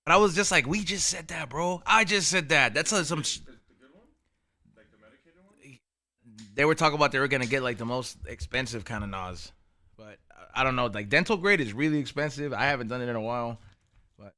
But I was just like, we just said that, bro. I just said that. That's some. The good one? Like the medicated one? They were talking about they were gonna get like the most expensive kind of NOS, but I don't know. Like dental grade is really expensive. I haven't done it in a while, but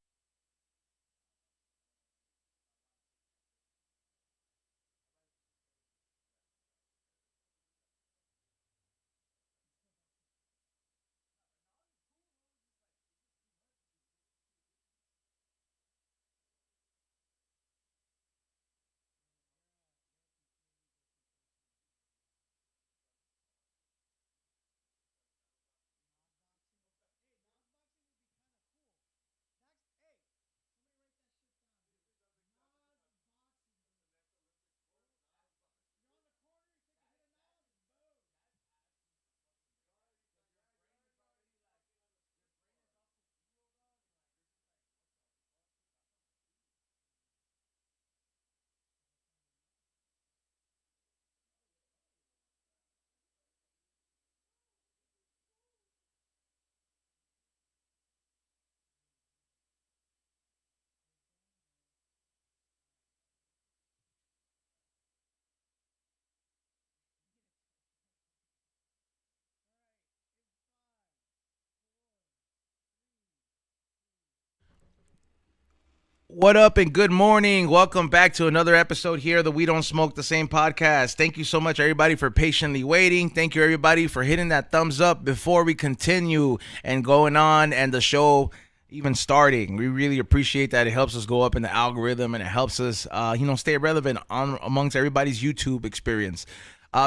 what up and good morning. Welcome back to another episode here of the We Don't Smoke the Same podcast. Thank you so much, everybody, for patiently waiting. Thank you, everybody, for hitting that thumbs up before we continue and going on and the show even starting. We really appreciate that. It helps us go up in the algorithm and it helps us, stay relevant on amongst everybody's YouTube experience.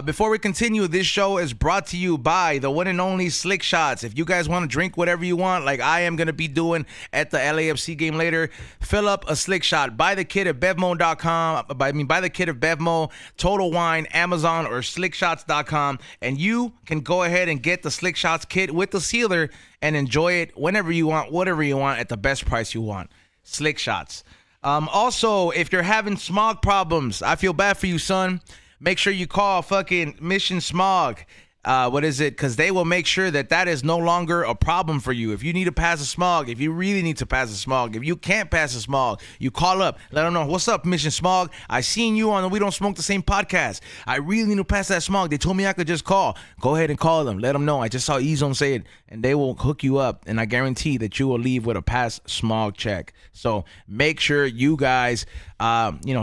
Before we continue, this show is brought to you by the one and only Slick Shots. If you guys want to drink whatever you want, like I am going to be doing at the LAFC game later, fill up a Slick Shot. Buy the kit at bevmo.com. Buy the kit of Bevmo, Total Wine, Amazon, or slickshots.com. And you can go ahead and get the Slick Shots kit with the sealer and enjoy it whenever you want, whatever you want, at the best price you want. Slick Shots. Also, if you're having smog problems, I feel bad for you, son. Make sure you call fucking Mission Smog. What is it? Because they will make sure that is no longer a problem for you. If you need to pass a smog, if you really need to pass a smog, if you can't pass a smog, you call up. Let them know, what's up, Mission Smog? I seen you on the We Don't Smoke the Same podcast. I really need to pass that smog. They told me I could just call. Go ahead and call them. Let them know. I just saw Ezone say it, and they will hook you up, and I guarantee that you will leave with a pass smog check. So make sure you guys,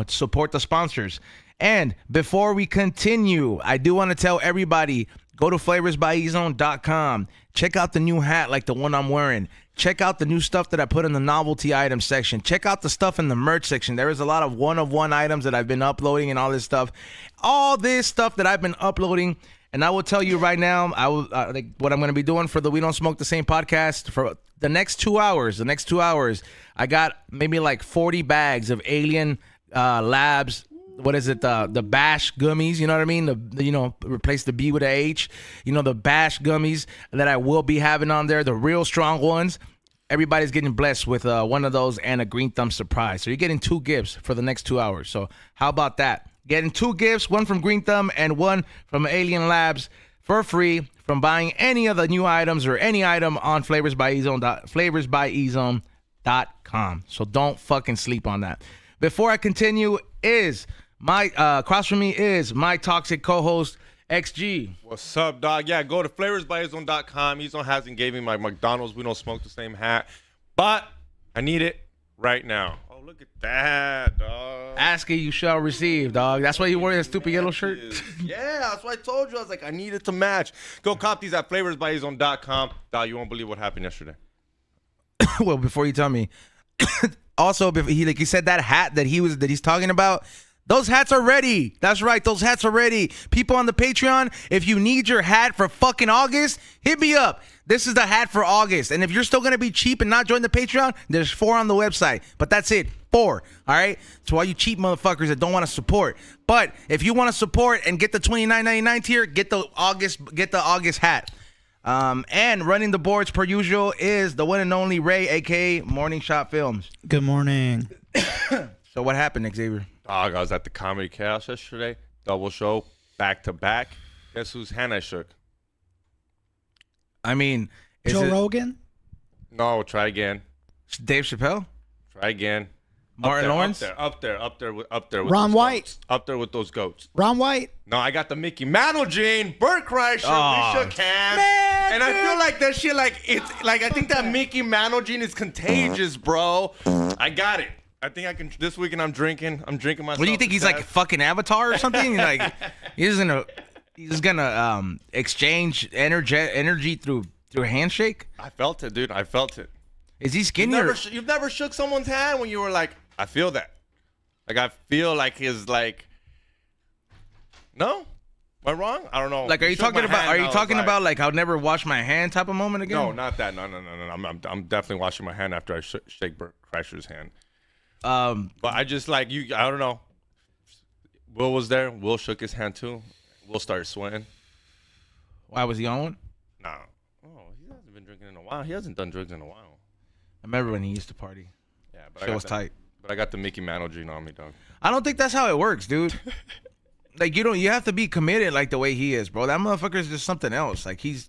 support the sponsors. And before we continue, I do want to tell everybody, go to flavorsbyezone.com. Check out the new hat like the one I'm wearing. Check out the new stuff that I put in the novelty items section. Check out the stuff in the merch section. There is a lot of one-of-one items that I've been uploading and all this stuff. All this stuff that I've been uploading. And I will tell you right now, what I'm going to be doing for the We Don't Smoke the Same podcast for the next 2 hours. I got maybe like 40 bags of Alien Labs. What is it? The Bash gummies, you know what I mean? Replace the B with a H. The Bash gummies that I will be having on there, the real strong ones. Everybody's getting blessed with one of those and a Green Thumb surprise. So you're getting 2 gifts for the next 2 hours. So how about that? Getting 2 gifts, one from Green Thumb and one from Alien Labs for free from buying any of the new items or any item on flavorsbyezone.com. So don't fucking sleep on that. Before I continue, across from me is my toxic co-host, XG. What's up, dog? Yeah, go to flavorsbyezone.com. Ezone hasn't gave me my McDonald's We Don't Smoke the Same hat, but I need it right now. Oh, look at that, dog. Ask it, you shall receive, dog. That's why you wear that stupid yellow shirt? Yeah, that's what I told you. I was like, I need it to match. Go cop these at flavorsbyezone.com. Dog, you won't believe what happened yesterday. Well, before you tell me, also, he said that hat that he's talking about, those hats are ready. That's right, those hats are ready. People on the Patreon, if you need your hat for fucking August, hit me up. This is the hat for August. And if you're still going to be cheap and not join the Patreon, there's 4 on the website. But that's it, 4, all right? So all you cheap motherfuckers that don't want to support. But if you want to support and get the $29.99 tier, get the August hat. And running the boards per usual is the one and only Ray, a.k.a. Morning Shot Films. Good morning. So what happened, Xavier? Dog, I was at the Comedy Chaos yesterday. Double show, back to back. Guess whose hand I shook? I mean, Joe Rogan? No, try again. Dave Chappelle? Try again. Martin Lawrence? Up there with Ron those White. goats. Up there with those goats. Ron White. No, I got the Mickey Mantle gene. Bert Kreischer. Oh, We shook hands. man, and I dude. feel like that shit, like, it's like, I think that Mickey Mantle gene is contagious, bro. I got it. I think I can. This weekend I'm drinking myself. What do you think? to He's like death. fucking Avatar or something? Like he's gonna exchange energy through a handshake. I felt it, dude. I felt it. Is he skinny or? You've never shook someone's hand when you were like, I feel that. Like, I feel like his, like, no? Am I wrong? I don't know. Like, are you shook my talking about? hand, Are and you I was talking like, about like I'll never wash my hand type of moment again? No, not that. No. I'm definitely washing my hand after I shake Bert Kreischer's hand. But I just like you. I don't know. Will was there. Will shook his hand too. Will started sweating. Why was he on one? Nah. Oh, he hasn't been drinking in a while. He hasn't done drugs in a while. I remember when he used to party. Yeah, but Shit was tight. But I got the Mickey Mantle gene on me, dog. I don't think that's how it works, dude. Like you have to be committed like the way he is, bro. That motherfucker is just something else. Like he's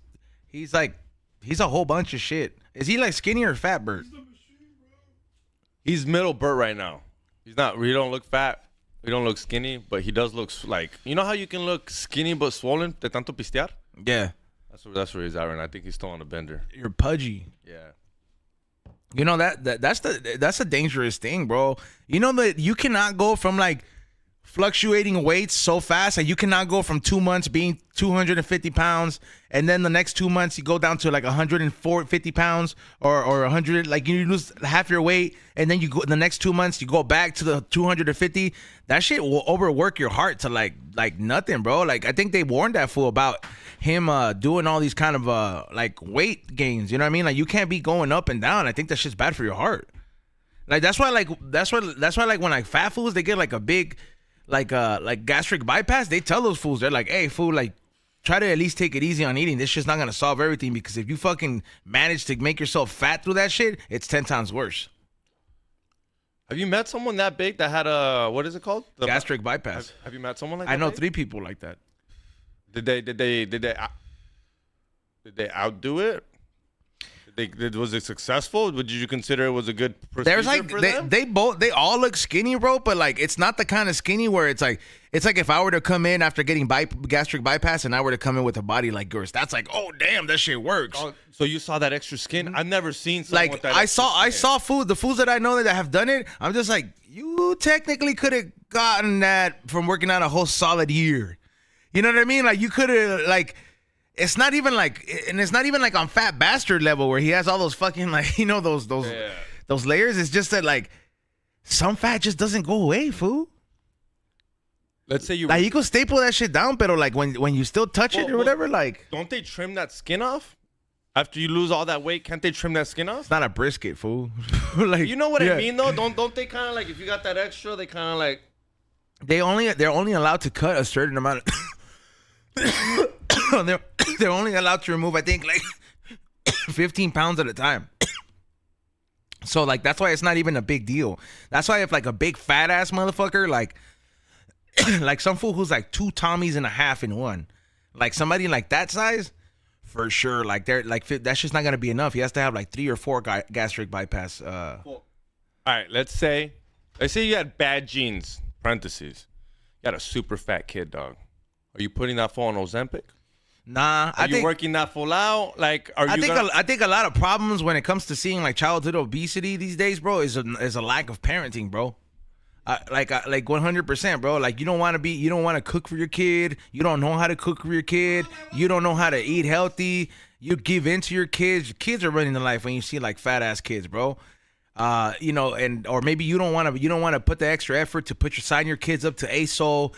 a whole bunch of shit. Is he like skinny or fat, Bert? He's middle Bert right now. He's not. He don't look fat. He don't look skinny, but he does look like. You know how you can look skinny but swollen de tanto pistear? Yeah. That's where he's at right now. I think he's still on a bender. You're pudgy. Yeah. You know that's a dangerous thing, bro. You know that you cannot go from like fluctuating weights so fast. Like you cannot go from 2 months being 250 pounds and then the next 2 months you go down to like 150 pounds or 100. Like you lose half your weight and then you go the next 2 months you go back to the 250. That shit will overwork your heart to like nothing, bro. Like I think they warned that fool about him doing all these kind of like weight gains. You know what I mean? Like you can't be going up and down. I think that shit's bad for your heart. Like that's why like when like fat fools they get like a big like gastric bypass, they tell those fools, they're like, hey fool, like try to at least take it easy on eating. This shit's not gonna solve everything because if you fucking manage to make yourself fat through that shit, it's 10 times worse. Have you met someone that big that had a what is it called? Gastric bypass. Have you met someone like that? I know big? 3 people like that. Did they outdo it? Was it successful? Would you consider it was a good procedure There's like for them? they all look skinny, bro, but like it's not the kind of skinny where it's like if I were to come in after getting gastric bypass and I were to come in with a body like yours, that's like, oh damn, that shit works. Oh, so you saw that extra skin? I've never seen someone Like with that I extra saw skin. the foods that I know that have done it. I'm just like, you technically could have gotten that from working out a whole solid year. You know what I mean? Like you could have like. It's not even like on Fat Bastard level where he has all those fucking like those layers. It's just that like some fat just doesn't go away, fool. Let's say you Like you can staple that shit down, but like when you still touch it or whatever, like don't they trim that skin off after you lose all that weight? Can't they trim that skin off? it's not a brisket, fool. Like You know what yeah. I mean though? Don't they kind of like if you got that extra, they kind of like They're only allowed to cut a certain amount of they're only allowed to remove, I think, like 15 pounds at a time. So like that's why it's not even a big deal. That's why if like a big fat ass motherfucker like like some fool who's like 2 Tommies and a half in one, like somebody like that size, for sure, like they're like that's just not gonna be enough. He has to have like 3 or 4 gastric bypass. All right, let's say you had bad genes, parentheses. You got a super fat kid, dog. Are you putting that fool on Ozempic? Nah, Are you working that full out? Like, are you? I think a lot of problems when it comes to seeing like childhood obesity these days, bro, is a lack of parenting, bro. Like 100%, bro. Like you don't want to cook for your kid. You don't know how to cook for your kid. You don't know how to eat healthy. You give in to your kids. Your kids are running the life when you see like fat ass kids, bro. Or maybe you don't want to put the extra effort to sign your kids up to ASOL,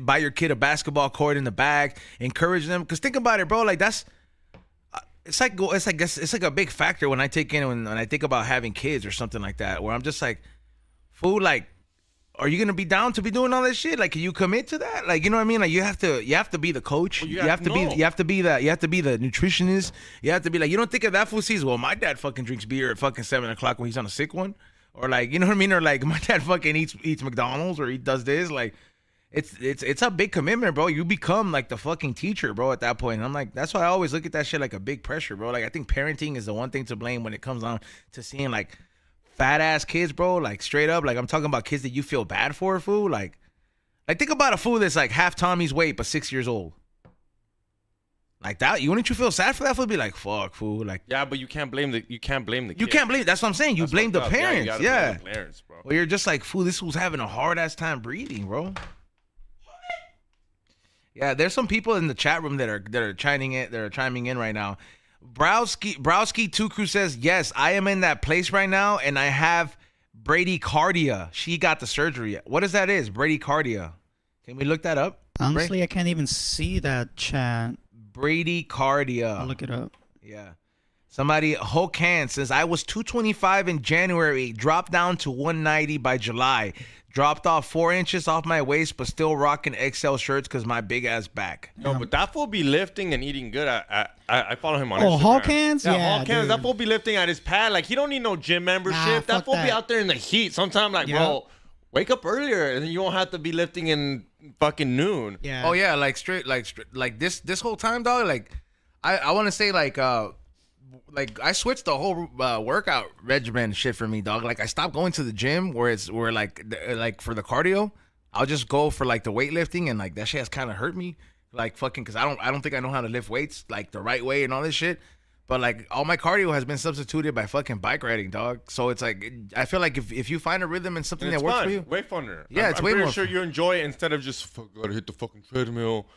buy your kid a basketball court in the back, encourage them. Cause think about it, bro. Like it's like a big factor when I think about having kids or something like that, where I'm just like, fool, like, are you gonna be down to be doing all this shit? Like, can you commit to that? Like, you know what I mean? Like, you have to be the coach. Well, you have to be the nutritionist. You have to be like, you don't think of that fool sees, well, my dad fucking drinks beer at fucking 7:00 when he's on a sick one, or like, you know what I mean? Or like, my dad fucking eats McDonald's, or he does this. Like, it's a big commitment, bro. You become like the fucking teacher, bro, at that point. And I'm like, that's why I always look at that shit like a big pressure, bro. Like, I think parenting is the one thing to blame when it comes on to seeing like fat ass kids, bro. Like straight up, like I'm talking about kids that you feel bad for, fool. Like think about a fool that's like half Tommy's weight but 6 years old. Like that, you wouldn't you feel sad for that fool? Be like, fuck, fool. Like, yeah, but you can't blame the kid. You can't blame. That's what I'm saying. You blame the parents. Yeah. Blame the parents, bro. Well, you're just like, fool. This fool's having a hard ass time breathing, bro. Yeah, there's some people in the chat room that are chiming in right now. Browski 2 Crew says, yes, I am in that place right now, and I have bradycardia. She got the surgery. What is that? Bradycardia. Can we look that up? Honestly, I can't even see that chat. Bradycardia. I'll look it up. Yeah. Somebody, Hokan says, I was 225 in January, dropped down to 190 by July. Dropped off 4 inches off my waist, but still rocking XL shirts because my big ass back. No, but that fool be lifting and eating good. I follow him on Instagram. Hawkins? Yeah, Hawkins. That fool be lifting at his pad. Like, he don't need no gym membership. That fool be out there in the heat. Sometimes, like, bro, wake up earlier and then you won't have to be lifting in fucking noon. Yeah. Oh, yeah, like this whole time, dog, like, I want to say, like I switched the whole workout regimen shit for me, dog. Like I stopped going to the gym where like for the cardio, I'll just go for like the weightlifting, and like that shit has kind of hurt me, like fucking, because I don't think I know how to lift weights like the right way and all this shit. But like all my cardio has been substituted by fucking bike riding, dog. So it's like I feel like if you find a rhythm and something that works for you, way funner. Yeah, I'm way more. I'm pretty sure you enjoy it instead of just gotta hit the fucking treadmill.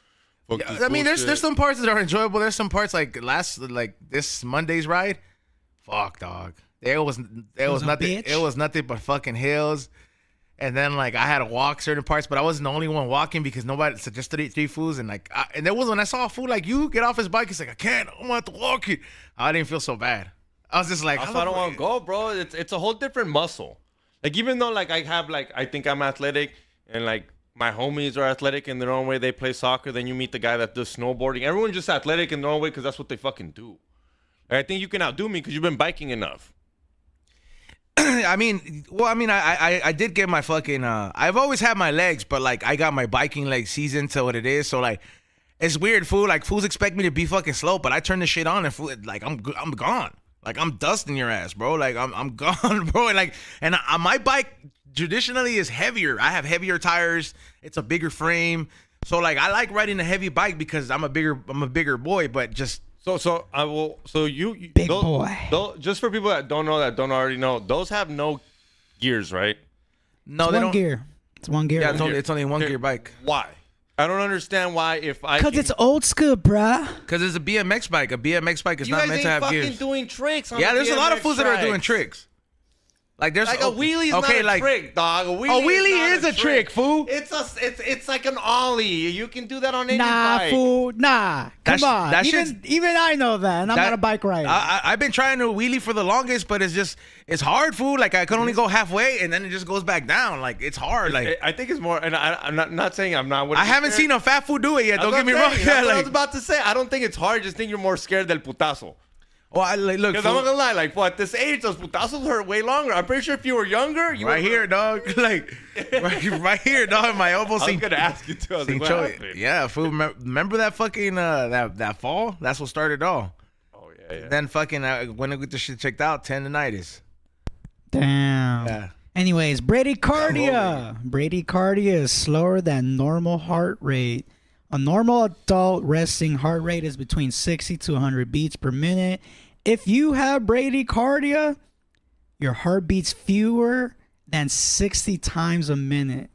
Yeah, I mean, there's some parts that are enjoyable. There's some parts like this Monday's ride. Fuck, dog. It was nothing. Bitch. It was nothing but fucking hills. And then like I had to walk certain parts, but I wasn't the only one walking because nobody suggested three fools. And like, and there was when I saw a fool like you get off his bike, he's like, I can't. I'm gonna have to walk it. I didn't feel so bad. I was just like, I don't want to go, bro. It's a whole different muscle. Like even though like I think I'm athletic and like my homies are athletic in their own way. They play soccer. Then you meet the guy that does snowboarding. Everyone's just athletic in their own way because that's what they fucking do. Like, I think you can outdo me because you've been biking enough. I did get my fucking. I've always had my legs, but like I got my biking leg seasoned to what it is. So like, it's weird, fool. Like fools expect me to be fucking slow, but I turn this shit on and fool, like I'm gone. Like I'm dusting your ass, bro. Like I'm gone, bro. Like my bike traditionally is heavier. I have heavier tires. It's a bigger frame. So like I like riding a heavy bike because I'm a bigger boy. But just you big boy. Just for people that don't already know, those have no gears, right? No, they don't. It's one gear. Yeah, it's only one gear bike. Why? I don't understand why. Because it's old school, bruh. Because it's a BMX bike. A BMX bike is not meant to have gears. You guys ain't fucking doing tricks. Yeah, there's a lot of fools that are doing tricks. Like there's like a wheelie is not a trick, dog. A wheelie is a trick, fool. It's like an ollie. You can do that on any bike. Fool. Nah. Come on. Even I know that, and I'm not a bike rider. I've been trying to wheelie for the longest, but it's hard, fool. Like I can only go halfway, and then it just goes back down. Like it's hard. Like I think it's more. And I'm not saying I'm not. I haven't seen a fat fool do it yet. Don't get me wrong. That's what I was about to say. I don't think it's hard. I just think you're more scared del putazo. Well, look, because I'm not gonna lie, like, at this age, those putazos hurt way longer. I'm pretty sure if you were younger, you right here, dog, like, right here, dog, my elbow. I was gonna ask you too. I was like, what happened? Yeah, fool. Remember that fucking that fall? That's what started all. Oh yeah. Then fucking when I get this shit checked out, tendinitis. Damn. Yeah. Anyways, bradycardia. Bradycardia is slower than normal heart rate. A normal adult resting heart rate is between 60 to 100 beats per minute. If you have bradycardia, your heart beats fewer than 60 times a minute.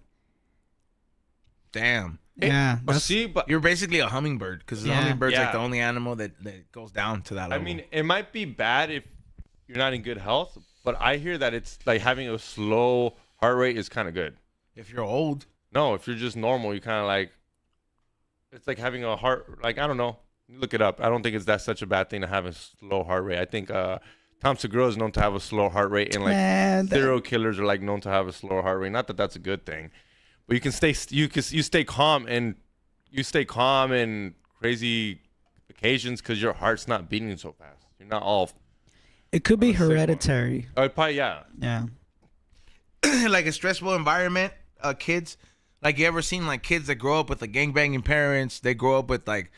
Damn. Yeah. But you're basically a hummingbird because the hummingbird's like the only animal that goes down to that level. I mean, it might be bad if you're not in good health, but I hear that it's like having a slow heart rate is kind of good. If you're old. No, if you're just normal, you kind of like. It's like having a heart, like, I don't know. Look it up. I don't think that's such a bad thing to have a slow heart rate. I think Tom Segura is known to have a slow heart rate, and like serial killers are like known to have a slower heart rate. Not that that's a good thing, but you stay calm in crazy occasions because your heart's not beating so fast. You're not all. It could be hereditary. Oh, probably yeah. Yeah. Like a stressful environment, kids. Like, you ever seen, like, kids that grow up with, like, gangbanging parents? They grow up with, like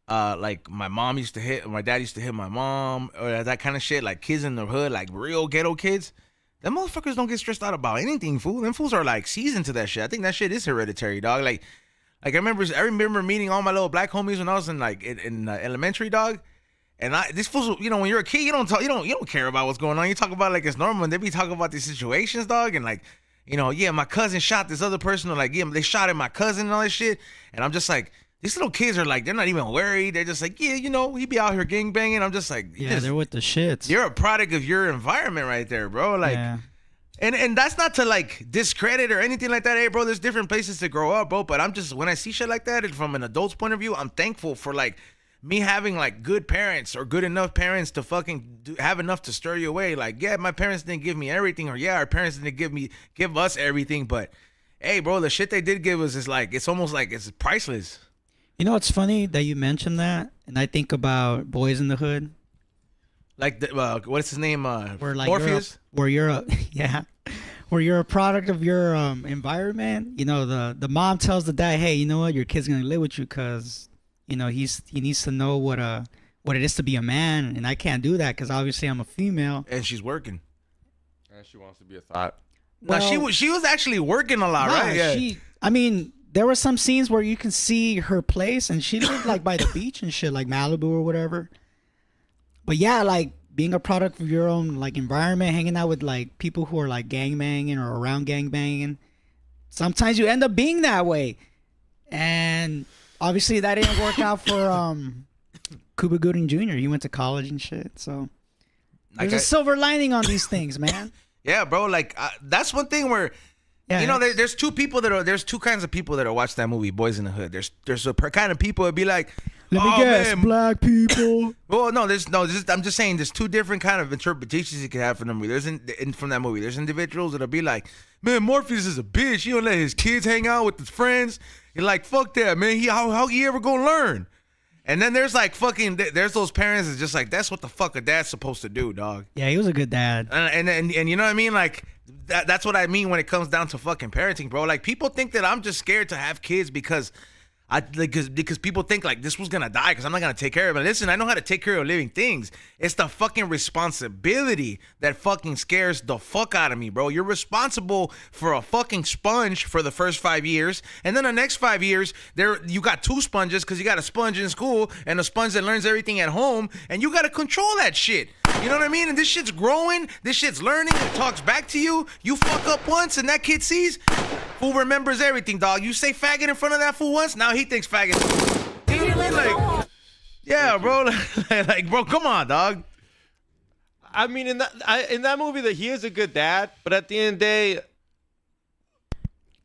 my mom used to hit, my dad used to hit my mom, or that kind of shit. Like, kids in the hood, like, real ghetto kids. them motherfuckers don't get stressed out about anything, fool. Them fools are like seasoned to that shit. I think that shit is hereditary, dog. Like I remember meeting all my little black homies when I was in elementary, dog. And these fools, you know, when you're a kid, you don't care about what's going on. You talk about it like it's normal, and they be talking about these situations, dog, and like, you know, yeah, my cousin shot this other person, or like, yeah, they shot at my cousin and all this shit. And I'm just like, these little kids are like, they're not even worried. They're just like, yeah, you know, he be out here gang banging. I'm just like, yeah, they're with the shits. You're a product of your environment right there, bro. Like, yeah. And that's not to like discredit or anything like that. Hey, bro, there's different places to grow up, bro. But I'm just, when I see shit like that, and from an adult's point of view, I'm thankful for like me having like good parents or good enough parents to fucking have enough to stir you away. Like, yeah, my parents didn't give me everything, or yeah, our parents didn't give us everything. But hey, bro, the shit they did give us is like, it's almost like it's priceless. You know, it's funny that you mentioned that, and I think about Boys in the Hood. Like, what's his name? Where like Morpheus? Where you're a product of your environment. You know, the mom tells the dad, hey, you know what, your kid's gonna live with you because, you know, he needs to know what it is to be a man, and I can't do that because obviously I'm a female. And she's working. And she wants to be a thought. Well, no, she was actually working a lot, right? Yeah. I mean, there were some scenes where you can see her place, and she lived like by the beach and shit, like Malibu or whatever. But yeah, like being a product of your own like environment, hanging out with like people who are like gangbanging or around gangbanging, sometimes you end up being that way. And obviously that didn't work out for Cuba Gooding Jr. He went to college and shit. So there's a silver lining on these things, man. Yeah, bro. Like that's one thing where, yeah, you know, there's two kinds of people that are watch that movie, Boys in the Hood. There's a kind of people that be like, let me guess, man, black people. Well, no, I'm just saying there's two different kind of interpretations you can have from the movie. From that movie, there's individuals that'll be like, man, Morpheus is a bitch. He don't let his kids hang out with his friends. You're like, fuck that, man. How he ever gonna learn? And then there's like there's those parents that's just like, that's what the fuck a dad's supposed to do, dog. Yeah, he was a good dad. And you know what I mean? Like that's what I mean when it comes down to fucking parenting, bro. Like people think that I'm just scared to have kids because because people think like this was gonna die because I'm not gonna take care of it. Listen, I know how to take care of living things. It's the fucking responsibility that fucking scares the fuck out of me, bro. You're responsible for a fucking sponge for the first 5 years, and then the next 5 years, you got two sponges because you got a sponge in school and a sponge that learns everything at home, and you gotta control that shit. You know what I mean? And this shit's growing, this shit's learning, it talks back to you. You fuck up once, and that kid sees, fool remembers everything, dog. You say faggot in front of that fool once, now he thinks faggot. You know what I mean? Like, yeah, bro. Like, bro, come on, dog. I mean, in that movie, that he is a good dad, but at the end of the day,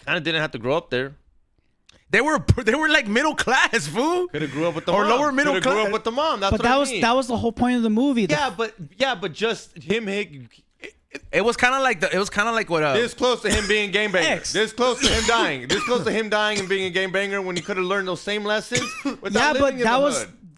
kind of didn't have to grow up there. They were like middle class, fool. Could have grew up with the mom. Or lower middle class. Grew up with the mom. That's but what I mean. That was the whole point of the movie. But just him. It was kind of like what. This close to him being a gangbanger. This close to him dying. This close to him dying and being a gangbanger when he could have learned those same lessons. Yeah, but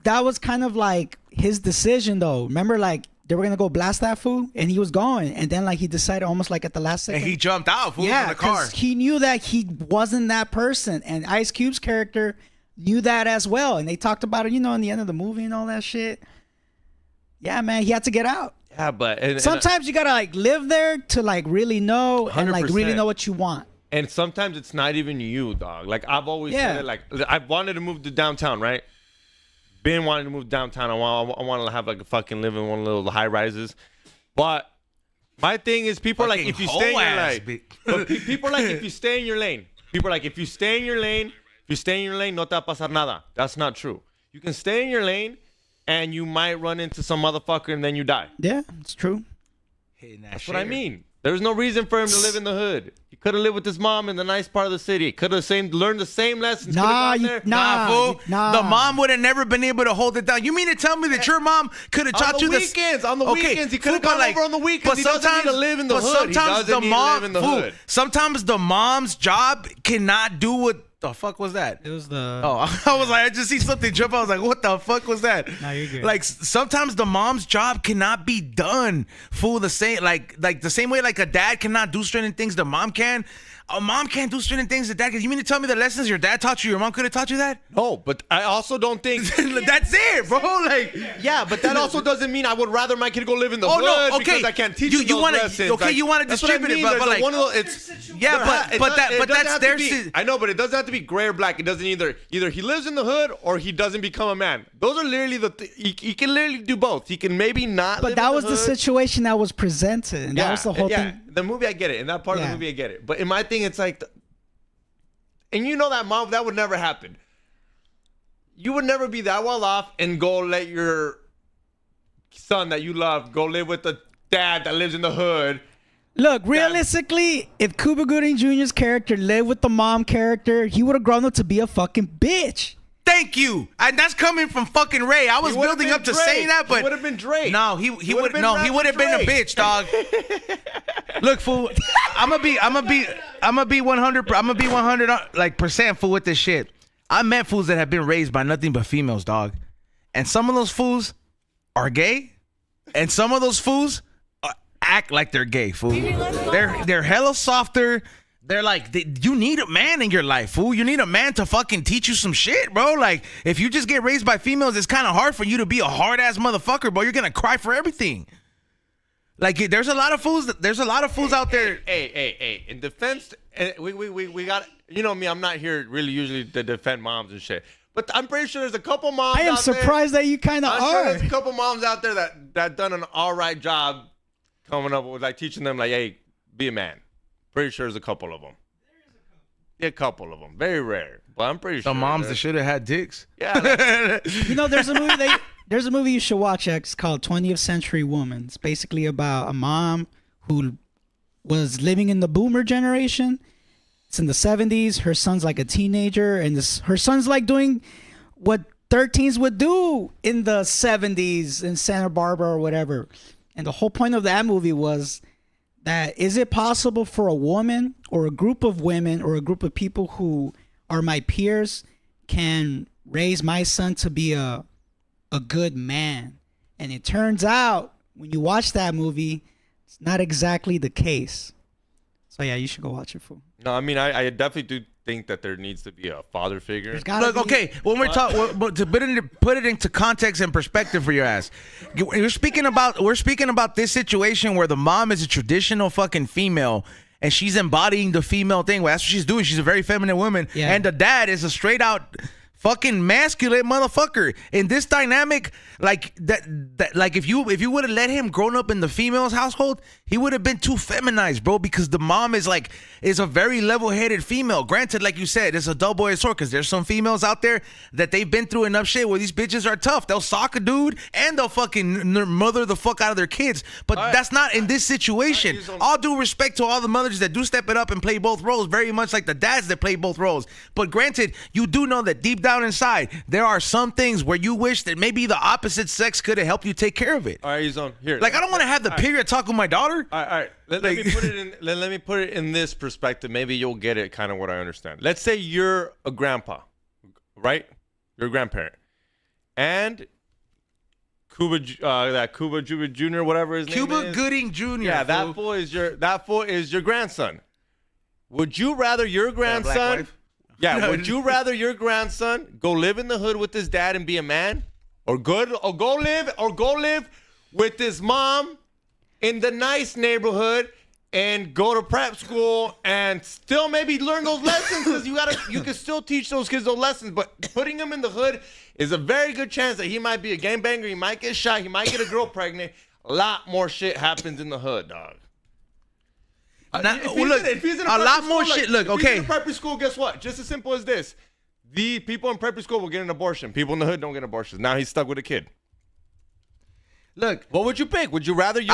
that was kind of like his decision, though. Remember, like they were gonna go blast that fool, and he was going, and then like he decided almost like at the last second, and he jumped out, fool, from the car. He knew that he wasn't that person, and Ice Cube's character knew that as well, and they talked about it, you know, in the end of the movie and all that shit. Yeah, man, he had to get out. Yeah, but sometimes you gotta like live there to like really know 100%. And like really know what you want. And sometimes it's not even you, dog. Like I've always said it, like I've wanted to move to downtown, right? Been wanting to move downtown. I want to have like a fucking live in one of those high rises. But my thing is, people are like, if you stay in your lane. But people are like, if you stay in your lane. People are like, if you stay in your lane, no te va a pasar nada. That's not true. You can stay in your lane, and you might run into some motherfucker, and then you die. Yeah, it's true. That's what I mean. There's no reason for him to live in the hood. He could have lived with his mom in the nice part of the city. Could have learned the same lessons. Nah, fool. The mom would have never been able to hold it down. You mean to tell me that your mom could have taught you this? On the weekends, he could have gone over on the weekends. He doesn't need to live in the hood. Sometimes the mom's job cannot do what the fuck was that? It was the... Oh, I was like, I just see something jump. I was like, what the fuck was that? No, you're good. Like, sometimes the mom's job cannot be done, fool, the same, like the same way like a dad cannot do certain things the mom can. a mom can't do certain things that dad. You mean to tell me the lessons your dad taught you, your mom could have taught you that? No, but I also don't think that's it, bro. Like, yeah, but that also doesn't mean I would rather my kid go live in the hood because I can't teach you want to. Okay, you want to distribute it, but like one of those, it's but that's their. I know, but it doesn't have to be gray or black. It doesn't either he lives in the hood or he doesn't become a man. Those are literally he can literally do both. He can maybe not. But that was the situation that was presented, and that was the whole thing. The movie, I get it. In that part of the movie, I get it. But in my thing, it's like, and you know that mom, that would never happen. You would never be that well off and go let your son that you love go live with the dad that lives in the hood. Look, realistically, if Cuba Gooding Jr.'s character lived with the mom character, he would have grown up to be a fucking bitch. Thank you. And that's coming from fucking Ray. I was building up to saying that, but he would have been Drake. No, he would been a bitch, dog. Look, fool, I'm gonna be 100 like percent fool with this shit. I met fools that have been raised by nothing but females, dog. And some of those fools are gay, and some of those fools act like they're gay, fool. They're hella softer. They're like, you need a man in your life, fool. You need a man to fucking teach you some shit, bro. Like, if you just get raised by females, it's kind of hard for you to be a hard-ass motherfucker, bro. You're going to cry for everything. Like, there's a lot of fools out there. Hey. In defense, we got, you know me, I'm not here really usually to defend moms and shit. But I'm pretty sure there's a couple moms out there. I am surprised that you kind of are. Sure there's a couple moms out there that done an all right job coming up with, like, teaching them, like, hey, be a man. Pretty sure there's a couple of them. A couple of them. Very rare. But I'm pretty sure. The moms that should have had dicks. Yeah. You know, there's a movie you should watch. It's called 20th Century Woman. It's basically about a mom who was living in the boomer generation. It's in the 70s. Her son's like a teenager. And her son's like doing what 13s would do in the 70s in Santa Barbara or whatever. And the whole point of that movie was that is it possible for a woman or a group of women or a group of people who are my peers can raise my son to be a good man? And it turns out when you watch that movie, it's not exactly the case. So yeah, you should go watch it, fool. No, I mean, I definitely do think that there needs to be a father figure. Look, okay, when we're talking, to put it into context and perspective for your ass, we're speaking about this situation where the mom is a traditional fucking female and she's embodying the female thing. Well, that's what she's doing. She's a very feminine woman, and the dad is a straight out fucking masculine motherfucker. In this dynamic, like that like if you would have let him grown up in the female's household, he would have been too feminized, bro, because the mom is a very level-headed female. Granted, like you said, it's a double-edged sword because there's some females out there that they've been through enough shit where these bitches are tough. They'll sock a dude and they'll fucking mother the fuck out of their kids. But that's not in this situation. All due respect to all the mothers that do step it up and play both roles, very much like the dads that play both roles. But granted, you do know that deep down inside, there are some things where you wish that maybe the opposite sex could have helped you take care of it. All right, Zone. Here. Like, I don't want to have the period talk with my daughter. All right. Let me put it in this perspective. Maybe you'll get it kind of what I understand. Let's say you're a grandpa, right? You're a grandparent. And Cuba Jr., whatever his name is. Cuba Gooding Jr. Yeah, that fool is your grandson. Would you rather your grandson... Yeah, would you rather your grandson go live in the hood with his dad and be a man, or go live with his mom in the nice neighborhood and go to prep school and still maybe learn those lessons? Because you can still teach those kids those lessons, but putting them in the hood is a very good chance that he might be a gangbanger, he might get shot, he might get a girl pregnant. A lot more shit happens in the hood, dog. If he's in a lot more shit. Look, okay. If he's in a preppy school, guess what? Just as simple as this. The people in preppy school will get an abortion. People in the hood don't get abortions. Now he's stuck with a kid. Look, what would you pick? Would you rather if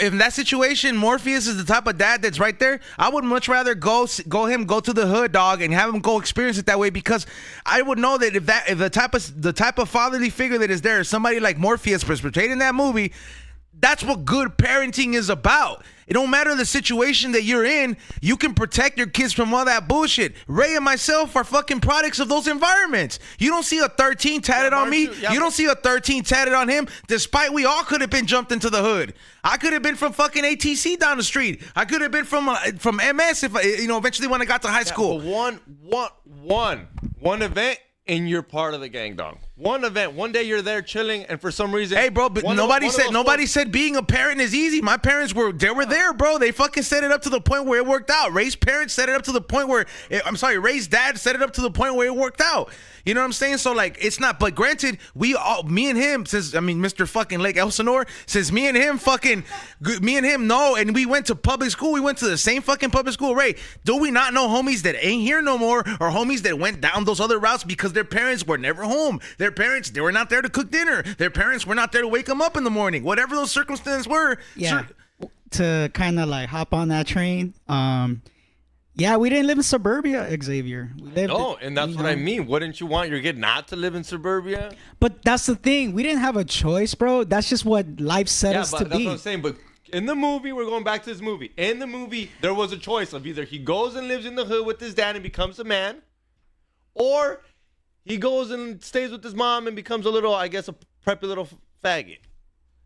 in that situation Morpheus is the type of dad that's right there, I would much rather go to the hood, dog, and have him go experience it that way, because I would know that if the type of fatherly figure that is there is somebody like Morpheus portrayed in that movie, that's what good parenting is about. It don't matter the situation that you're in. You can protect your kids from all that bullshit. Ray and myself are fucking products of those environments. You don't see a 13 tatted on me. You don't see a 13 tatted on him. Despite we all could have been jumped into the hood. I could have been from fucking ATC down the street. I could have been from MS if eventually when I got to high school. But one event. And you're part of the gang, dog. One event, one day you're there chilling, and for some reason, hey, bro, but nobody said being a parent is easy. My parents were there, bro. They fucking set it up to the point where it worked out. Ray's parents set it up to the point where Ray's dad set it up to the point where it worked out. You know what I'm saying? So like, it's not. But granted, me and him, Mr. fucking Lake Elsinore, since me and him know, and we went to public school. We went to the same fucking public school. Ray, do we not know homies that ain't here no more, or homies that went down those other routes because their parents were never home? Their parents, they were not there to cook dinner. Their parents were not there to wake them up in the morning. Whatever those circumstances were. Yeah. To kind of like hop on that train. Yeah, we didn't live in suburbia, Xavier. And that's what I mean. Wouldn't you want your kid not to live in suburbia? But that's the thing. We didn't have a choice, bro. That's just what life set us to be. That's what I'm saying. But in the movie, we're going back to this movie. In the movie, there was a choice of either he goes and lives in the hood with his dad and becomes a man, or he goes and stays with his mom and becomes a little, I guess, a preppy little faggot.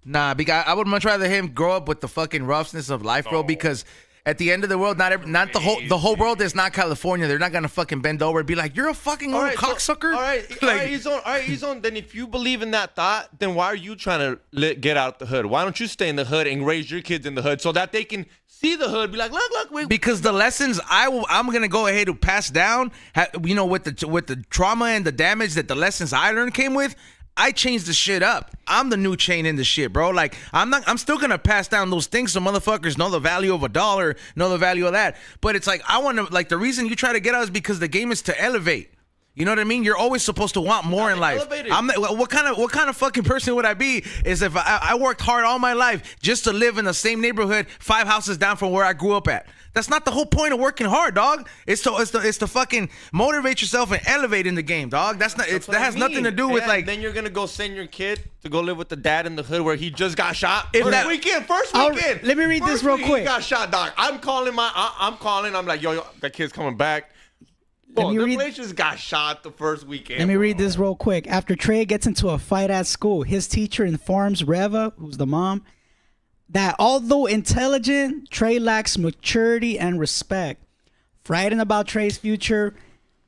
Nah, because I would much rather him grow up with the fucking roughness of life, bro, because at the end of the world, not the whole world is not California. They're not gonna fucking bend over and be like, "You're a fucking little cocksucker." All right, he's on. Then if you believe in that thought, then why are you trying to get out the hood? Why don't you stay in the hood and raise your kids in the hood so that they can see the hood, be like, look. Because the lessons I'm gonna go ahead and pass down, with the trauma and the damage that the lessons I learned came with. I changed the shit up. I'm the new chain in the shit, bro. Like, I'm still gonna pass down those things so motherfuckers know the value of $1, know the value of that. But it's like, I want to, like, the reason you try to get out is because the game is to elevate. You know what I mean? You're always supposed to want more in life. What kind of fucking person would I be is if I worked hard all my life just to live in the same neighborhood 5 houses down from where I grew up at? That's not the whole point of working hard, dog. It's to fucking motivate yourself and elevate in the game, dog. That has nothing to do with like. Then you're gonna go send your kid to go live with the dad in the hood where he just got shot. First weekend. Let me read this real quick. He got shot, dog. I'm calling. I'm like, yo, that kid's coming back. The relations got shot the first weekend. Let me read this real quick. After Trey gets into a fight at school, his teacher informs Reva, who's the mom, that although intelligent, Trey lacks maturity and respect. Frightened about Trey's future,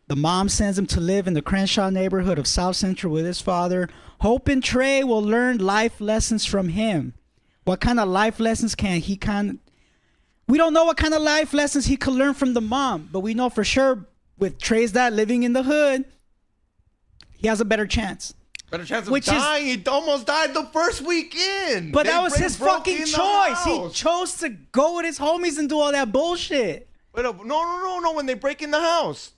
the mom sends him to live in the Crenshaw neighborhood of South Central with his father, hoping Trey will learn life lessons from him. What kind of life lessons we don't know what kind of life lessons he could learn from the mom, but we know for sure with Trey's dad living in the hood, he has a better chance. Better chance of dying. He almost died the first weekend. But that was his fucking choice. He chose to go with his homies and do all that bullshit. Wait up. No. When they break in the house.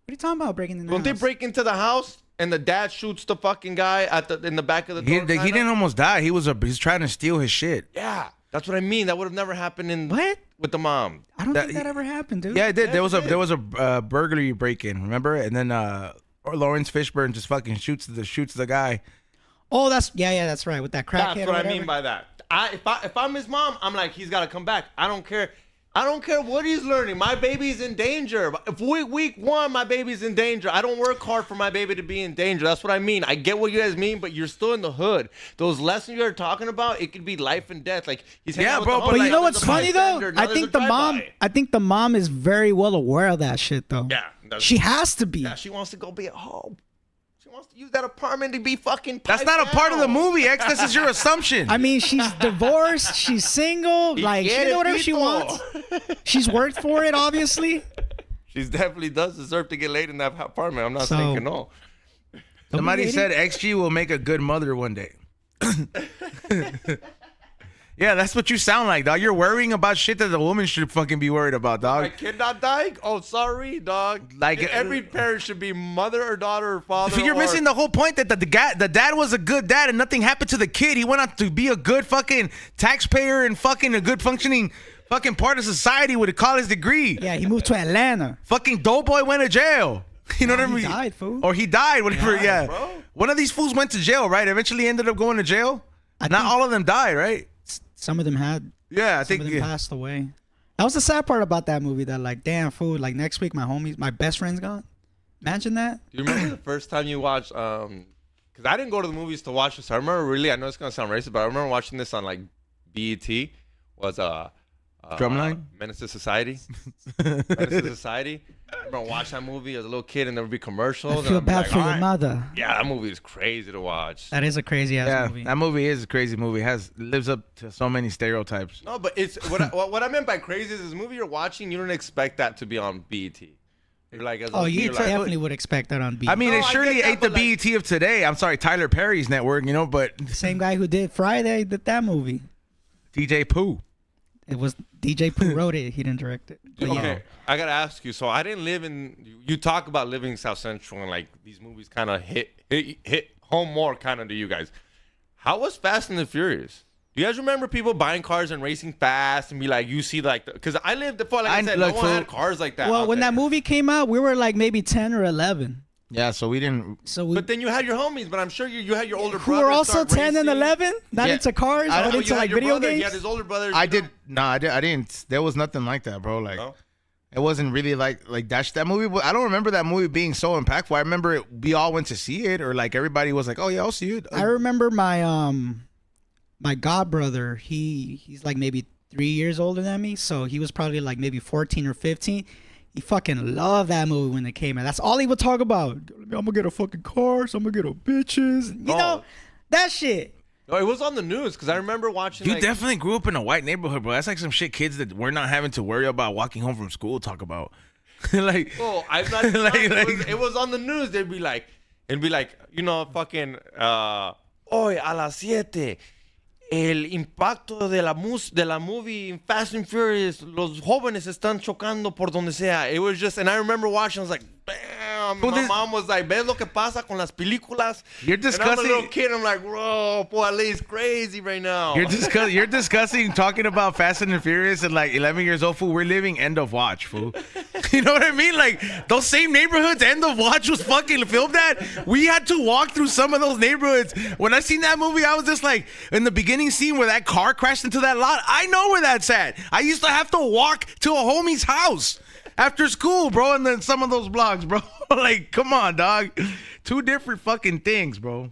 What are you talking about breaking in the house? When they break into the house and the dad shoots the fucking guy in the back of the door. He didn't almost die. He's trying to steal his shit. Yeah. That's what I mean. That would have never happened with the mom. I don't think that ever happened, dude. Yeah, it did. There was a burglary break-in, remember? And then Lawrence Fishburne just fucking shoots the guy. Oh, that's right. With that crackhead. That's what I mean by that. If I'm his mom, I'm like, he's got to come back. I don't care what he's learning. My baby's in danger. If week 1, my baby's in danger. I don't work hard for my baby to be in danger. That's what I mean. I get what you guys mean, but you're still in the hood. Those lessons you're talking about, it could be life and death. Like he's But you know what's funny though? I think the mom is very well aware of that shit though. Yeah. She has to be. Yeah, she wants to go be at home. She wants to use that apartment to be fucking. That's not a part of the movie, X. This is your assumption. I mean, she's divorced. She's single. Like, she do whatever she wants. She's worked for it, obviously. She definitely does deserve to get laid in that apartment. I'm not thinking no. Somebody said XG will make a good mother one day. Yeah, that's what you sound like, dog. You're worrying about shit that the woman should fucking be worried about, dog. My kid not dying? Oh, sorry, dog. Like every parent should be mother or daughter or father. You're missing the whole point that the dad was a good dad and nothing happened to the kid. He went out to be a good fucking taxpayer and fucking a good functioning fucking part of society with a college degree. Yeah, he moved to Atlanta. Fucking Doughboy went to jail. You know what I mean? He died, fool. Or he died, whatever. Yeah. Bro. One of these fools went to jail, right? Eventually ended up going to jail. Not all of them died, right? Some of them had. Yeah, I Some think of them passed away. That was the sad part about that movie. That like, damn, fool. Like next week, my best friend's gone. Imagine that. Do you remember the first time you watched? Because I didn't go to the movies to watch this. I remember really. I know it's gonna sound racist, but I remember watching this on like BET. Was Drumline? Menace to Society. Menace to Society. I remember watching that movie as a little kid, and there would be commercials. I feel and bad like, for your "Alright." mother. Yeah, that movie is crazy to watch. That is a crazy ass movie. that movie is a crazy movie. Lives up to so many stereotypes. No, but it's what I meant by crazy is this movie you're watching. You don't expect that to be on BET. You're like, as a Oh, kid, you you're like, definitely would expect that on BET. I mean, No, it I surely get that, ain't the but, like- BET of today. I'm sorry, Tyler Perry's network, but the same guy who did Friday did that movie. DJ Pooh. It was DJ Pooh wrote it. He didn't direct it. But yeah. Okay, I gotta ask you. So I didn't live in. You talk about living in South Central, and like these movies kind of hit home more kind of to you guys. How was Fast and the Furious? Do you guys remember people buying cars and racing fast and be like, you see like, because I lived before, like I said, no one had cars like that. Well, when that movie came out, we were like maybe 10 or 11. Yeah, so we didn't. So we But then you had your homies, but I'm sure you had your older who brothers were also start 10 and racing. 11, not Yeah. into cars, I but know, into You had like your video brother, games. You had his older brothers. I did. No, I didn't. There was nothing like that, bro. Like, No? it wasn't really like that movie. I don't remember that movie being so impactful. I remember we all went to see it, or like everybody was like, "Oh yeah, I'll see it." I remember my my god brother. He's like maybe 3 years older than me, so he was probably like maybe 14 or 15. He fucking loved that movie when it came out. That's all he would talk about. I'm gonna get a fucking car. So I'm gonna get a bitches. You know that shit. No, it was on the news because I remember watching. You like, definitely grew up in a white neighborhood, bro. That's like some shit kids that we're not having to worry about walking home from school talk about. Like, Oh, I'm not. It was on the news. They'd be like, fucking. Hoy a las 7. El impacto de la movie Fast and Furious. Los jóvenes están chocando por donde sea. It was just, and I remember watching. I was like, damn. Well, My mom was like, ¿ves lo que pasa con las películas? You're And I'm a discussing. little kid. I'm like, bro, Poale's crazy right now. You're discussing talking about Fast and the Furious and like 11 years old, fool. We're living end of watch, fool. You know what I mean? Like those same neighborhoods, end of watch was fucking filmed at. We had to walk through some of those neighborhoods. When I seen that movie, I was just like, in the beginning scene where that car crashed into that lot, I know where that's at. I used to have to walk to a homie's house after school, bro, and then some of those blocks, bro. Like, come on, dog. Two different fucking things, bro.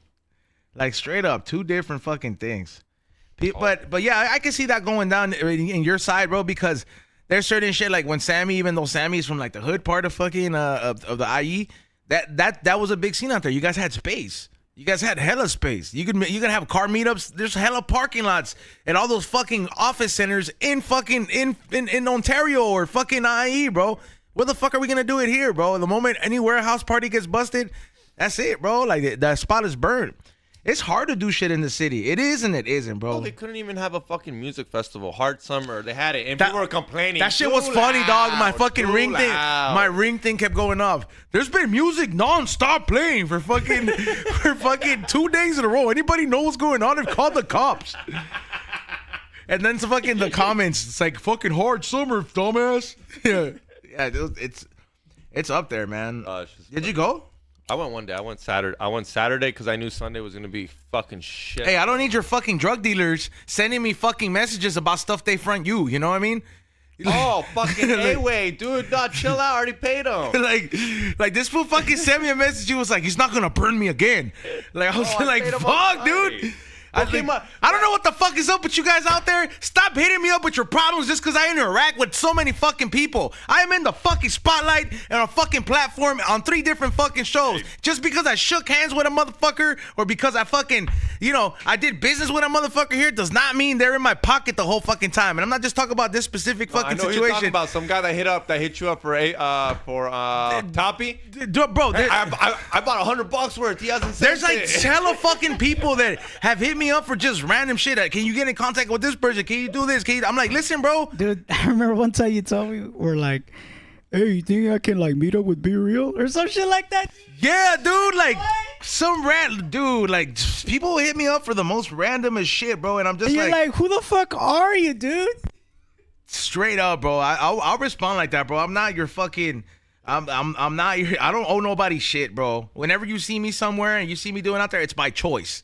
Like, straight up, two different fucking things. But yeah, I can see that going down in your side, bro, because there's certain shit like when Sammy, even though Sammy's from like the hood part of fucking of the IE, that was a big scene out there. You guys had space. You guys had hella space. You could have car meetups. There's hella parking lots and all those fucking office centers in fucking in Ontario or fucking IE, bro. Where the fuck are we gonna do it here, bro? The moment any warehouse party gets busted, that's it, bro. Like the spot is burned. It's hard to do shit in the city. It is and it isn't, bro. Oh, they couldn't even have a fucking music festival. Hard Summer, they had it, and people were complaining. That shit Too was funny, dog. My loud, fucking too ring loud. my ring thing kept going off. There's been music non-stop playing for fucking 2 days in a row. Anybody know what's going on? They've called the cops. And then the comments, it's like fucking hard summer, dumbass. Yeah, it's up there, man. Did you go? I went one day. I went Saturday because I knew Sunday was gonna be fucking shit. Hey, I don't need your fucking drug dealers sending me fucking messages about stuff they front you. You know what I mean? Oh, fucking A-way, dude. No, chill out. I already paid him. like this fool fucking sent me a message. He was like, he's not gonna burn me again. Like I was I like, paid him fuck, on dude. Friday. I don't know what the fuck is up with you guys out there. Stop hitting me up with your problems just because I interact with so many fucking people. I am in the fucking spotlight and a fucking platform on 3 different fucking shows. Just because I shook hands with a motherfucker or because I fucking, I did business with a motherfucker here does not mean they're in my pocket the whole fucking time. And I'm not just talking about this specific fucking I know situation. you're talking about some guy that hit you up for Toppy. Bro, I bought $100 worth. He hasn't sent there's like it. hella fucking people that have hit me up for just random shit. Can you get in contact with this person? Can you do this? I'm like, listen, bro. Dude, I remember one time you told me, we're like, hey, you think I can like meet up with Be Real or some shit like that? Yeah, dude, like some random dude, like people hit me up for the most randomest shit, bro, and I'm just And you're like, who the fuck are you, dude? straight up, bro. I'll respond like that, bro. I'm not your fucking. I'm not your. I don't owe nobody shit, bro. Whenever you see me somewhere and you see me doing out there, it's by choice,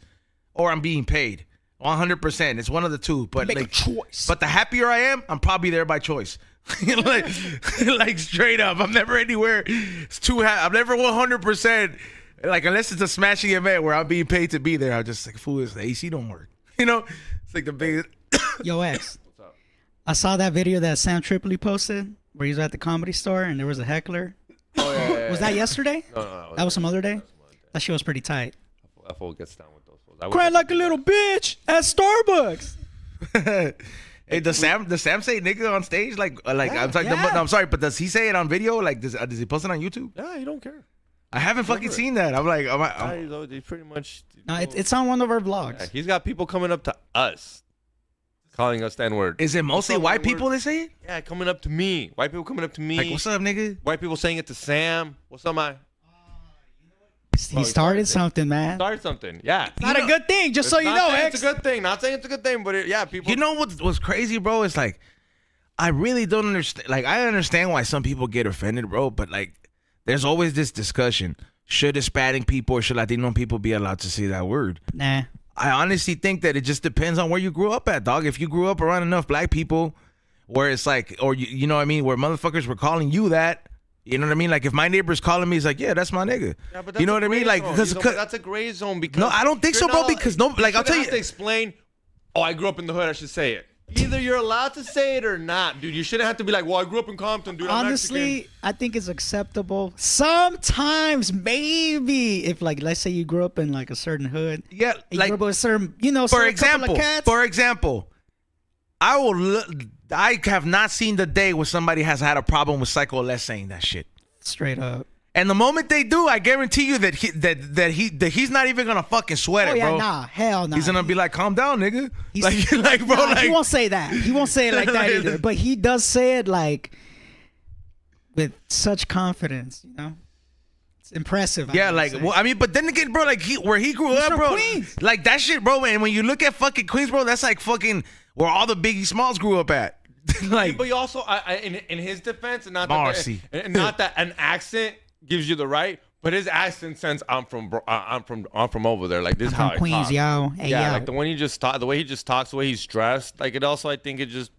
or I'm being paid. 100%. It's one of the two. But Make a like, choice. but the happier I am, I'm probably there by choice. like straight up, I'm never anywhere. It's too. I'm never 100%. Like unless it's a smashing event where I'm being paid to be there, I'm just like, fool, the AC don't work. You know, it's like the biggest. Yo, X. What's up? I saw that video that Sam Tripoli posted where he was at the Comedy Store and there was a heckler. Oh yeah. Was that yesterday? No. That was some other day. That shit was pretty tight. That fool gets down with those fools. Crying like a little bitch at Starbucks. Hey, does Sam say nigga on stage? Like I'm sorry, yeah. I'm sorry, but does he say it on video? Like does he post it on YouTube? Yeah, you don't care. I haven't fucking seen that. I'm like, He's pretty much. No, it's on one of our vlogs. Yeah, he's got people coming up to us, calling us the N-word. is it mostly white people that say it? Yeah, coming up to me. White people coming up to me. Like, what's up, nigga? White people saying it to Sam. What's up, my? He started something, man. Start something. Yeah. Not a good thing, just so you know, X. It's a good thing. Not saying it's a good thing, but yeah, people. You know what's crazy, bro? It's like, I really don't understand. Like, I understand why some people get offended, bro. But like, there's always this discussion: should Hispanic people or should Latino people be allowed to say that word? Nah. I honestly think that it just depends on where you grew up at, dog. If you grew up around enough black people, where it's like, or you know what I mean, where motherfuckers were calling you that. You know what I mean? Like if my neighbor's calling me, he's like, yeah, that's my nigga. Yeah, but that's you know what I mean? Like because that's a gray zone because no, I don't think so, bro. Because no, like I'll tell you, have to explain. Oh, I grew up in the hood. I should say it. Either you're allowed to say it or not, dude. You shouldn't have to be like, well, I grew up in Compton, dude. Honestly, I think it's acceptable. Sometimes, maybe if like, let's say you grew up in like a certain hood. yeah, You like grew up with a certain, you know, for certain couple of example, cats. I have not seen the day where somebody has had a problem with Psycho Les saying that shit. Straight up. And the moment they do, I guarantee you that he's not even gonna fucking sweat Oh it, yeah, bro. nah, hell no. He's gonna be like, calm down, nigga. He's- Like, bro, Nah, like he won't say that. He won't say it like that either. But he does say it like with such confidence, you know. It's impressive. yeah, like, well, I mean, but then again, bro, like where he grew up, from bro, Queens. like that shit, bro. And when you look at fucking Queens, bro, that's like fucking where all the Biggie Smalls grew up at. Like, But you also, in his defense, and not Marcy. that, and not that an accent gives you the right, but his accent says I'm from over there. Like this is how from I Queens, talk. yo. Hey, Yeah, yo. like the way he just talks, the way he's dressed. Like it also, I think it just.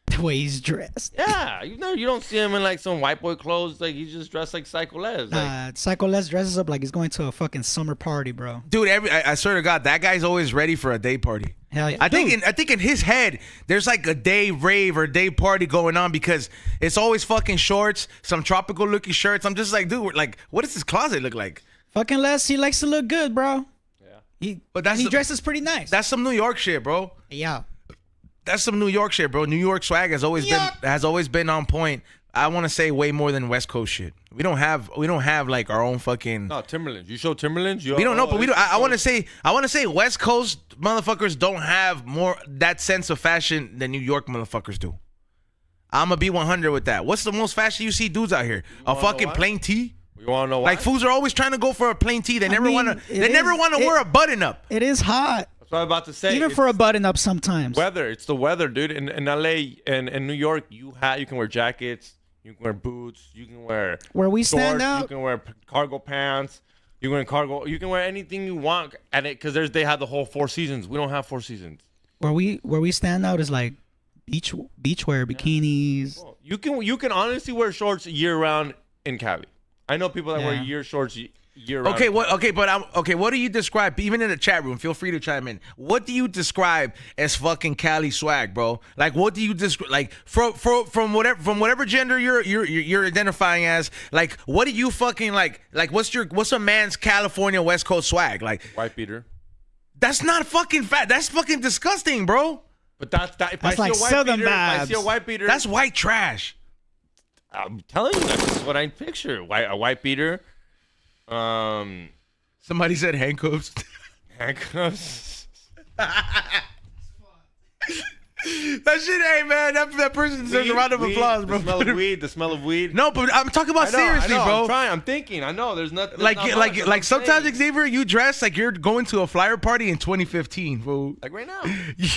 The way he's dressed. Yeah, you don't see him in like some white boy clothes. Like he's just dressed like Psycho Les. Like, Psycho Les dresses up like he's going to a fucking summer party, bro. dude, I swear to God, that guy's always ready for a day party. Hell yeah. I think Dude, in his head, there's like a day rave or day party going on because it's always fucking shorts, some tropical looking shirts. I'm just like, dude, like, what does his closet look like? fucking Les, he likes to look good, bro. yeah. But He dresses pretty nice. That's some New York shit, bro. Yeah. That's some New York shit, bro. New York swag has always been on point. I want to say way more than West Coast shit. We don't have like our own fucking. No, Timberlands. You show Timberlands. We don't know, but we don't. I want to say West Coast motherfuckers don't have more that sense of fashion than New York motherfuckers do. I'm gonna be 100 with that. What's the most fashion you see dudes out here? A fucking plain tee. You want to know why? Like fools are always trying to go for a plain tee. They never mean, want to. it They never is- want to it- wear a button up. It is hot. That's what I'm about to say. Even for a button up sometimes. weather. It's the weather, dude. In LA and in New York, you can wear jackets, you can wear boots, you can wear Where we stand shorts, out- you can wear cargo pants, you can wear anything you want at it because they have the whole 4 seasons. We don't have 4 seasons. Where we stand out is like beachwear, bikinis. You can honestly wear shorts year round in Cali. I know people that wear Yeah. shorts year round. Okay, what do you describe? Even in the chat room, feel free to chime in. What do you describe as fucking Cali swag, bro? Like, what do you describe? Like, from whatever gender you're identifying as. Like, what do you fucking like? Like, what's a man's California West Coast swag? Like, White beater. that's not fucking fat. That's fucking disgusting, bro. But that's that. If That's I see like a white Southern beater, if I see a vibes. white beater. That's white trash. I'm telling you, that's what I picture. A white beater. Somebody said handcuffs. Handcuffs. That shit, hey man, that person deserves a round of applause, bro. The smell of weed. No, but I'm talking about seriously, I know, bro. I'm thinking. I know. There's nothing. Like sometimes, Xavier, you dress like you're going to a flyer party in 2015, fool. Like right now.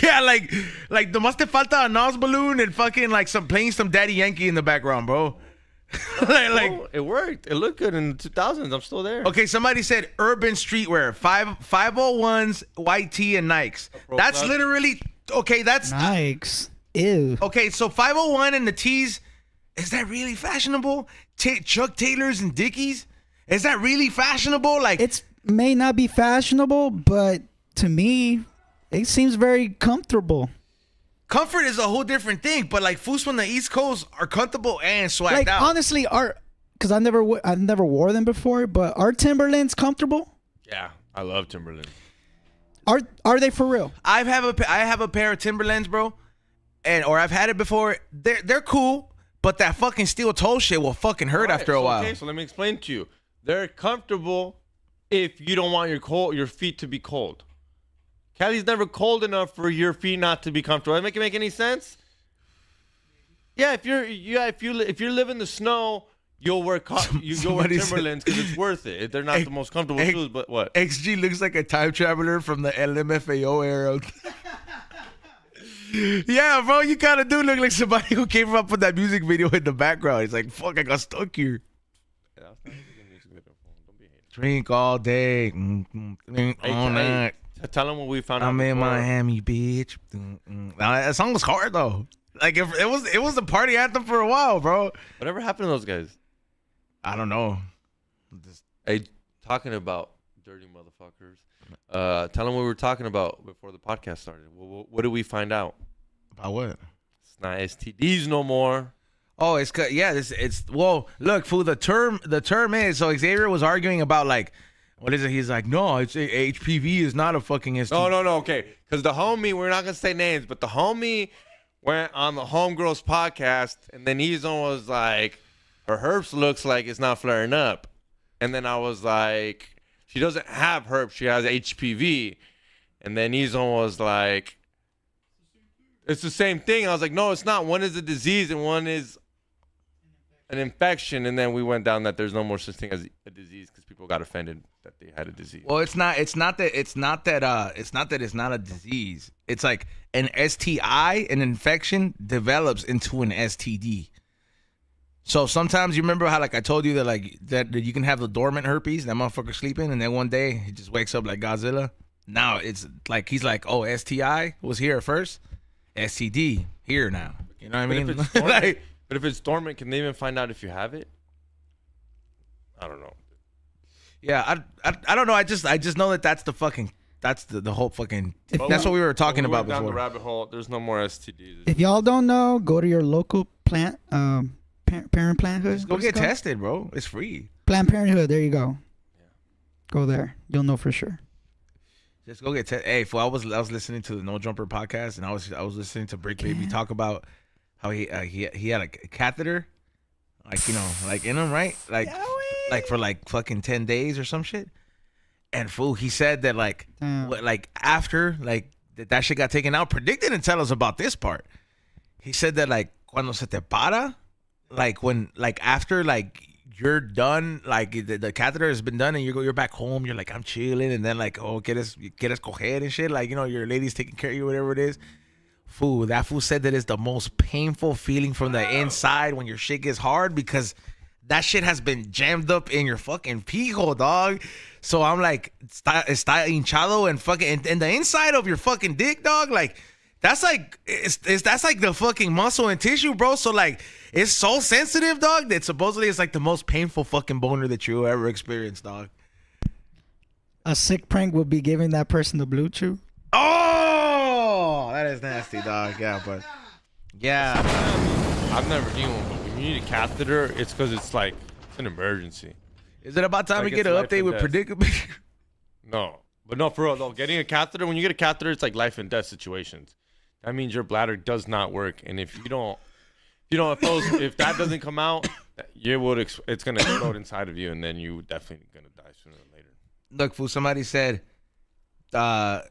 Yeah, like the must falta a Nas balloon and fucking like playing some Daddy Yankee in the background, bro. like it worked. It looked good in the 2000s. I'm still there. Okay, somebody said urban streetwear, 501s, white tee, and Nikes. That's literally okay. That's Nikes. Ew. okay. So 501 and the tees, is that really fashionable? Chuck Taylors and Dickies, is that really fashionable? Like It may not be fashionable, but to me, it seems very comfortable. comfort is a whole different thing. But like fools from the East Coast are comfortable and swagged Like out. honestly, because I've never wore them before, but are Timberlands comfortable? Yeah, I love Timberland. Are they for real? I have a pair of Timberlands, bro, or I've had it before. They're cool, but that fucking steel toe shit will fucking hurt after a while. Okay, so let me explain to you. They're comfortable if you don't want your feet to be cold. Cali's never cold enough for your feet not to be comfortable. Does that make any sense? Yeah, if you live in the snow, you'll wear Timberlands because it's worth it. They're not the most comfortable shoes, but what? XG looks like a time traveler from the LMFAO era. Yeah, bro, you kind of do look like somebody who came up with that music video in the background. He's like, fuck, I got stuck here. Drink all day, drink all night. Tell them what we found out. I'm in before. Miami, bitch. Now, that song was hard though. Like if it was a party anthem for a while, bro. Whatever happened to those guys? I don't know. Hey, talking about dirty motherfuckers. Tell them what we were talking about before the podcast started. What did we find out? About what? It's not STDs no more. Oh, it's well, look, fool, the term is, so Xavier was arguing about like, what is it? He's like, no, it's HPV is not a fucking STD. No, okay. Because the homie, we're not gonna say names, but the homie went on the Homegirls podcast, and then he's almost like, her herpes looks like it's not flaring up, and then I was like, she doesn't have herpes, she has HPV, and then he's almost like, it's the same thing. I was like, no, it's not. One is a disease and one is an infection, and then we went down that there's no more such thing as a disease because people got offended that they had a disease. Well, it's not that it's not a disease. It's like an STI, an infection develops into an STD. So sometimes you remember how like I told you that you can have the dormant herpes, that motherfucker sleeping, and then one day he just wakes up like Godzilla. Now it's like he's like, oh, STI was here first, STD here now. You know what I mean? But if it's dormant, can they even find out if you have it? I don't know. Yeah, I don't know. I just know that's the whole fucking. That's what we were talking about before. Down the rabbit hole. There's no more STDs. If y'all don't know, go to your local Parent Parenthood. Just go get tested, bro. It's free. Planned Parenthood. There you go. Yeah. Go there. You'll know for sure. Just go get tested. Hey, fool, I was listening to the No Jumper podcast, and I was listening to Brick Baby talk about how he had a catheter, like, you know, like in him, right? Like for like fucking 10 days or some shit. And fool, he said that like after like that shit got taken out, Predict didn't tell us about this part. He said that like cuando se te para, like when like after like you're done, like the catheter has been done and you're back home, you're like, I'm chilling, and then like, oh, quieres coger and shit, like, you know, your lady's taking care of you, whatever it is. Fool, that fool said that it's the most painful feeling from the inside when your shit gets hard because that shit has been jammed up in your fucking pee hole, dog. So I'm like, está hinchado and fucking and the inside of your fucking dick, dog. Like that's like that's like the fucking muscle and tissue, bro. So like it's so sensitive, dog, that supposedly it's like the most painful fucking boner that you ever experienced, dog. A sick prank would be giving that person the blue chew. Oh, that is nasty, dog. Yeah, but yeah, I've never seen one, but when you need a catheter, it's because it's like it's an emergency. Is it about time we get an update with Predicament? No, but no, for real though. Getting a catheter, when you get a catheter, it's like life and death situations. That means your bladder does not work, and if if that doesn't come out, it's gonna explode inside of you, and then you definitely gonna die sooner or later. Look, fool, somebody said, damn,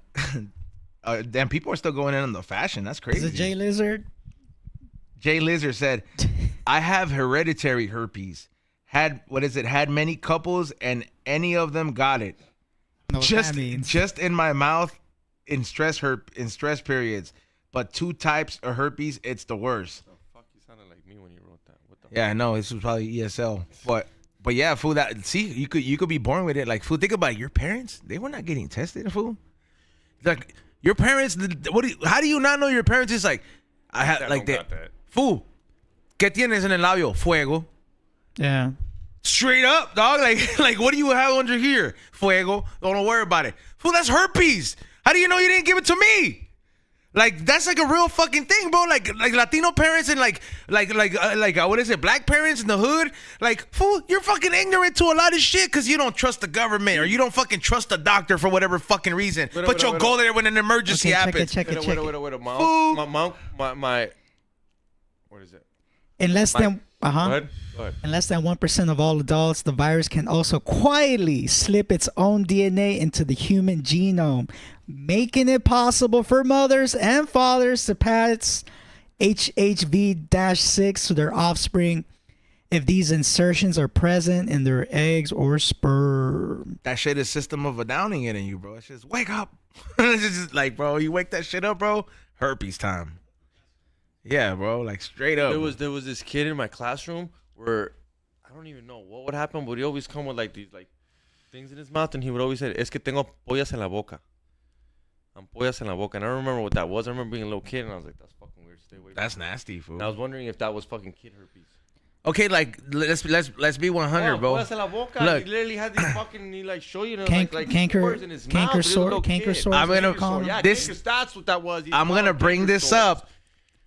people are still going in on the fashion. That's crazy. Is it Jay Lizard? Jay Lizard said, I have hereditary herpes. Had many couples and any of them got it. Just in my mouth in stress periods. But 2 types of herpes, it's the worst. The fuck, you sounded like me when you wrote that. What the Yeah, no, this was probably ESL. But yeah, fool. That see, you could be born with it. Like, fool, think about it. Your parents. They were not getting tested, fool. Like your parents. How do you not know your parents? Is like, I had like that. Fool. ¿Qué tienes en el labio? Fuego. Yeah. Straight up, dog. Like what do you have under here? Fuego. Don't worry about it. Fool, that's herpes. How do you know you didn't give it to me? Like that's like a real fucking thing, bro. Like Latino parents and like what is it? Black parents in the hood. Like, fool, you're fucking ignorant to a lot of shit because you don't trust the government or you don't fucking trust the doctor for whatever fucking reason. But you'll go there when an emergency happens. Check it. Wait. My mom, what is it? In less than Go ahead. In less than 1% of all adults, the virus can also quietly slip its own DNA into the human genome, making it possible for mothers and fathers to pass HHV-6 to their offspring if these insertions are present in their eggs or sperm. That shit is System of a Downing it in you, bro. It's just wake up. It's just like, bro, you wake that shit up, bro. Herpes time. Yeah, bro, like straight up. There was this kid in my classroom where I don't even know what would happen, but he always come with like these like things in his mouth, and he would always say, "Es que tengo pollas en la boca." Ampollas en la boca, and I don't remember what that was. I remember being a little kid, and I was like, "That's fucking weird. Stay away." That's nasty, fool. And I was wondering if that was fucking kid herpes. Okay, like let's be 100, bro. Pollas en la boca. Look, he literally had these fucking he like show you know, like canker spores in his mouth. sores. I'm gonna call him. That's what that was. I'm gonna bring this up.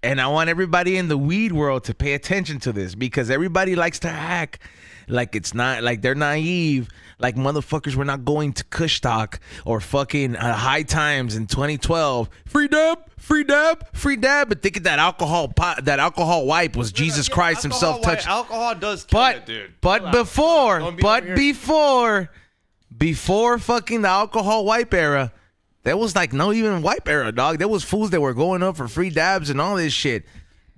And I want everybody in the weed world to pay attention to this because everybody likes to act like it's not, like they're naive, like motherfuckers were not going to Kushstock or fucking High Times in 2012. Free dab, but thinking that alcohol wipe was Jesus Christ himself touched. Alcohol does kill it, dude. But before fucking the alcohol wipe era, there was like no even wipe era, dog. There was fools that were going up for free dabs and all this shit.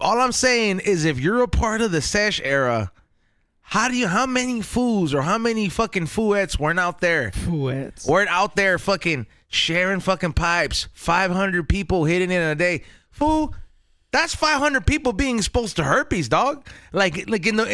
All I'm saying is if you're a part of the sesh era, how many fools or how many fucking fooettes weren't out there? Weren't out there fucking sharing fucking pipes. 500 people hitting it in a day. Fool, that's 500 people being exposed to herpes, dog. Like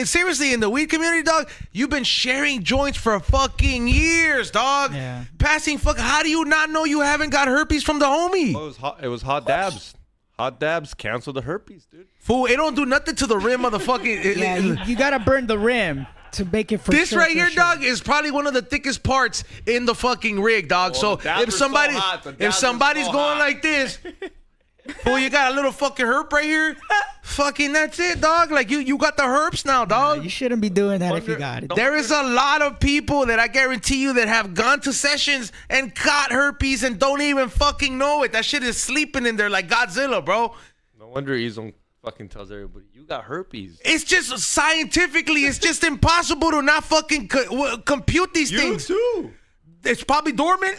seriously, in the weed community, dog, you've been sharing joints for fucking years, dog. Yeah. Passing how do you not know you haven't got herpes from the homie? Well, it was hot dabs. Hot dabs cancel the herpes, dude. Fool, it don't do nothing to the rim of the fucking. Yeah, you gotta burn the rim to make it for this sure, right here, sure. dog, is probably one of the thickest parts in the fucking rig, dog. Oh, so if somebody's going like this. Fool, you got a little fucking herp right here. Fucking that's it, dog. Like you got the herps now, dog. You shouldn't be doing that if you got it. There is a lot of people that I guarantee you that have gone to sessions and caught herpes and don't even fucking know it. That shit is sleeping in there like Godzilla, bro. No wonder Ezone fucking tells everybody you got herpes. It's just scientifically, it's just impossible to not fucking compute these things. You too. It's probably dormant.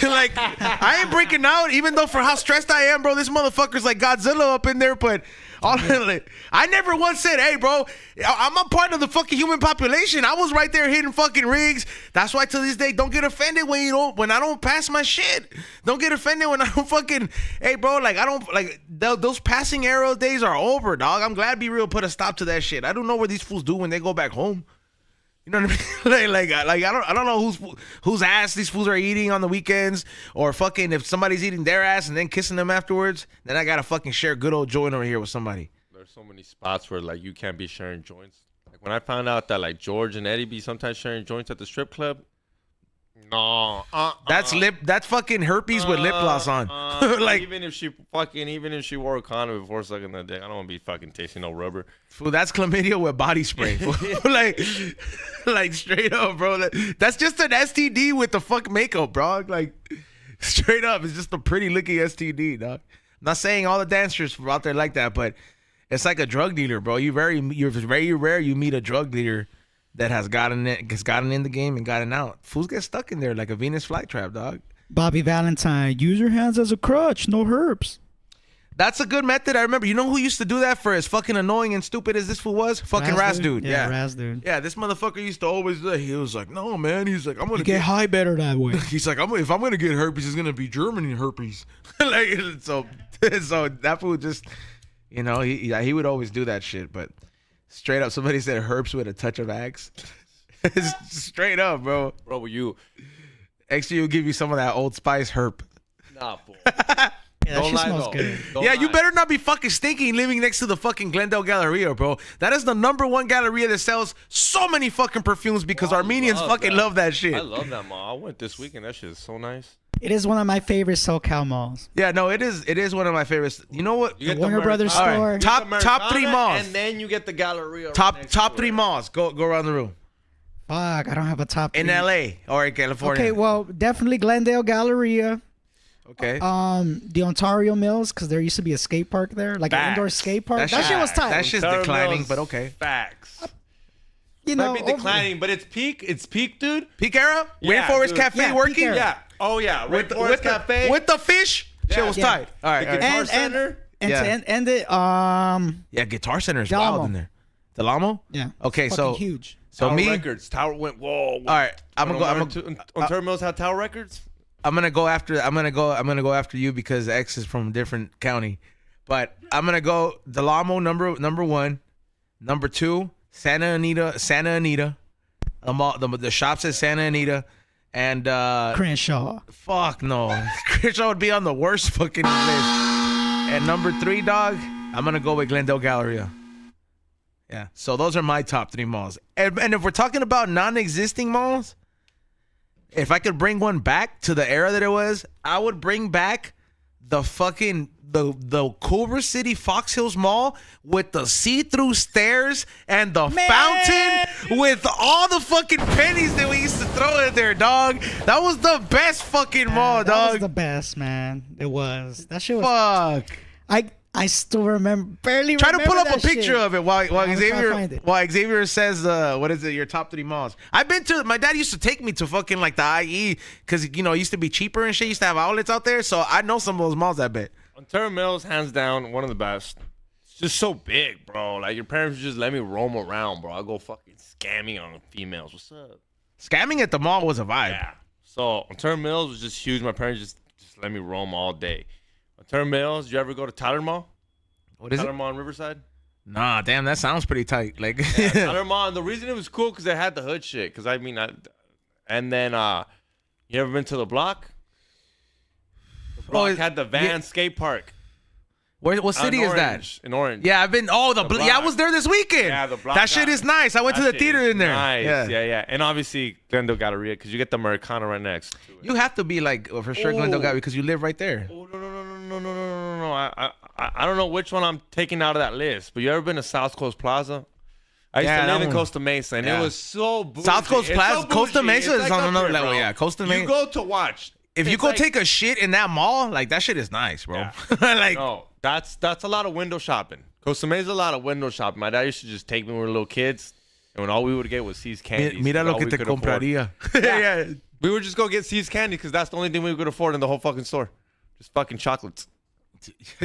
Like, I ain't breaking out, even though for how stressed I am, bro. This motherfucker's like Godzilla up in there, but I never once said, hey, bro, I'm a part of the fucking human population. I was right there hitting fucking rigs. That's why to this day, don't get offended when I don't pass my shit. Don't get offended when I don't fucking, hey, bro, like, I don't, like, those passing arrow days are over, dog. I'm glad Be Real put a stop to that shit. I don't know what these fools do when they go back home. You know what I mean? like I don't know whose ass these fools are eating on the weekends, or fucking if somebody's eating their ass and then kissing them afterwards, then I gotta fucking share good old joint over here with somebody. There's so many spots where like you can't be sharing joints. Like when I found out that like George and Eddie be sometimes sharing joints at the strip club. No, that's fucking herpes with lip gloss on. Like even if she wore a condom before sucking the dick, I don't want to be fucking tasting no rubber. Fool, that's chlamydia with body spray. like straight up, bro. That's just an STD with the fuck makeup, bro. Like straight up, it's just a pretty looking STD, dog. I'm not saying all the dancers out there like that, but it's like a drug dealer, bro. You're very rare you meet a drug dealer that has gotten in the game and gotten out. Fools get stuck in there like a Venus flytrap, dog. Bobby Valentine, use your hands as a crutch, no herpes. That's a good method. I remember. You know who used to do that for as fucking annoying and stupid as this fool was? Fucking Raz Dude. Yeah, Raz Dude. Yeah, this motherfucker used to always do that. He was like, no, man. He's like, I'm going to get high better that way. He's like, if I'm going to get herpes, it's going to be Germany herpes. Like, so that fool just, you know, he would always do that shit. But Straight up, somebody said herps with a touch of Axe. Straight up, bro. Bro, will you? Actually, will give you some of that Old Spice herp. Nah, boy. Yeah, that shit smells good. Yeah, you better not be fucking stinking living next to the fucking Glendale Galleria, bro. That is the #1 Galleria that sells so many fucking perfumes because Armenians fucking love that shit. I love that mall. I went this weekend. That shit is so nice. It is one of my favorite SoCal malls. Yeah, no, it is one of my favorites. You know what? You get Warner Brothers Americana- store. Alright, top 3 malls. And then you get the Galleria. Top 3 malls. Go around the room. Fuck, I don't have a top In three. LA or in California. Okay, well, definitely Glendale Galleria. Okay. The Ontario Mills, because there used to be a skate park there, like an indoor skate park. That shit was tight. That shit's Ontario declining, Mills, but okay. Facts. You know, Might be declining, but it's peak. It's peak, dude. Peak era? Yeah, Rainforest dude. Cafe Yeah, Peak working? Era. Yeah. Oh yeah. With Rainforest Cafe. with the fish? Shit was Yeah. tight. All right. The all right. Guitar Center. And Yeah. to end it, Yeah, Guitar Center is Del wild Amo. in there. Del Amo? yeah. Okay, fucking so huge. so Tower me. Records. Tower went. Whoa. All right, I'm gonna Ontario Mills had Tower Records. I'm gonna go after you because X is from a different county, but I'm gonna go Del Amo number 1, number 2 Santa Anita, the shops at Santa Anita, and Crenshaw. fuck no, Crenshaw would be on the worst fucking list. And number 3, dog, I'm gonna go with Glendale Galleria. Yeah, so those are my top 3 malls. And if we're talking about non-existing malls, if I could bring one back to the era that it was, I would bring back the fucking the Culver City Fox Hills Mall with the see-through stairs and the fountain with all the fucking pennies that we used to throw in there, dog. That was the best fucking mall, That was dog. the best, man. It was. That shit was. Fuck. I still remember. Barely Try to remember pull up a that picture shit. of it while I'm gonna try to find it. Xavier says what is it, your top 3 malls. I've been to, my dad used to take me to fucking like the IE because you know it used to be cheaper and shit, used to have outlets out there, so I know some of those malls, I bet. Ontario Mills, hands down, one of the best. It's just so big, bro. Like your parents just let me roam around, bro. I go fucking scamming on females. What's up? Scamming at the mall was a vibe. Yeah. So Ontario Mills was just huge. My parents just let me roam all day. Ontario Mills, did you ever go to Tyler Mall? What is Tyler it? Mall in Riverside? Nah, damn, that sounds pretty tight. Like Tyler Mall. And the reason it was cool because it had the hood shit. Because I mean, and then you ever been to the Block? The Block had the Van skate park. what city is that? Orange, in Orange. Yeah, I've been. Oh, yeah, I Block. was there this weekend. Yeah, the Block. That shit is nice. I went to the shit theater is in there. Nice. Yeah. Yeah. And obviously Glendale Galleria because you get the Americana right next to it. You have to be like for sure Glendale Galleria because you live right there. Oh no! I don't know which one I'm taking out of that list. But you ever been to South Coast Plaza? I used Yeah, to that live in one. Costa Mesa, and Yeah. it was so bougie. South Coast It's Plaza- so Costa bougie. Mesa It's is like on up another here, level, bro. yeah. Costa Mesa- You go to watch. If you It's go like- take a shit in that mall, like that shit is nice, bro. Yeah. like No, that's a lot of window shopping. Costa Mesa is a lot of window shopping. My dad used to just take me when we were little kids, and when all we would get was C's candy. mira lo que te compraría. Yeah. We would just go get C's candy because that's the only thing we could afford in the whole fucking store. Just fucking chocolates.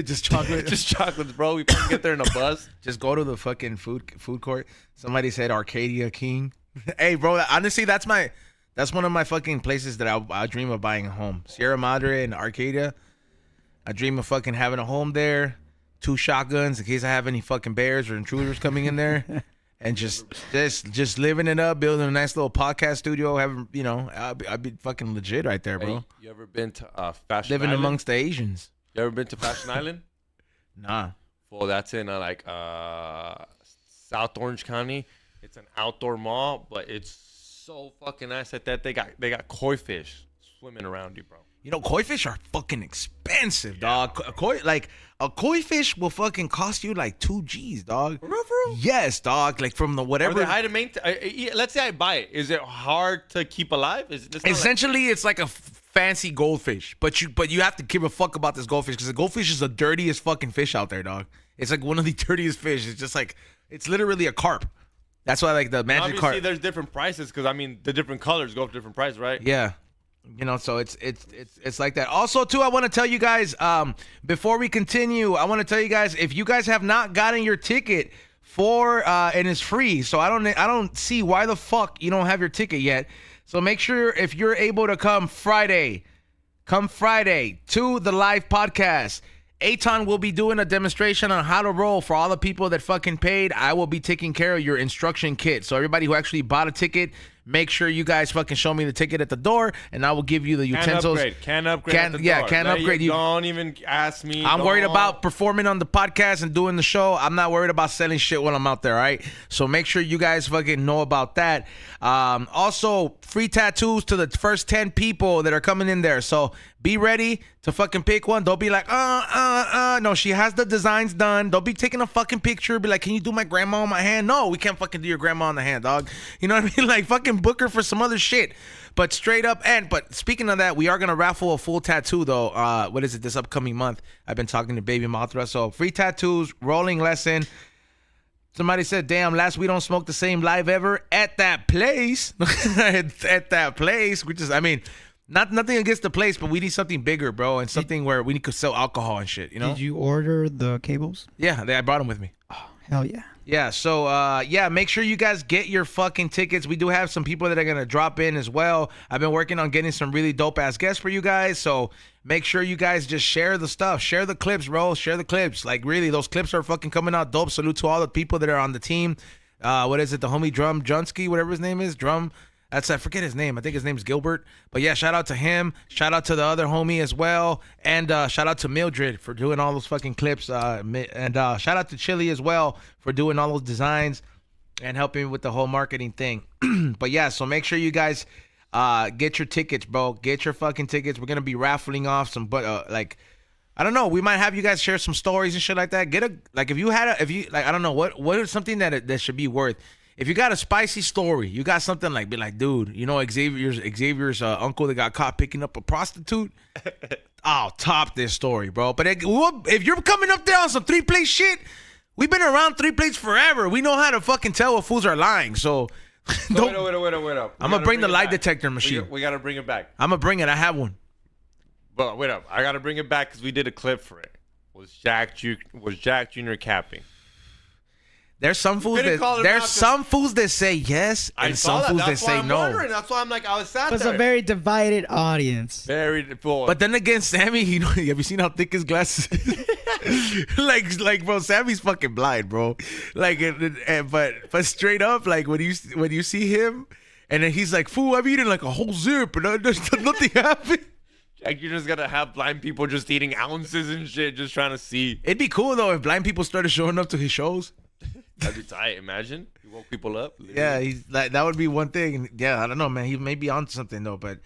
Just chocolate. Just chocolates, bro. We fucking get there in a bus. Just go to the fucking food court. Somebody said Arcadia King. Hey, bro, honestly, that's one of my fucking places that I dream of buying a home. Sierra Madre and Arcadia. I dream of fucking having a home there, 2 shotguns in case I have any fucking bears or intruders coming in there, and just living it up, building a nice little podcast studio. Having I'd be fucking legit right there, bro. Hey, you ever been to Fashion Living Island? amongst the Asians. You ever been to Fashion Island? Nah. Well, that's in South Orange County. It's an outdoor mall, but it's so fucking nice at that. They got koi fish swimming around you, bro. You know, koi fish are fucking expensive, dog. A koi fish will fucking cost you like 2 G's, dog. For real? Yes, dog. Like from the Are whatever. they high to maintain? Let's say I buy it. Is it hard to keep alive? Essentially, it's like a fancy goldfish, but you have to give a fuck about this goldfish because the goldfish is the dirtiest fucking fish out there, dog. It's like one of the dirtiest fish. It's just like it's literally a carp. That's why like the magic Obviously, carp. there's different prices because I mean the different colors go up different prices, right? Yeah. You know, so it's like that. Also, too, I want to tell you guys, before we continue, I want to tell you guys, if you guys have not gotten your ticket for and it's free, so I don't see why the fuck you don't have your ticket yet. So make sure if you're able to come Friday to the live podcast. Aton will be doing a demonstration on how to roll for all the people that fucking paid. I will be taking care of your instruction kit. So everybody who actually bought a ticket, make sure you guys fucking show me the ticket at the door, and I will give you the utensils. Can upgrade at the door. Can upgrade. Don't even ask me. I'm worried about performing on the podcast and doing the show. I'm not worried about selling shit when I'm out there, all right? So make sure you guys fucking know about that. Also, free tattoos to the first 10 people that are coming in there. So be ready to fucking pick one. Don't be like, No, she has the designs done. Don't be taking a fucking picture. Be like, can you do my grandma on my hand? No, we can't fucking do your grandma on the hand, dog. You know what I mean? Like, fucking book her for some other shit. But straight up, but speaking of that, we are going to raffle a full tattoo, though. What is it, this upcoming month? I've been talking to Baby Mothra. So free tattoos, rolling lesson. Somebody said, damn, last We Don't Smoke the Same live ever at that place. at that place, which is, I mean, nothing against the place, but we need something bigger, bro, and something where we could sell alcohol and shit, you know? Did you order the cables? Yeah, I brought them with me. Oh, hell yeah. Yeah, so, make sure you guys get your fucking tickets. We do have some people that are going to drop in as well. I've been working on getting some really dope-ass guests for you guys, so make sure you guys just share the stuff. Share the clips, bro. Share the clips. Like, really, those clips are fucking coming out dope. Salute to all the people that are on the team. What is it? The homie Drum Junsky, whatever his name is. I forget his name. I think his name's Gilbert. But yeah, shout out to him. Shout out to the other homie as well. And shout out to Mildred for doing all those fucking clips. And shout out to Chili as well for doing all those designs and helping with the whole marketing thing. But yeah, so make sure you guys get your tickets, bro. Get your fucking tickets. We're going to be raffling off some, I don't know. We might have you guys share some stories and shit like that. I don't know, what is something that should be worth? If you got a spicy story, you got something like, be like, dude, you know Xavier's uncle that got caught picking up a prostitute? I'll top this story, bro. But if you're coming up there on some 3-plate shit, we've been around 3 plates forever. We know how to fucking tell what fools are lying. So wait up. I'm gonna bring the lie detector machine. We gotta bring it back. I'm gonna bring it. I have one. But wait up. I gotta bring it back because we did a clip for it. Was Jack Jr. capping? There's some fools that say yes, and some fools that say no. That's why I'm like, I was sad. It's a very divided audience. Very full. But then again, Sammy, have you seen how thick his glasses is? like, bro, Sammy's fucking blind, bro. Like, but straight up, like when you see him, and then he's like, fool, I've eaten like a whole zip, and there's nothing happened. Like, you're just gonna have blind people just eating ounces and shit, just trying to see. It'd be cool though if blind people started showing up to his shows. That'd be tight. Imagine you woke people up. Literally. Yeah, he's like, that would be one thing. And yeah, I don't know, man. He may be on something though, but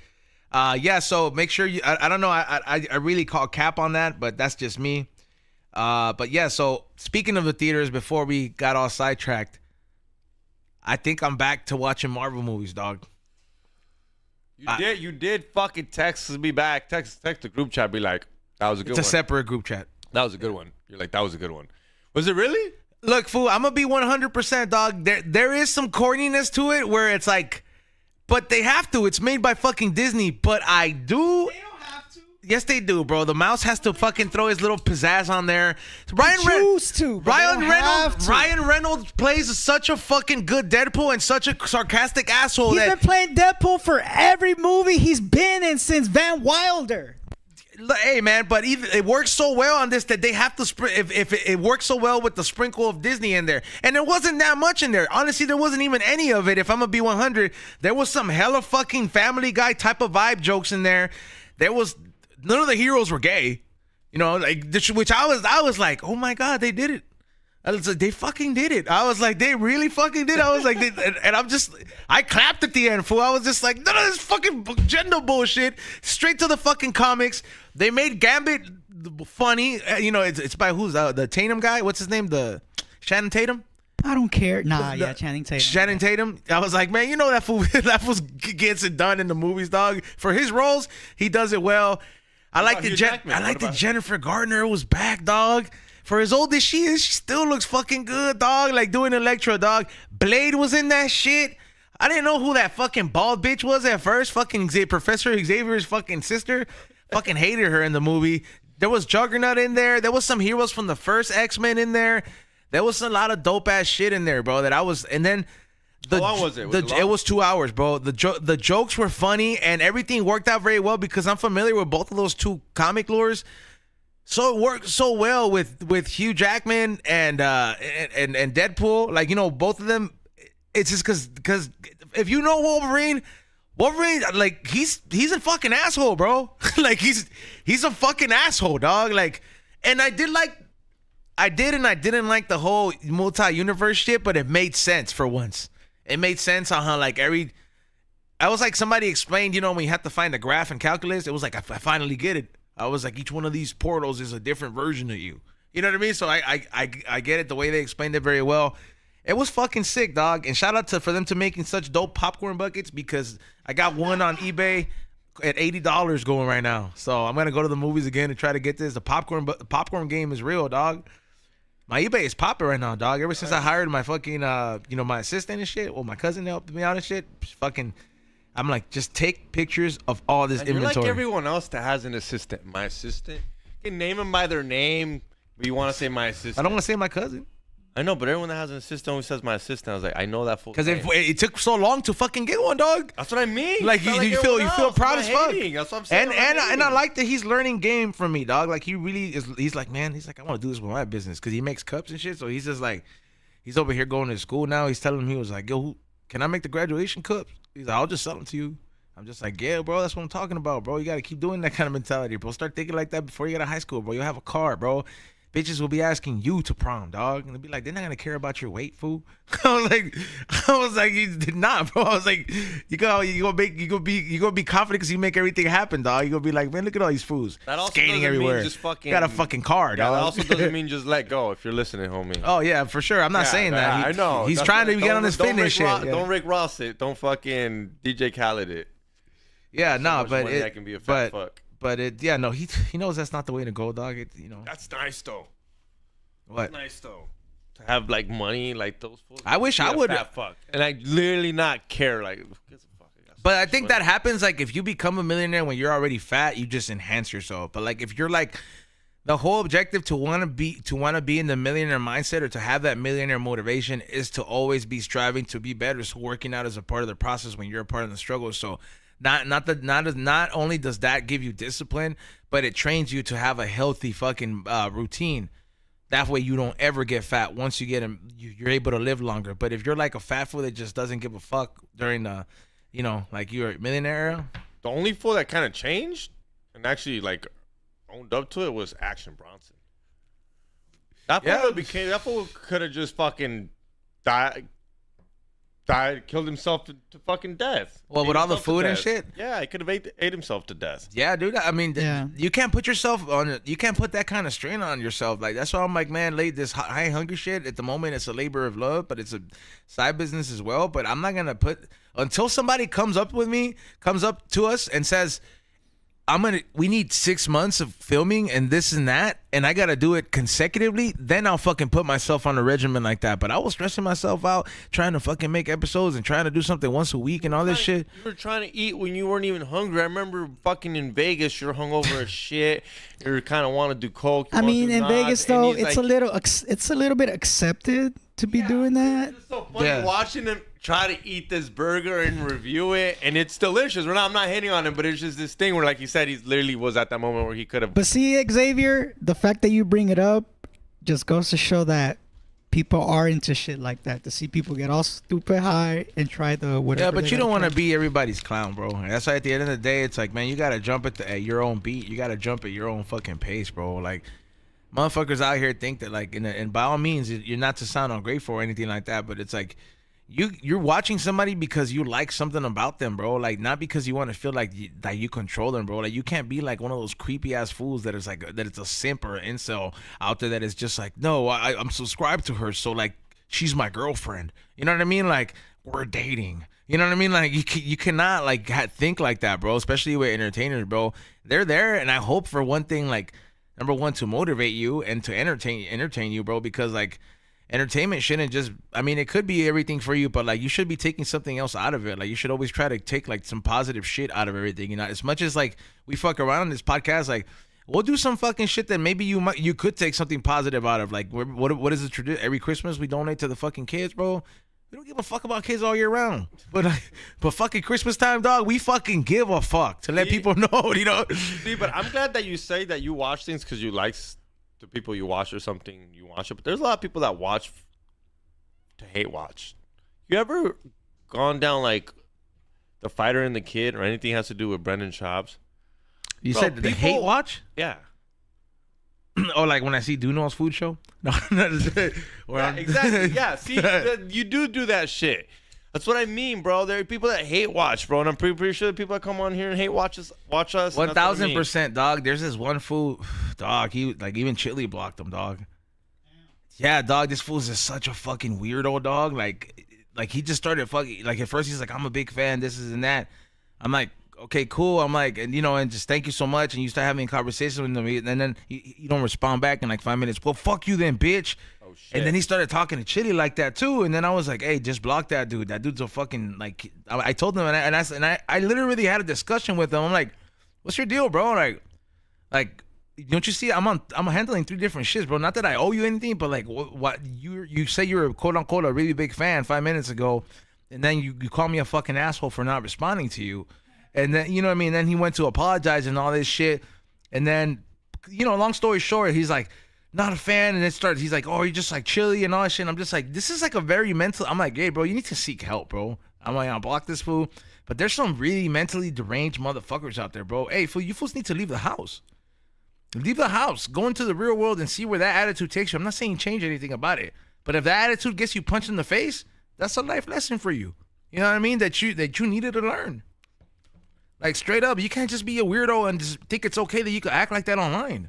yeah. So make sure you. I don't know. I really call cap on that, but that's just me. But yeah. So speaking of the theaters, before we got all sidetracked, I think I'm back to watching Marvel movies, dog. You did fucking text me back. Text the group chat. Be like, that was a good one. It's a separate group chat. That was a good one. You're like, that was a good one. Was it really? Look, fool, I'm gonna be 100%, dog. There is some corniness to it where it's like, but they have to. It's made by fucking Disney. But I do. They don't have to. Yes, they do, bro. The mouse has to fucking throw his little pizzazz on there. Ryan Reynolds plays such a fucking good Deadpool and such a sarcastic asshole. He's been playing Deadpool for every movie he's been in since Van Wilder. Hey man, but it works so well on this that they have to if it works so well with the sprinkle of Disney in there, and there wasn't that much in there. Honestly, there wasn't even any of it. If I'm gonna be 100, there was some hella fucking Family Guy type of vibe jokes in there. None of the heroes were gay, you know, like which I was like, oh my god, they did it. I was like, they fucking did it. I was like, they really fucking did it. I was like, I clapped at the end, fool. I was just like, none of this fucking gender bullshit. Straight to the fucking comics. They made Gambit funny. You know, it's by who's the Tatum guy? What's his name? The Channing Tatum? I don't care. Channing Tatum. Channing Tatum. I was like, man, you know that fool gets it done in the movies, dog. For his roles, he does it well. I like the Jennifer Gardner was back, dog. For as old as she is, she still looks fucking good, dog. Like doing Electro, dog. Blade was in that shit. I didn't know who that fucking bald bitch was at first. Fucking Professor Xavier's fucking sister. Fucking hated her in the movie. There was Juggernaut in there. There was some heroes from the first X-Men in there. There was a lot of dope ass shit in there, bro. And then how long was it? It was 2 hours, bro. The jokes were funny and everything worked out very well because I'm familiar with both of those two comic lures. So it worked so well with Hugh Jackman and Deadpool. Like, you know, both of them. It's just because if you know Wolverine, like he's a fucking asshole, bro. Like he's a fucking asshole, dog. Like, and I did and I didn't like the whole multi-universe shit, but it made sense for once. It made sense on how like I was like somebody explained, you know, when you have to find a graph and calculus, it was like I finally get it. I was like, each one of these portals is a different version of you. You know what I mean? So I get it the way they explained it very well. It was fucking sick, dog. And shout out for them to making such dope popcorn buckets, because I got one on eBay at $80 going right now. So I'm gonna go to the movies again and try to get this. The popcorn game is real, dog. My eBay is popping right now, dog. Ever since I hired my fucking my assistant and shit, well, my cousin helped me out and shit. Fucking, I'm like, just take pictures of all this inventory. You're like everyone else that has an assistant. My assistant. You can name them by their name, but you want to say my assistant. I don't want to say my cousin. I know, but everyone that has an assistant always says my assistant. I was like, I know that full. Because it took so long to fucking get one, dog. That's what I mean. Like you feel proud as fuck. That's what I'm saying. And I like that he's learning game from me, dog. Like he really is. He's like, man, he's like, I want to do this with my business, because he makes cups and shit. So he's just like, he's over here going to school now. He's telling me, he was like, yo, can I make the graduation cups? He's like, I'll just sell them to you. I'm just like, yeah, bro, that's what I'm talking about, bro. You got to keep doing that kind of mentality, bro. Start thinking like that before you get out of high school, bro. You'll have a car, bro. Bitches will be asking you to prom, dog. And they'll be like, they're not going to care about your weight, fool. I was like, you did not, bro. I was like, you gonna be confident because you make everything happen, dog. You gonna be like, man, look at all these fools skating everywhere. Just fucking, got a fucking car, dog. That also doesn't mean just let go if you're listening, homie. Oh, yeah, for sure. I'm not saying that. I know. He's trying to get on his fitness shit. Don't Rick Ross it. Don't fucking DJ Khaled it. Yeah, no, but that can be a fat fuck. But he knows that's not the way to go, dog. That's nice though. What? That's nice though. To have like money like those fools. I wish I would. Fat fuck. And I literally not care like. But I think that happens like if you become a millionaire when you're already fat, you just enhance yourself. But like if you're like, the whole objective to want to be in the millionaire mindset, or to have that millionaire motivation, is to always be striving to be better. So working out is a part of the process when you're a part of the struggle. So not only does that give you discipline, but it trains you to have a healthy fucking routine. That way you don't ever get fat. Once you get them, you're able to live longer. But if you're like a fat fool that just doesn't give a fuck during the, like you're a millionaire era. The only fool that kind of changed and actually like owned up to it was Action Bronson. That fool could have just fucking killed himself to fucking death. Well, with all the food and shit? Yeah, he could have ate himself to death. Yeah, dude. I mean, you can't put yourself on it. You can't put that kind of strain on yourself. Like, that's why I'm like, man, this high hunger shit, at the moment, it's a labor of love, but it's a side business as well. But I'm not going to until somebody comes up to us and says, we need 6 months of filming and this and that, and I gotta do it consecutively, then I'll fucking put myself on a regimen like that. But I was stressing myself out trying to fucking make episodes and trying to do something once a week and all this shit. You were trying to eat when you weren't even hungry. I remember fucking in Vegas, you're hungover as shit. You kind of want to do coke. I mean, in Vegas though, it's a little bit accepted to be doing that. It's so funny watching him try to eat this burger and review it, and it's delicious. I'm not hating on him, but it's just this thing where, like you said, he literally was at that moment where he could have. But see, Xavier, the fact that you bring it up just goes to show that people are into shit like that. To see people get all stupid high and try the whatever. Yeah, but you don't want to be everybody's clown, bro. That's why at the end of the day, it's like, man, you gotta jump at your own beat. You gotta jump at your own fucking pace, bro. Like, motherfuckers out here think that, like, and by all means, you're not to sound ungrateful or anything like that, but it's like, you're watching somebody because you like something about them, bro. Like, not because you want to feel like you control them, bro. Like, you can't be like one of those creepy ass fools that is like that it's a simp or an incel out there that is just like, no, I'm subscribed to her, so like she's my girlfriend. You know what I mean? Like, we're dating. You know what I mean? Like, you cannot like think like that, bro. Especially with entertainers, bro. They're there, and I hope for one thing, like, number one, to motivate you and to entertain you, bro. Because like, entertainment shouldn't just, I mean, it could be everything for you, but like, you should be taking something else out of it. Like, you should always try to take like some positive shit out of everything. You know, as much as like we fuck around on this podcast, like, we'll do some fucking shit that maybe you could take something positive out of. Like, what is the tradition? Every Christmas we donate to the fucking kids, bro. We don't give a fuck about kids all year round. But fucking Christmas time, dog, we fucking give a fuck to let people know, you know. See, but I'm glad that you say that you watch things because you like the people you watch or something. You watch it, but there's a lot of people that watch to hate watch. You ever gone down like The Fighter and the Kid or anything has to do with Brendan Schaub's? You said the hate watch? Yeah. Oh, like when I see Duno's food show? No, Yeah, exactly. Yeah, see, you do that shit. That's what I mean, bro. There are people that hate watch, bro, and I'm pretty sure the people that come on here and hate watch us. 1,000%, dog. There's this one fool, dog. He like even Chili blocked him, dog. Yeah, dog. This fool's just such a fucking weirdo, dog. Like he just started fucking. Like at first he's like, I'm a big fan. This is and that. I'm like, okay, cool. I'm like, and you know, and just thank you so much. And you start having a conversation with him, and then you don't respond back in like 5 minutes. Well, fuck you then, bitch. Oh shit. And then he started talking to Chili like that too. And then I was like, hey, just block that dude. That dude's a fucking like. I told him, and I literally had a discussion with him. I'm like, what's your deal, bro? Like. Don't you see? I'm handling 3 different shits, bro. Not that I owe you anything, but like, what you say you're quote unquote a really big fan 5 minutes ago, and then you call me a fucking asshole for not responding to you, and then you know what I mean. Then he went to apologize and all this shit, and then you know, long story short, he's like not a fan, and he's like, oh, you're just like Chili and all that shit. And I'm just like, this is like a very mental. I'm like, hey, bro, you need to seek help, bro. I'm like, I'll block this fool, but there's some really mentally deranged motherfuckers out there, bro. Hey, fool, you fools need to leave the house. Leave the house. Go into the real world and see where that attitude takes you. I'm not saying change anything about it, but if that attitude gets you punched in the face, that's a life lesson for you. You know what I mean? That you needed to learn. Like straight up, you can't just be a weirdo and just think it's okay that you could act like that online.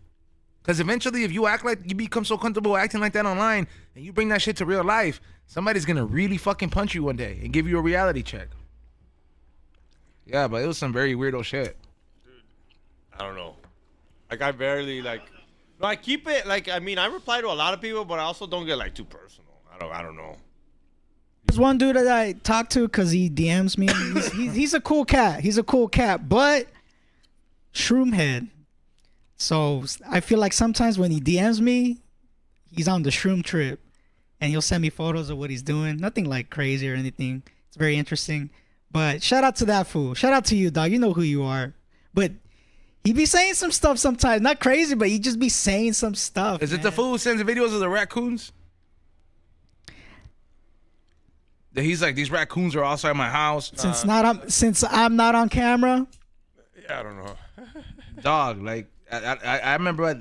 Because eventually, if you act like you become so comfortable acting like that online, and you bring that shit to real life, somebody's gonna really fucking punch you one day and give you a reality check. Yeah, but it was some very weirdo shit. Dude, I don't know. Like I barely like. No, I keep it like. I mean, I reply to a lot of people, but I also don't get like too personal. I don't know. There's one dude that I talk to because he DMs me. He's a cool cat. He's a cool cat, but shroom head. So I feel like sometimes when he DMs me, he's on the shroom trip, and he'll send me photos of what he's doing. Nothing like crazy or anything. It's very interesting. But shout out to that fool. Shout out to you, dog. You know who you are. But he be saying some stuff sometimes. Not crazy, but he just be saying some stuff. Is it the fool who sends videos of the raccoons? That he's like, these raccoons are outside my house. Since I'm not on camera. Yeah, I don't know. Dog, like I remember,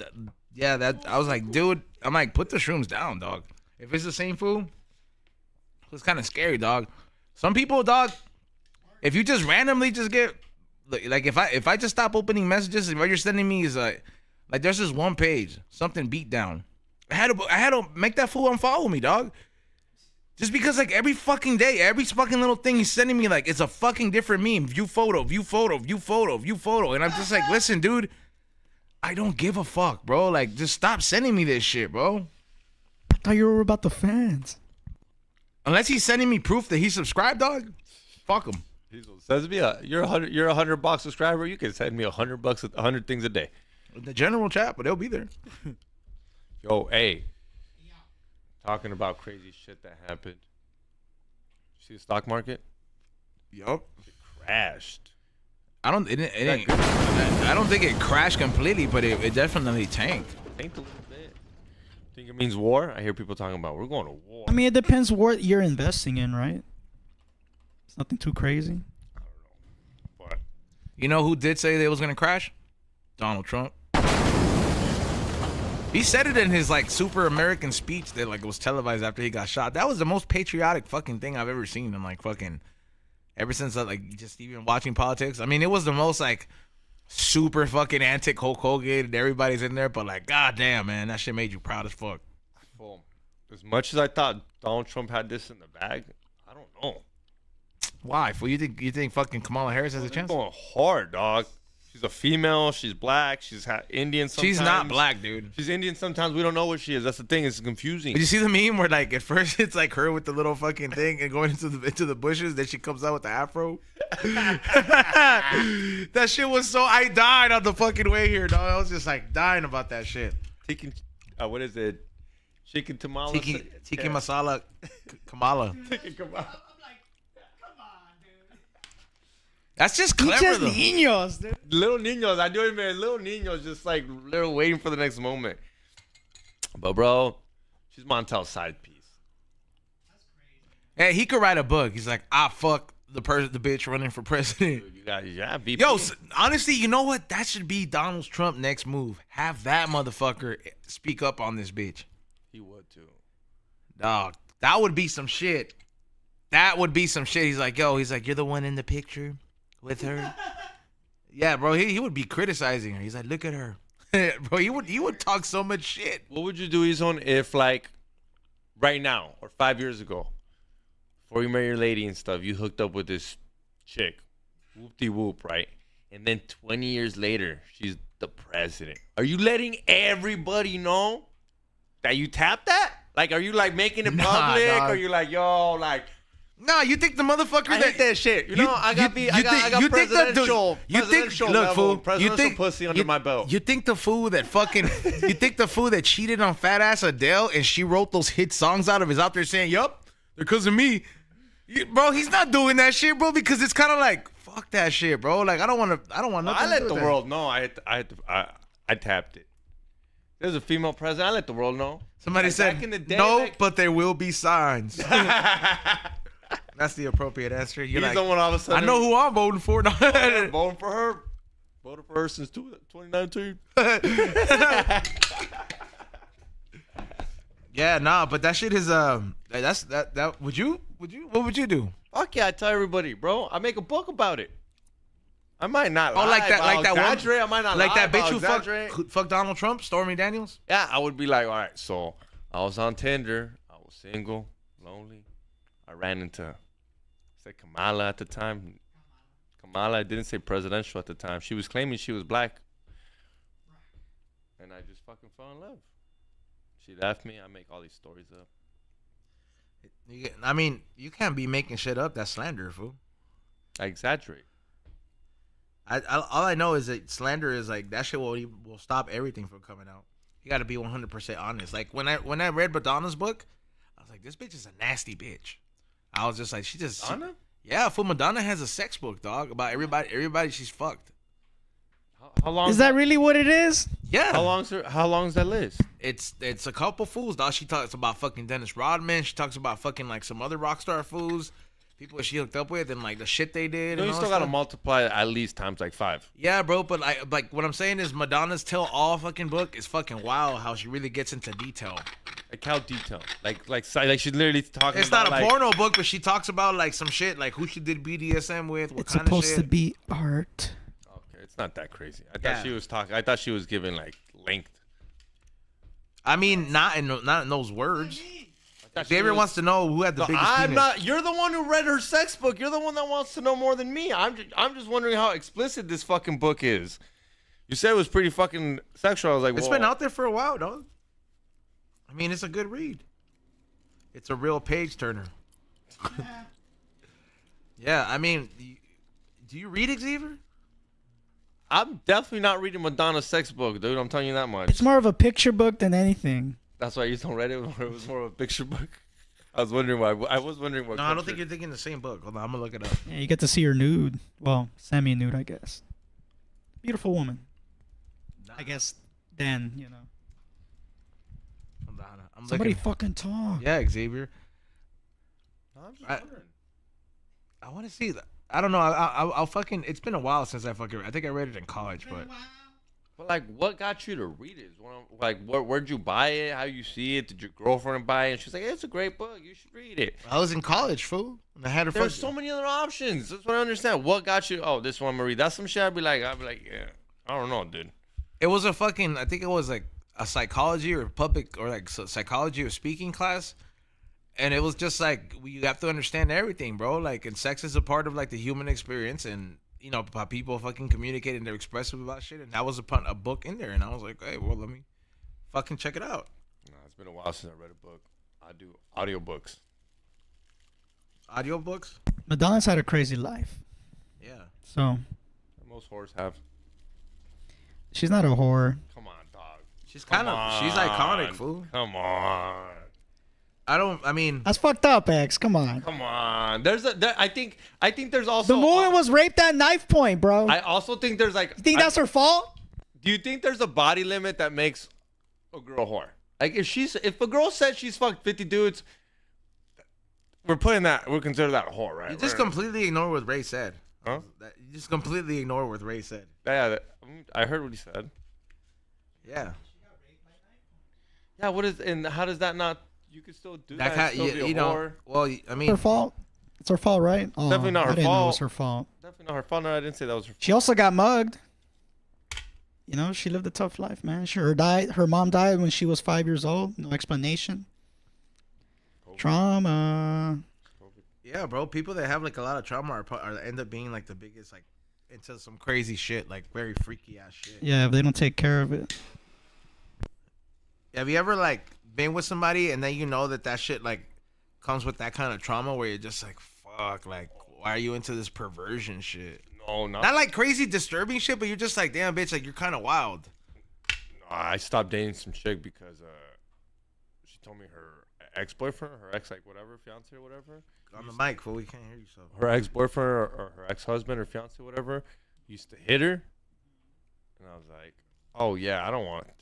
that I was like, dude, I'm like, put the shrooms down, dog. If it's the same fool, it's kind of scary, dog. Some people, dog, if you just randomly just get. Like if I just stop opening messages, what you're sending me is like there's this one page, something beat down. I had to make that fool unfollow me, dog. Just because like every fucking day, every fucking little thing he's sending me, like it's a fucking different meme. View photo, view photo, view photo, view photo. And I'm just like, listen, dude, I don't give a fuck, bro. Like just stop sending me this shit, bro. I thought you were about the fans. Unless he's sending me proof that he subscribed, dog, fuck him. Sends me you're a $100 subscriber. You can send me $100, 100 things a day. The general chat, but they'll be there. Yo, hey, talking about crazy shit that happened. You see the stock market? Yup. It crashed. I don't think it crashed completely, but it definitely tanked. Tanked a little bit. Think it means war? I hear people talking about we're going to war. I mean, it depends what you're investing in, right? It's nothing too crazy. I don't know. But you know who did say they was gonna crash? Donald Trump. He said it in his like super American speech that like was televised after he got shot. That was the most patriotic fucking thing I've ever seen in like fucking ever since like just even watching politics. I mean, it was the most like super fucking antic Hulk Hogan and everybody's in there, but like goddamn man, that shit made you proud as fuck. Well, as much as I thought Donald Trump had this in the bag, I don't know. Why? Well, you think fucking Kamala Harris has a chance? Going hard, dog. She's a female. She's black. She's Indian sometimes. She's not black, dude. She's Indian sometimes. We don't know what she is. That's the thing. It's confusing. Did you see the meme where like at first it's like her with the little fucking thing and going into the bushes, then she comes out with the afro? That shit was so. I died on the fucking way here, dog. I was just like dying about that shit. Taking, what is it? Chicken tamales. Tiki masala, Kamala. That's just clever Just though. niños, dude. Little niños. I do it, man. Little niños just like little waiting for the next moment. But bro, she's Montel's side piece. Hey, he could write a book. He's like, fuck the bitch running for president. Dude, you got VP. Yo, honestly, you know what? That should be Donald Trump's next move. Have that motherfucker speak up on this bitch. He would too. Dog, that would be some shit. That would be some shit. He's like, you're the one in the picture with her. Yeah, bro, he would be criticizing her. He's like, look at her. Bro, he would talk so much shit. What would you do, Izon, if like right now or 5 years ago, before you met your lady and stuff, you hooked up with this chick, whoop-de-whoop, right? And then 20 years later, she's the president. Are you letting everybody know that you tapped that? Like, are you like making it public? Dog. Or you like, yo, like, Nah, you think the motherfucker I hate that shit. You know, I got presidential pussy under my belt. You think the fool that cheated on fat ass Adele and she wrote those hit songs out of is out there saying, yup, they're because of me. Bro, he's not doing that shit, bro, because it's kind of like, fuck that shit, bro. Like, I don't want nothing I let to do the with world know I tapped it. There's a female president. I let the world know. Somebody Like, said, back in the day, no, like- but there will be signs. That's the appropriate answer. You're He's like, the one all of a sudden. I know who I'm voting for. I'm voting for her. Voted for her since 2019. Yeah, nah, but that shit is that would you what would you do? Fuck yeah, I tell everybody, bro. I make a book about it. I might not lie. Oh, like that I'll one, exaggerate. I might not like lie, that bitch I'll who exaggerate. fuck Donald Trump, Stormy Daniels. Yeah, I would be like, all right, so I was on Tinder. I was single, lonely. I ran into, said Kamala at the time. Kamala, I didn't say presidential at the time. She was claiming she was black. And I just fucking fell in love. She left me. I make all these stories up. I mean, you can't be making shit up. That's slander, fool. I exaggerate. All I know is that slander is like that shit will stop everything from coming out. You got to be 100% honest. Like when I read Madonna's book, I was like, this bitch is a nasty bitch. I was just like, Madonna? Yeah, fool. Madonna has a sex book, dog, about everybody she's fucked. How long Is that really what it is? Yeah. How long's that list? It's a couple fools, dog. She talks about fucking Dennis Rodman. She talks about fucking like some other rock star fools, people that she hooked up with, and like the shit they did. You and still all gotta that stuff. multiply it at least times like 5. Yeah, bro. But like what I'm saying is Madonna's tell all fucking book is fucking wild. How she really gets into detail. Like how detailed? Like she's literally talking. It's about not a like, porno book, but she talks about like some shit, like who she did BDSM with, what It's kind of supposed shit. to be art. Okay, it's not that crazy. I Yeah. thought she was talking. I thought she was giving like length. I mean, not in those words. If Xavier wants to know who had the biggest I'm penis. not. You're the one who read her sex book. You're the one that wants to know more than me. I'm just wondering how explicit this fucking book is. You said it was pretty fucking sexual. I was like, It's whoa. been out there for a while, dog. I mean, it's a good read. It's a real page turner. Yeah, I mean, do you read Xavier? I'm definitely not reading Madonna's sex book, dude. I'm telling you that much. It's more of a picture book than anything. That's why you don't read it. It was more of a picture book. I was wondering why. I was wondering what. No, I don't think you're thinking the same book. Hold on, I'm gonna look it up. Yeah, you get to see her nude. Well, semi-nude, I guess. Beautiful woman. I guess then, you know. Hold on, I'm Somebody looking. fucking talk. Yeah, Xavier. I'm just I- wondering. I want to see that. I don't know. I'll fucking. It's been a while since I fucking. I think I read it in college, but But like, what got you to read it? Like, where'd you buy it? How you see it? Did your girlfriend buy it? She's like, it's a great book. You should read it. I was in college, fool. And I had a There's fucking. so many other options. That's what I understand. What got you? Oh, this one I'm gonna read. That's some shit. I'd be like, yeah. I don't know, dude. It was a fucking. I think it was like a psychology or public or like psychology or speaking class, and it was just like you have to understand everything, bro. Like, and sex is a part of like the human experience, and you know, how people fucking communicate and they're expressive about shit, and that was a book in there, and I was like, hey, well, let me fucking check it out. No, it's been a while since I read a book. I do audiobooks. Audiobooks? Madonna's had a crazy life. Yeah. So, Most whores have. she's not a whore. Come on, dog. She's iconic, fool. Come on. I mean, That's fucked up, X. Come on. Come on. I think there's also The woman was raped at knife point, bro. I also think there's like You think that's her fault? Do you think there's a body limit that makes a girl whore? Like if a girl said she's fucked 50 dudes, we're consider that a whore, right? you just completely ignore what Ray said. Huh? You just completely ignore what Ray said. Yeah, I heard what he said. Yeah. Yeah, and how does that not? You could still do that. That And still be a whore. well, I mean, Her fault. It's her fault, right? Oh, Definitely not her I didn't know it fault. was her fault. Definitely not her fault. No, I didn't say that was her fault. She also got mugged. You know, she lived a tough life, man. Her mom died when she was 5 years old. No explanation. Trauma. yeah, bro. People that have like a lot of trauma end up being like the biggest, like into some crazy shit, like very freaky ass shit. Yeah, if they don't take care of it. Have you ever like been with somebody and then you know that shit like comes with that kind of trauma where you're just like, fuck, like why are you into this perversion shit? No, Not like crazy disturbing shit, but you're just like, damn, bitch, like you're kind of wild. No, I stopped dating some chick because she told me her ex-boyfriend, her ex, like whatever, fiance or whatever. On the mic, fool, we can't hear you. So Her ex-boyfriend or her ex-husband or fiance, whatever, used to hit her, and I was like, oh yeah, I don't want to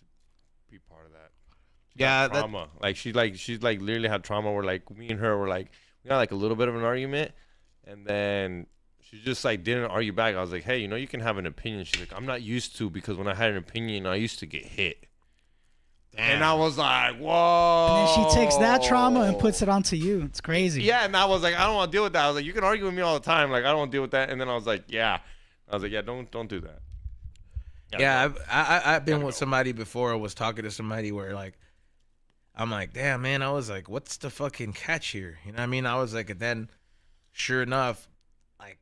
be part of that. yeah, Trauma. She's literally had trauma where like me and her were like we got like a little bit of an argument, and then she just like didn't argue back. I was like, hey, you can have an opinion. She's like, I'm not used to, because when I had an opinion, I used to get hit. damn. And I was like, whoa. And then she takes that trauma and puts it onto you. It's crazy. Yeah, and I was like, I don't want to deal with that. I was like, you can argue with me all the time. Like, I don't want to deal with that. And then I was like, yeah. I was like, yeah, don't do that. Yeah, I've been with somebody before. I was talking to somebody where like, I'm like, damn, man. I was like, what's the fucking catch here? You know what I mean? I was like, and then, sure enough, like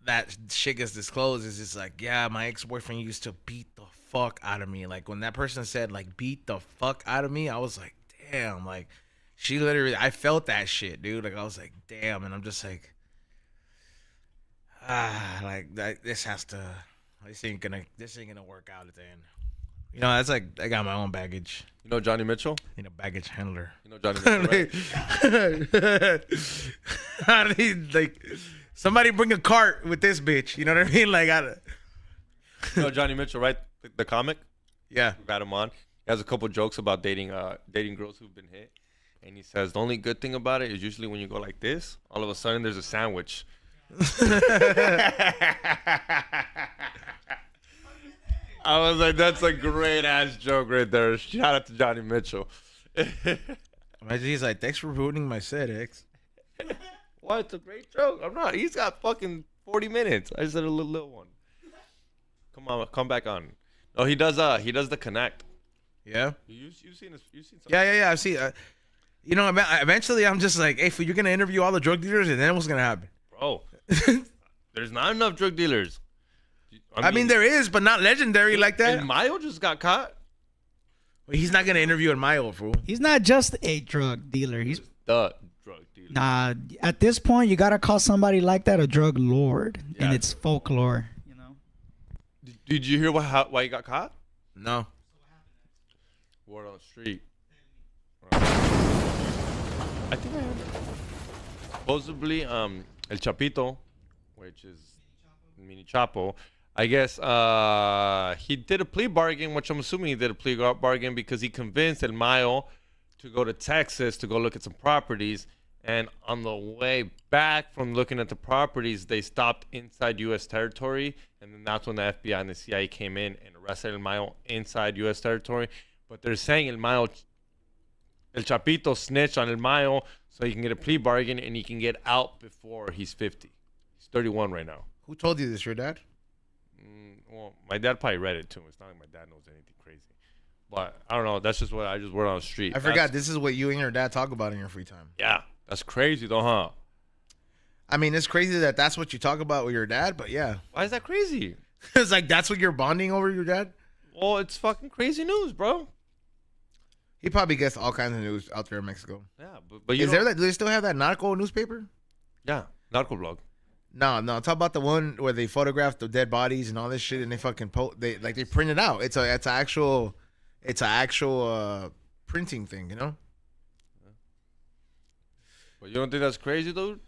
that shit gets disclosed. It's just like, yeah, my ex-boyfriend used to beat the fuck out of me. Like when that person said like beat the fuck out of me, I was like, damn. Like she literally, I felt that shit, dude. Like I was like, damn, and I'm just like, like this ain't gonna work out at the end. You know, that's like I got my own baggage. You know Johnny Mitchell? Baggage handler. You know Johnny Mitchell, right? I need like somebody bring a cart with this bitch. You know what I mean? Like You know Johnny Mitchell, right? The comic? yeah. We got him on. He has a couple jokes about dating girls who've been hit. And he says the only good thing about it is usually when you go like this, all of a sudden there's a sandwich. I was like, that's a great ass joke right there. Shout out to Johnny Mitchell. Imagine he's like, thanks for ruining my set, X. What? It's a great joke. I'm not. He's got fucking 40 minutes. I said a little one. Come back on. Oh, he does the Connect. Yeah. You've seen something. Yeah. I see. You know, eventually I'm just like, hey, fool, you're gonna interview all the drug dealers, and then what's gonna happen? Bro, there's not enough drug dealers. I mean, there is, but not legendary like that. And Mayo just got caught. He's not gonna interview in my old fool. He's not just a drug dealer. He's The drug dealer. nah. At this point, you gotta call somebody like that a drug lord, and Yeah. it's folklore. You know. Did you hear why he got caught? No. Word on the street. I think I heard it. Supposedly, El Chapito, which is Mini Chapo, I guess he did a plea bargain, which I'm assuming he did a plea bargain because he convinced El Mayo to go to Texas to go look at some properties. And on the way back from looking at the properties, they stopped inside U.S. territory. And then that's when the FBI and the CIA came in and arrested El Mayo inside U.S. territory. But they're saying El Chapito snitched on El Mayo so he can get a plea bargain and he can get out before he's 50. He's 31 right now. Who told you this? Your dad? Well, my dad probably read it too. It's not like my dad knows anything crazy. But I don't know. That's just what I just word on the street. I forgot. This is what you and your dad talk about in your free time. Yeah. That's crazy though, huh? I mean, it's crazy that that's what you talk about with your dad, but yeah. Why is that crazy? It's like that's what you're bonding over your dad? Well, it's fucking crazy news, bro. He probably gets all kinds of news out there in Mexico. Yeah, but you do they still have that narco newspaper? Yeah, narco blog. No. Talk about the one where they photographed the dead bodies and all this shit, and they fucking they print it out. It's it's an actual printing thing, you know. But you don't think that's crazy, dude?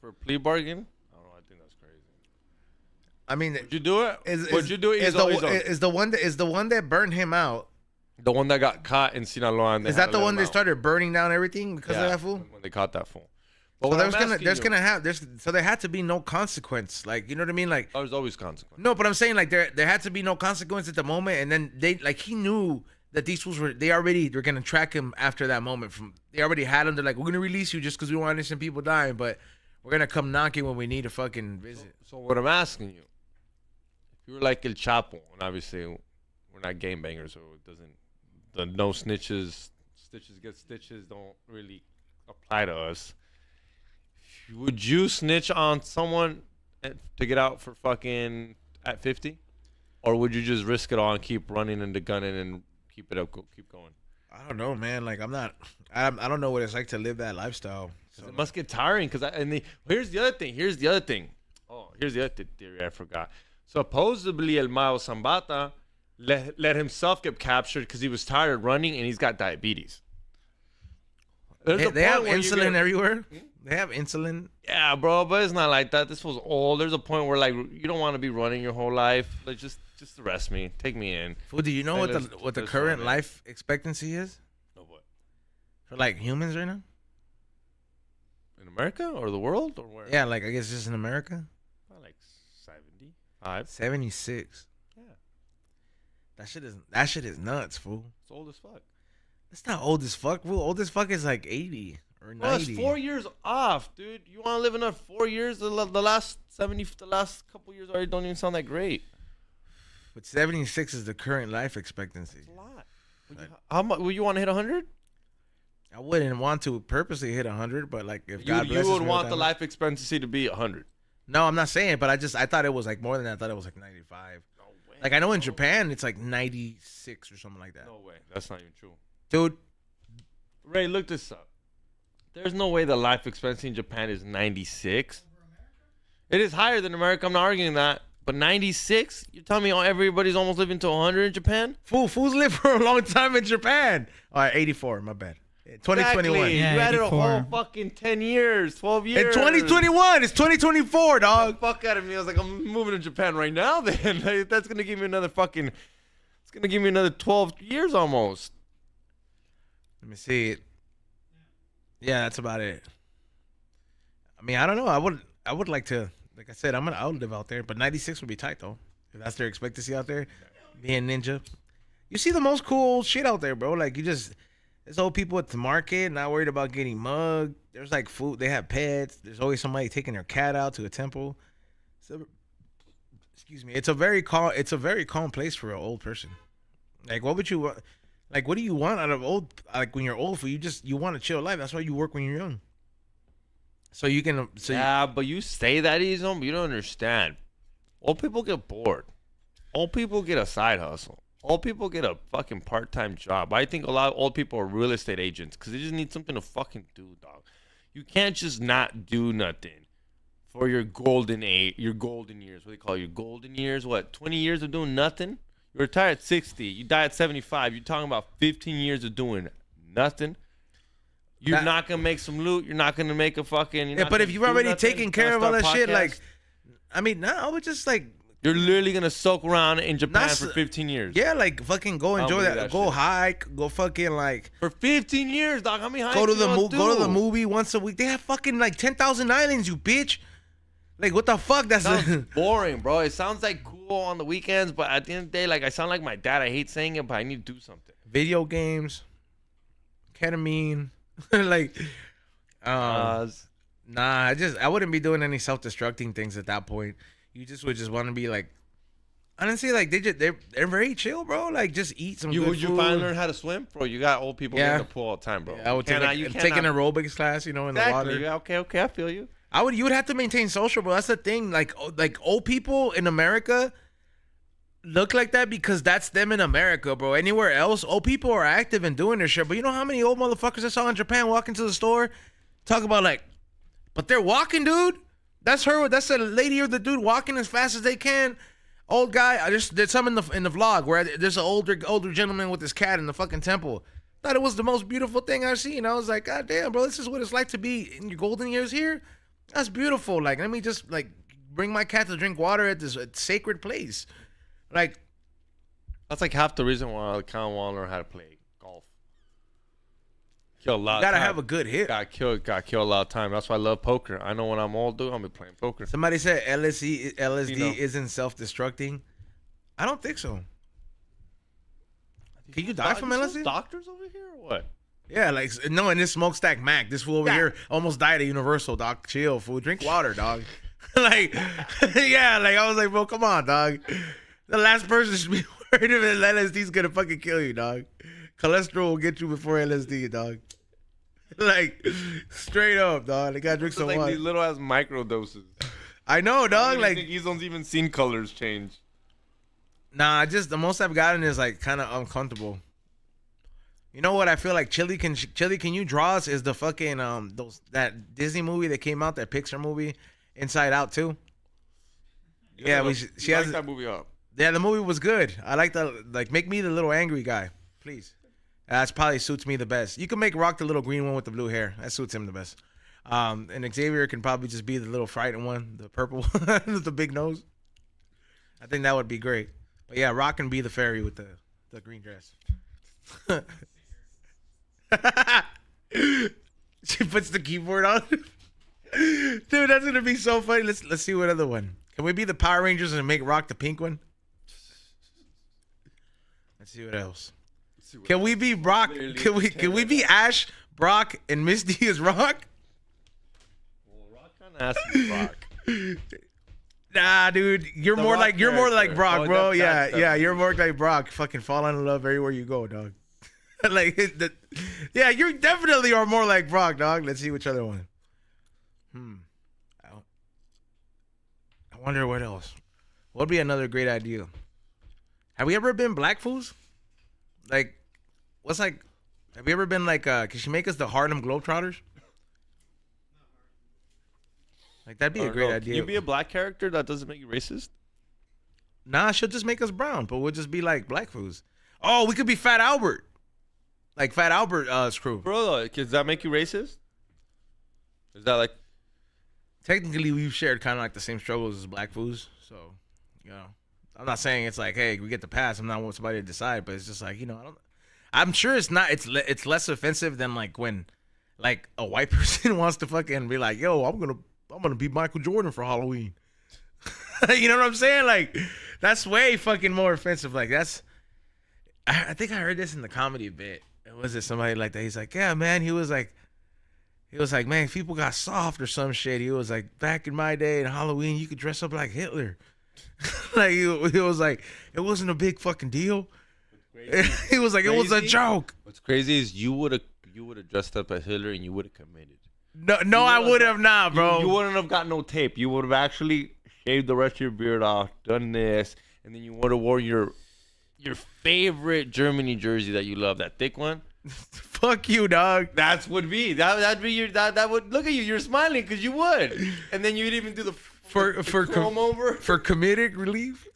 For a plea bargain? I don't know. I think that's crazy. I mean, Would you do it? Would you do it? Is the one that burned him out? The one that got caught in Sinaloa. And Is that the one that started burning down everything because of that fool? When they caught that fool. But So there had to be no consequence. Like, you know what I mean? Like, there's always consequence. no, but I'm saying like there had to be no consequence at the moment, and then he knew that these fools were gonna track him after that moment. They already had him. They're like, we're gonna release you just because we don't want innocent people dying, but we're gonna come knocking when we need a fucking visit. So what I'm asking you, if you were like El Chapo, and obviously we're not gangbangers, so it doesn't, the no snitches, stitches get stitches don't really apply to us. Would you snitch on someone to get out for fucking at 50? Or would you just risk it all and keep running into gunning and keep it up, keep going? I don't know, man. Like I don't know what it's like to live that lifestyle. So. It must get tiring here's the other thing. Oh, here's the other theory I forgot. Supposedly El Mayo Zambada let himself get captured because he was tired of running and he's got diabetes. They have insulin everywhere. They have insulin. Yeah, bro, but it's not like that. This was old. There's a point where like you don't want to be running your whole life. Like just arrest me, take me in. Fool, do you know what the current life expectancy is? No, what? For like humans right now? In America or the world or where? Yeah, like I guess just in America. Like 75. 76. Yeah. That shit is nuts, fool. It's old as fuck. It's not old as fuck, fool. Old as fuck is like 80 or 90. Bro, it's 4 years off, dude. You want to live another 4 years? The last couple years already don't even sound that great. But 76 is the current life expectancy. It's a lot. How much? Would you want to hit 100? I wouldn't want to purposely hit 100, but like if God blesses you would me want with the that life expectancy to be 100. No, I'm not saying, but I thought it was like more than that. I thought it was like 95. No way. Like I know in Japan it's like 96 or something like that. No way. That's not even true. Dude, Ray, look this up. There's no way the life expectancy in Japan is 96. It is higher than America. I'm not arguing that. But 96? You're telling me everybody's almost living to 100 in Japan? Fools live for a long time in Japan. All right, 84, my bad. 2021. Exactly. Yeah, you added a 84. whole fucking 10 years, 12 years. In 2021, it's 2024, dog. Fuck out of me. I was like, I'm moving to Japan right now then. Like, that's going to give me another fucking, it's going to give me another 12 years almost. Let me see it. Yeah, that's about it. I mean, I don't know. I would like to, like I said, I'll live out there, but 96 would be tight though. If that's their expectancy out there, being ninja. You see the most cool shit out there, bro. Like there's old people at the market, not worried about getting mugged. There's like food. They have pets. There's always somebody taking their cat out to a temple. So, excuse me. It's a very calm place for an old person. Like, what would you want? Like, what do you want out of old? Like, when you're old, you want a chill life. That's why you work when you're young. So you can. But you say that, Izom, but you don't understand. Old people get bored. Old people get a side hustle. Old people get a fucking part-time job. I think a lot of old people are real estate agents because they just need something to fucking do, dog. You can't just not do nothing for your golden years. What do they call it? Your golden years? What? 20 years of doing nothing? You retire at 60. You die at 75. You're talking about 15 years of doing nothing. You're not going to make some loot. You're not going to make a fucking... Yeah, but if you've already taken care of all that shit, like... I mean, no, I would just, like... You're literally going to soak around in Japan for 15 years. Yeah, like, fucking go enjoy that. Go hike. Go fucking, like... For 15 years, dog. How many hikes Go to the movie once a week. They have fucking, like, 10,000 islands, you bitch. Like, what the fuck? That's sounds boring, bro. It sounds like cool on the weekends, but at the end of the day, like, I sound like my dad. I hate saying it, but I need to do something. Video games. Ketamine. Like... Nah, I wouldn't be doing any self-destructing things at that point. You would just want to be like, honestly, like they're very chill, bro. Like just eat some. Would you finally learn how to swim, bro? You got old people in the pool all the time, bro. Yeah, I would take an aerobics class, in the water. Yeah, okay, I feel you. You would have to maintain social, bro. That's the thing. Like old people in America look like that because that's them in America, bro. Anywhere else, old people are active and doing their shit. But you know how many old motherfuckers I saw in Japan walking to the store, talk about like. But they're walking, dude. That's her. That's the lady or the dude walking as fast as they can. Old guy. I just did some in the vlog where there's an older gentleman with his cat in the fucking temple. Thought it was the most beautiful thing I've seen. I was like, God damn, bro, this is what it's like to be in your golden years here. That's beautiful. Like, let me just like bring my cat to drink water at this sacred place. Like, that's like half the reason why I kind of want to learn how to play golf. Kill a lot. You gotta have a good hit. Got kill a lot of time. That's why I love poker. I know when I'm old, dude, I'm be playing poker. Somebody said LSD isn't self-destructing. I don't think so. Can you die from LSD? Doctors over here or what? Yeah, like no, in this smokestack Mac, this fool over here almost died at Universal. Doc, chill, fool. Drink water, dog. Like, yeah, like I was like, bro, come on, dog. The last person should be worried if LSD's gonna fucking kill you, dog. Cholesterol will get you before LSD, dog. Like, straight up, dog. They gotta drink some like water. These little ass micro doses. I know, dog. I like, think he's not even seen colors change. Nah, the most I've gotten is like kind of uncomfortable. You know what I feel like Chili can you draw us is the fucking that Disney movie that came out, that Pixar movie, Inside Out 2. Yeah, she has that movie up. Yeah, the movie was good. I like make me the little angry guy, please. That's probably suits me the best. You can make Rock the little green one with the blue hair. That suits him the best. And Xavier can probably just be the little frightened one, the purple one with the big nose. I think that would be great. But yeah, Rock can be the fairy with the green dress. She puts the keyboard on. Dude, that's gonna be so funny. Let's see what other one. Can we be the Power Rangers and make Rock the pink one? Let's see what else. Can we be Brock? Can we be Ash, Brock, and Misty as Rock? Well, Rock kind of has to be Brock. Nah, dude, you're more like Brock, bro. Yeah, you're more like Brock. Fucking fall in love everywhere you go, dog. Yeah, you definitely are more like Brock, dog. Let's see which other one. I wonder what else. What would be another great idea? Have we ever been black fools? Like, have you ever been like, can she make us the Harlem Globetrotters? Like, that'd be a great idea. Can you be a black character that doesn't make you racist? Nah, she'll just make us brown, but we'll just be like black fools. Oh, we could be Fat Albert. Like Fat Albert's crew. Bro, does that make you racist? Is that like... Technically, we've shared kind of like the same struggles as black fools. So, you know, I'm not saying it's like, hey, we get the pass. I'm not want somebody to decide, but it's just like, you know, I'm sure it's not. It's less offensive than like when, like, a white person wants to fucking be like, yo, I'm gonna be Michael Jordan for Halloween. You know what I'm saying? Like, that's way fucking more offensive. Like, I think I heard this in the comedy bit. Was it somebody like that? He's like, yeah, man. He was like, man, people got soft or some shit. He was like, back in my day in Halloween, you could dress up like Hitler. Like, he was like, it wasn't a big fucking deal. He was like, it was a joke. What's crazy is you would have dressed up as Hitler and you would have committed. No, I would have not, bro. You wouldn't have got no tape. You would have actually shaved the rest of your beard off, done this, and then you would have wore your favorite Germany jersey that you love, that thick one. Fuck you, dog. That'd be your that would look at you. You're smiling because you would, and then you'd even do the comb over for comedic relief.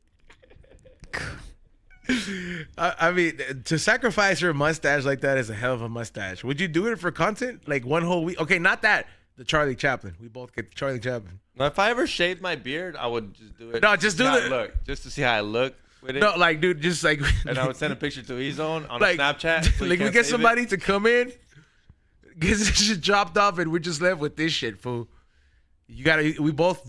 I mean, to sacrifice your mustache like that is a hell of a mustache. Would you do it for content, like one whole week? Okay, not that. The Charlie Chaplin. We both get Charlie Chaplin. Now, if I ever shaved my beard, I would just do it. No, just do it. Look, just to see how I look. With it. No, like, dude, just like, and I would send a picture to E-Zone on like, Snapchat. So like, we get somebody to come in, get this shit chopped off, and we're just left with this shit, fool. We both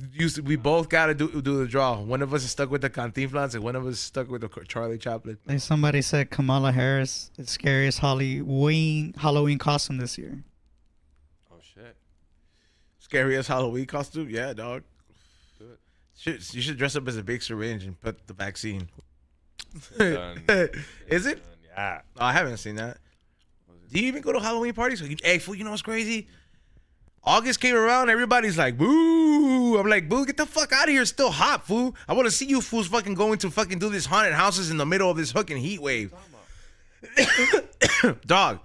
gotta do the draw. One of us is stuck with the Cantinflas, and one of us is stuck with the Charlie Chaplin. Like somebody said, Kamala Harris, the scariest Halloween costume this year. Oh shit! Scariest Halloween costume? Yeah, dog. You should dress up as a big syringe and put the vaccine. Is it? Yeah. Oh, I haven't seen that. Do you even go to Halloween parties? Hey, fool, you know what's crazy? August came around, everybody's like, boo. I'm like, boo, get the fuck out of here. It's still hot, fool. I want to see you fools fucking going to fucking do this haunted houses in the middle of this fucking heat wave. Dog,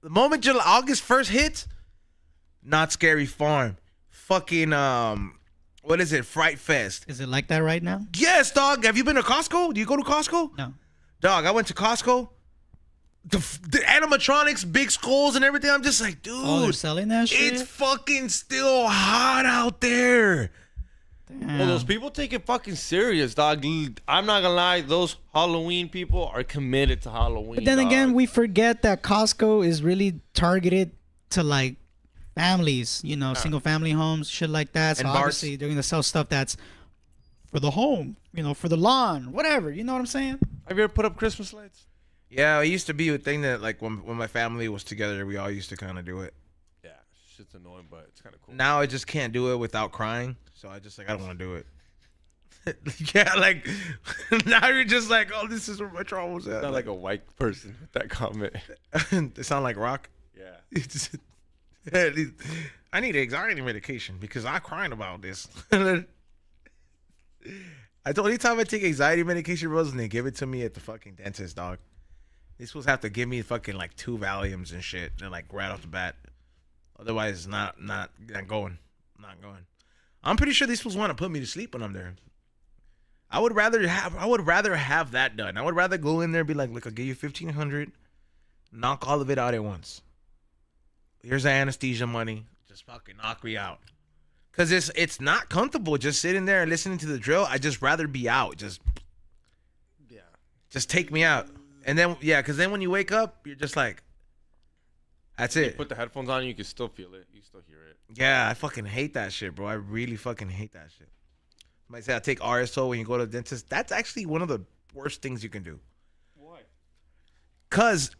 the moment August 1st hits, Not Scary Farm. Fucking, what is it? Fright Fest. Is it like that right now? Yes, dog. Have you been to Costco? Do you go to Costco? No. Dog, I went to Costco. The animatronics, big skulls and everything. I'm just like, dude. Oh, they're selling that shit? It's fucking still hot out there. Damn. Well, those people take it fucking serious, dog. I'm not gonna lie, those Halloween people are committed to Halloween. But then dog. again, we forget that Costco is really targeted to like families, you know, single family homes, shit like that. So And bars. obviously they're gonna sell stuff that's for the home, you know, for the lawn, whatever. You know what I'm saying? Have you ever put up Christmas lights? Yeah, it used to be a thing that like when my family was together, we all used to kind of do it. Yeah, shit's annoying, but it's kind of cool. Now I just can't do it without crying. So I just like, I don't want to do it. Yeah, like now you're just like, oh, this is where my trauma was at. Not like a white person with that comment. They sound like rock. Yeah. I need anxiety medication because I'm crying about this. I told anytime I take anxiety medication, bros, and they give it to me at the fucking dentist, dog. They supposed to have to give me fucking like 2 Valiums and shit. They're like right off the bat. Otherwise, it's not going. Not going. I'm pretty sure these supposed to want to put me to sleep when I'm there. I would rather have that done. I would rather go in there and be like, look, I'll give you $1,500, knock all of it out at once. Here's the anesthesia money. Just fucking knock me out. Cause it's not comfortable just sitting there and listening to the drill. I just rather be out. Just take me out. And then cause then when you wake up, you're just like, that's You it. put the headphones on, you can still feel it. You still hear it. Yeah, I fucking hate that shit, bro. I really fucking hate that shit. Somebody say I take RSO when you go to the dentist. That's actually one of the worst things you can do. Why? Cause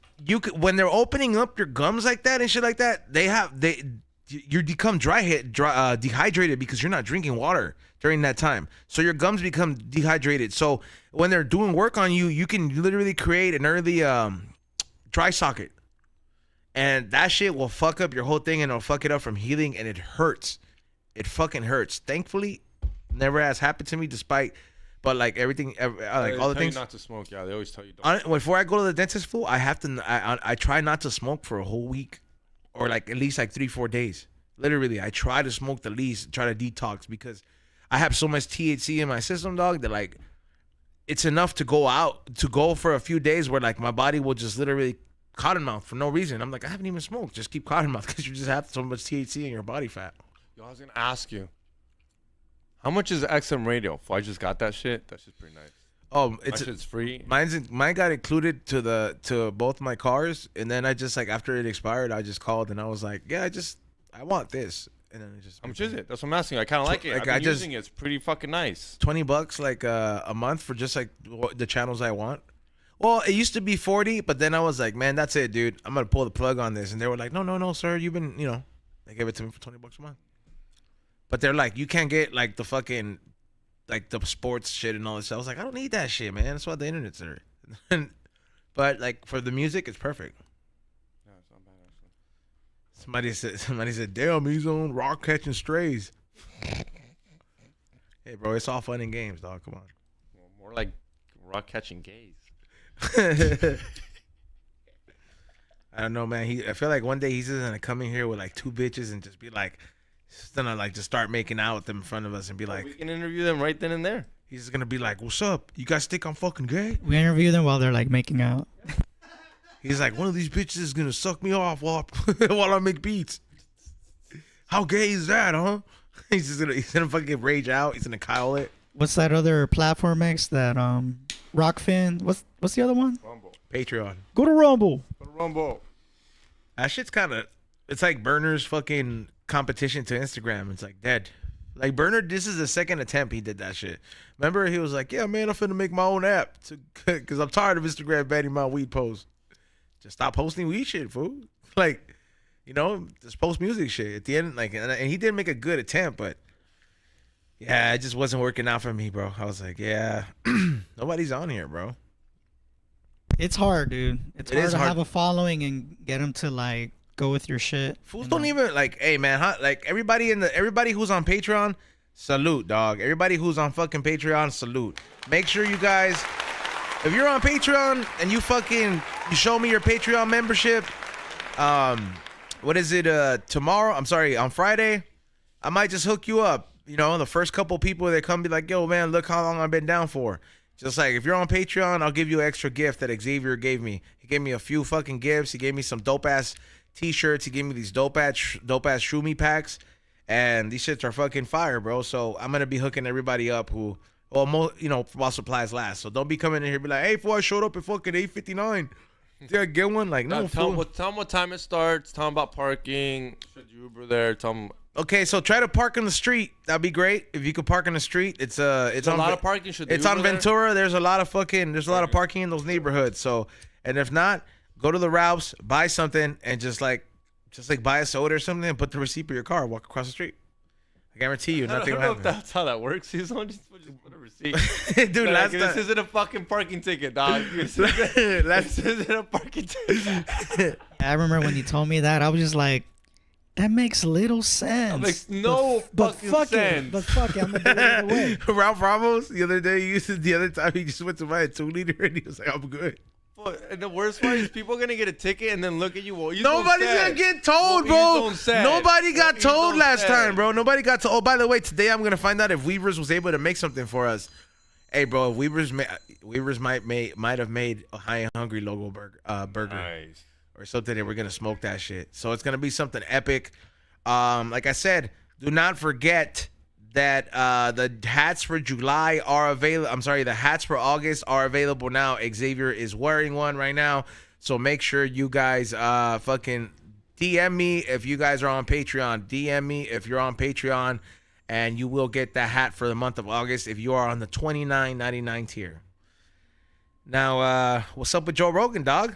when they're opening up your gums like that and shit like that, you become dehydrated because you're not drinking water during that time. So your gums become dehydrated. So when they're doing work on you, you can literally create an early dry socket. And that shit will fuck up your whole thing and it'll fuck it up from healing and it hurts. It fucking hurts. Thankfully, never has happened to me but like everything, like all the things. Not to smoke, yeah. They always tell you don't. Before I go to the dentist, fool, I have to. I try not to smoke for a whole week, or like at least like 3-4 days. Literally, I try to smoke the least, try to detox because I have so much THC in my system, dog, that like it's enough to go for a few days where like my body will just literally cottonmouth for no reason. I'm like, I haven't even smoked. Just keep cottonmouth because you just have so much THC in your body fat. Yo, I was gonna ask you, how much is XM radio? If I just got that shit, that shit's pretty nice. Oh, That shit's free. Mine got included to both my cars, and then I just like after it expired, I just called and I was like, yeah, I want this, and then it just. How much is it? That's what I'm asking. I kind of like it. Like, I've been using it. It's pretty fucking nice. $20 like a month for just like the channels I want. Well, it used to be 40, but then I was like, man, that's it, dude. I'm gonna pull the plug on this, and they were like, no, sir, you've been, they gave it to me for $20 a month. But they're like, you can't get like the fucking, like the sports shit and all this stuff. I was like, I don't need that shit, man. That's what the internet's there. But like for the music, it's perfect. Yeah, it's not bad actually. Somebody said, damn, he's on rock catching strays. Hey, bro, it's all fun and games, dog. Come on. Well, more like rock catching gays. I don't know, man. I feel like one day he's just gonna come in here with like 2 bitches and just be like, just gonna like just start making out with them in front of us and be like, We can interview them right then and there. he's just gonna be like, what's up? You guys think I'm fucking gay? We interview them while they're like making out. He's like, one of these bitches is gonna suck me off while I make beats. How gay is that, huh? He's gonna fucking rage out. He's gonna Kyle it. What's that other platform X that Rockfin? What's the other one? Rumble. Patreon. Go to Rumble. Rumble. That shit's it's like Burner's fucking competition to Instagram. It's like dead. Like Burner, this is the second attempt he did that shit. Remember, he was like, yeah, man, I'm finna make my own app because I'm tired of Instagram banning my weed posts. Just stop posting weed shit, fool. Like, just post music shit. At the end, like, and he did make a good attempt, but yeah, it just wasn't working out for me, bro. I was like, yeah, nobody's on here, bro. It's hard, dude. It's It hard is to hard. have a following and get them to like go with your shit. Fools And, don't even like, hey man, like everybody who's on Patreon, salute, dog. Everybody who's on fucking Patreon, salute. Make sure you guys, if you're on Patreon and you show me your Patreon membership, what is it? On Friday, I might just hook you up. the first couple people that come be like, yo, man, look how long I've been down for. Just like, if you're on Patreon, I'll give you an extra gift that Xavier gave me. He gave me a few fucking gifts. He gave me some dope-ass T-shirts. He gave me these dope-ass Shroomy packs. And these shits are fucking fire, bro. So I'm going to be hooking everybody up who, while supplies last. So don't be coming in here and be like, hey, fool, I showed up at fucking 8:59. Did I get one? Like, no, tell them what time it starts. Tell them about parking. Should you Uber there? Tell them. Okay, so try to park in the street. That'd be great if you could park in the street. It's on a lot of parking. It's on Ventura. There's a lot of parking in those neighborhoods. So, and if not, go to the Ralphs, buy something, and just like buy a soda or something, and put the receipt for your car. Walk across the street. I guarantee you, nothing will happen. I don't know if that's how that works. He's only just put a receipt. Dude, like, this isn't a fucking parking ticket, dog. This isn't a parking ticket. I remember when you told me that, I was just like, that makes little sense. That makes no fucking sense. But fuck it, I'm gonna do it anyway. Ralph Ramos, the other time he just went to buy a 2-liter and he was like, I'm good. And the worst part is people are gonna get a ticket and then look at you. Well, nobody's gonna get told, bro. Nobody got told last time, bro. Nobody got told. Oh, by the way, today I'm gonna find out if Weavers was able to make something for us. Hey, bro, Weavers might have made a High and Hungry logo burger. Nice. Or something, and we're gonna smoke that shit. So it's gonna be something epic. Like I said, do not forget that the hats for July are available. I'm sorry, the hats for August are available now. Xavier is wearing one right now, so make sure you guys fucking DM me if you guys are on Patreon. DM me if you're on Patreon, and you will get that hat for the month of August if you are on the $29.99 tier. Now, what's up with Joe Rogan, dog?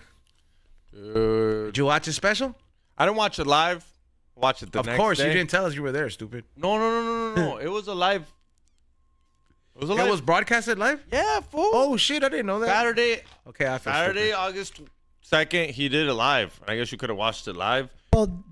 Did you watch his special? I didn't watch it live. Watch it the next day. Of course, you didn't tell us you were there, stupid. No. It was a live. It was broadcasted live? Yeah, fool. Oh, shit, I didn't know that. Saturday. Okay, I felt Saturday, stupid. August 2nd, he did it live. I guess you could have watched it live. Well,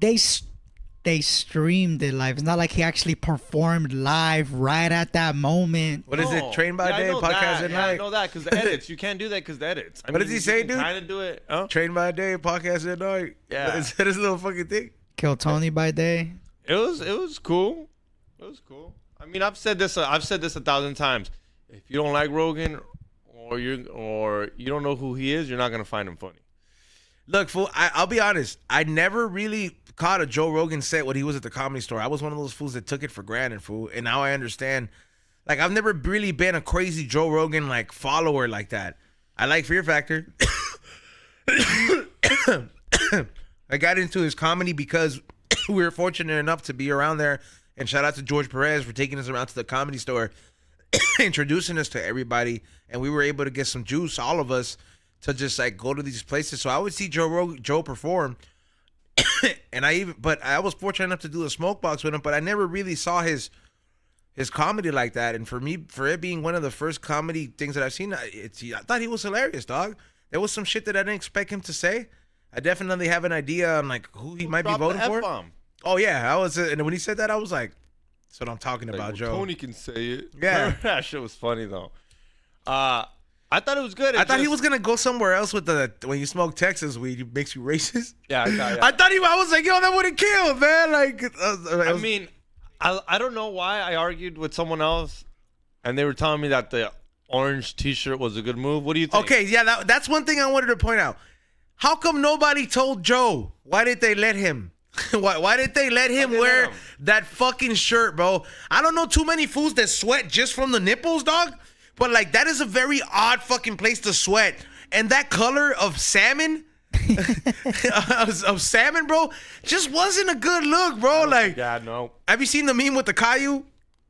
they streamed it live. It's not like he actually performed live right at that moment. What is it? Train by day, podcast at night? I know that because the edits. You can't do that because the edits. What does he say, dude? Trying to do it. Huh? Train by day, podcast at night. Yeah. Is that his little fucking thing? Kill Tony by day. It was cool. It was cool. I mean, I've said this 1,000 times. If you don't like Rogan, or you don't know who he is, you're not gonna find him funny. Look, fool, I'll be honest. I never really caught a Joe Rogan set when he was at the Comedy Store. I was one of those fools that took it for granted, fool. And now I understand. Like, I've never really been a crazy Joe Rogan, like, follower like that. I like Fear Factor. I got into his comedy because we were fortunate enough to be around there. And shout out to George Perez for taking us around to the Comedy Store, introducing us to everybody. And we were able to get some juice, all of us, to just like go to these places. So I would see Joe perform. And I was fortunate enough to do a smoke box with him, but I never really saw his comedy like that. And for me, for it being one of the first comedy things that I've seen, I thought he was hilarious, dog. There was some shit that I didn't expect him to say. I definitely have an idea on like who he might be voting for. F-bomb. Oh yeah, and when he said that, I was like, "That's what I'm talking about, Joe." Tony can say it. Yeah, that shit was funny though. I thought it was good. I thought he was gonna go somewhere else with when you smoke Texas weed, it makes you racist. Yeah, I was like, yo, that would have killed, man. Like, I mean, I don't know why I argued with someone else, and they were telling me that the orange T-shirt was a good move. What do you think? Okay, yeah, that's one thing I wanted to point out. How come nobody told Joe? Why did they let him? Why did they let him wear that fucking shirt, bro? I don't know too many fools that sweat just from the nipples, dog. But like that is a very odd fucking place to sweat. And that color of salmon, of salmon, bro, just wasn't a good look, bro. Like, yeah, no. Have you seen the meme with the Caillou?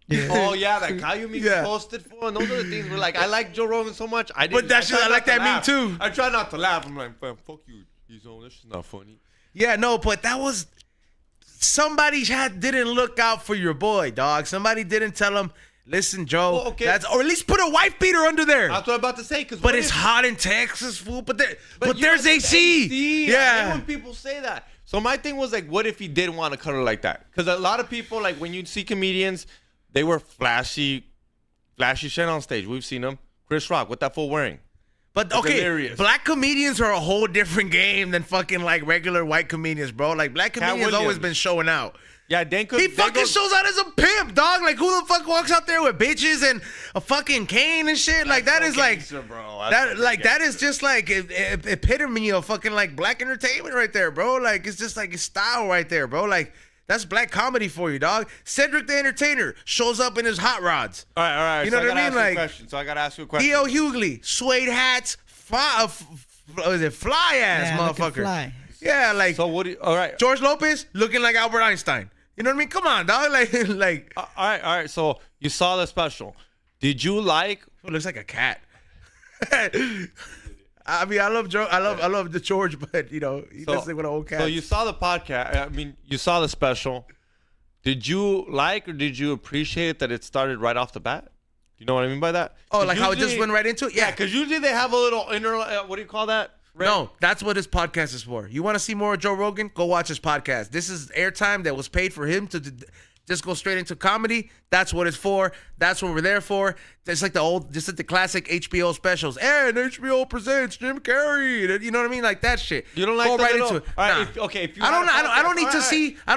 Yeah. Oh yeah, that Caillou meme posted for, and those are the things where like I like Joe Rogan so much. I like that meme too. I try not to laugh. I'm like, man, fuck you. He's on. This is not funny. Yeah, no, but that was somebody didn't look out for your boy, dog. Somebody didn't tell him, listen, Joe, or at least put a wife beater under there. That's what I'm about to say. But it's hot in Texas, fool. But there's AC. Yeah. When people say that. So my thing was like, what if he did want to color like that? Because a lot of people, like when you see comedians, they wear flashy shit on stage. We've seen them. Chris Rock, what that fool wearing? But it's hilarious. Black comedians are a whole different game than fucking like regular white comedians, bro. Like black comedians always been showing out. Yeah, Danko. He fucking shows out as a pimp, dog. Like, who the fuck walks out there with bitches and a fucking cane and shit? Like, that is like, bro. that is just like epitome of fucking like black entertainment right there, bro. Like, it's just like his style right there, bro. Like, that's black comedy for you, dog. Cedric the Entertainer shows up in his hot rods. All right. You know what I mean? Like, so I gotta ask you a question. E.O. Hughley, suede hats, fly ass motherfucker. Fly. Yeah, like, So what? All right. George Lopez looking like Albert Einstein. You know what I mean? Come on, dog. Like, All right. So you saw the special. Did you like? it looks like a cat. I mean, I love the George, but you know, he does look with an old cat. So you saw the podcast. I mean, you saw the special. Did you like or did you appreciate that it started right off the bat? You know what I mean by that? Oh, like how it just went right into it? Yeah, because usually they have a little inner. What do you call that? Right? No, that's what his podcast is for. You want to see more of Joe Rogan? Go watch his podcast. This is airtime that was paid for him to just go straight into comedy. That's what it's for. That's what we're there for. It's like just like the classic HBO specials. And HBO presents Jim Carrey. You know what I mean? Like that shit. You don't like go the right little, into it. All right, Nah. if you I don't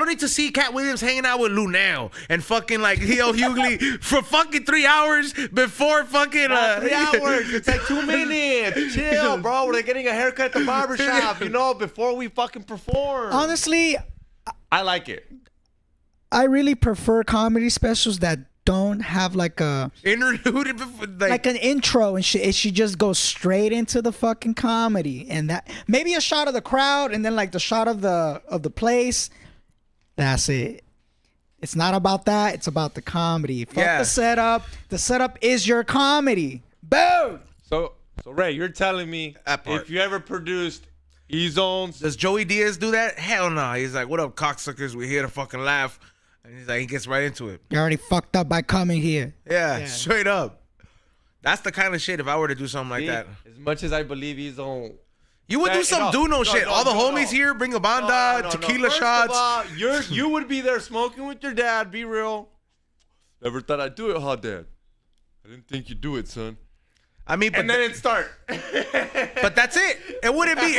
need to see Cat Williams hanging out with Lou now and fucking like E.O. Hughley for fucking 3 hours before fucking 3 hours. It's like 2 minutes. Chill, bro. We're getting a haircut at the barbershop, before we fucking perform. Honestly, I like it. I really prefer comedy specials that don't have like a interlude before, like an intro and shit. It should just go straight into the fucking comedy, and that maybe a shot of the crowd and then like the shot of the place. That's it. It's not about that. It's about the comedy. Fuck the setup. The setup is your comedy. Boom. So Ray, you're telling me if you ever produced E-Zones. Does Joey Diaz do that? Hell no. He's like, what up, cocksuckers? We're here to fucking laugh. And he's like, he gets right into it. You're already fucked up by coming here. Yeah, straight up. That's the kind of shit if I were to do something like that. As much as I believe E-Zone. You would do some shit. All the homies here bring a banda, tequila shots. All, you would be there smoking with your dad. Be real. Never thought I'd do it, huh, Dad? I didn't think you'd do it, son. I mean, but and then it'd start. But that's it. It wouldn't be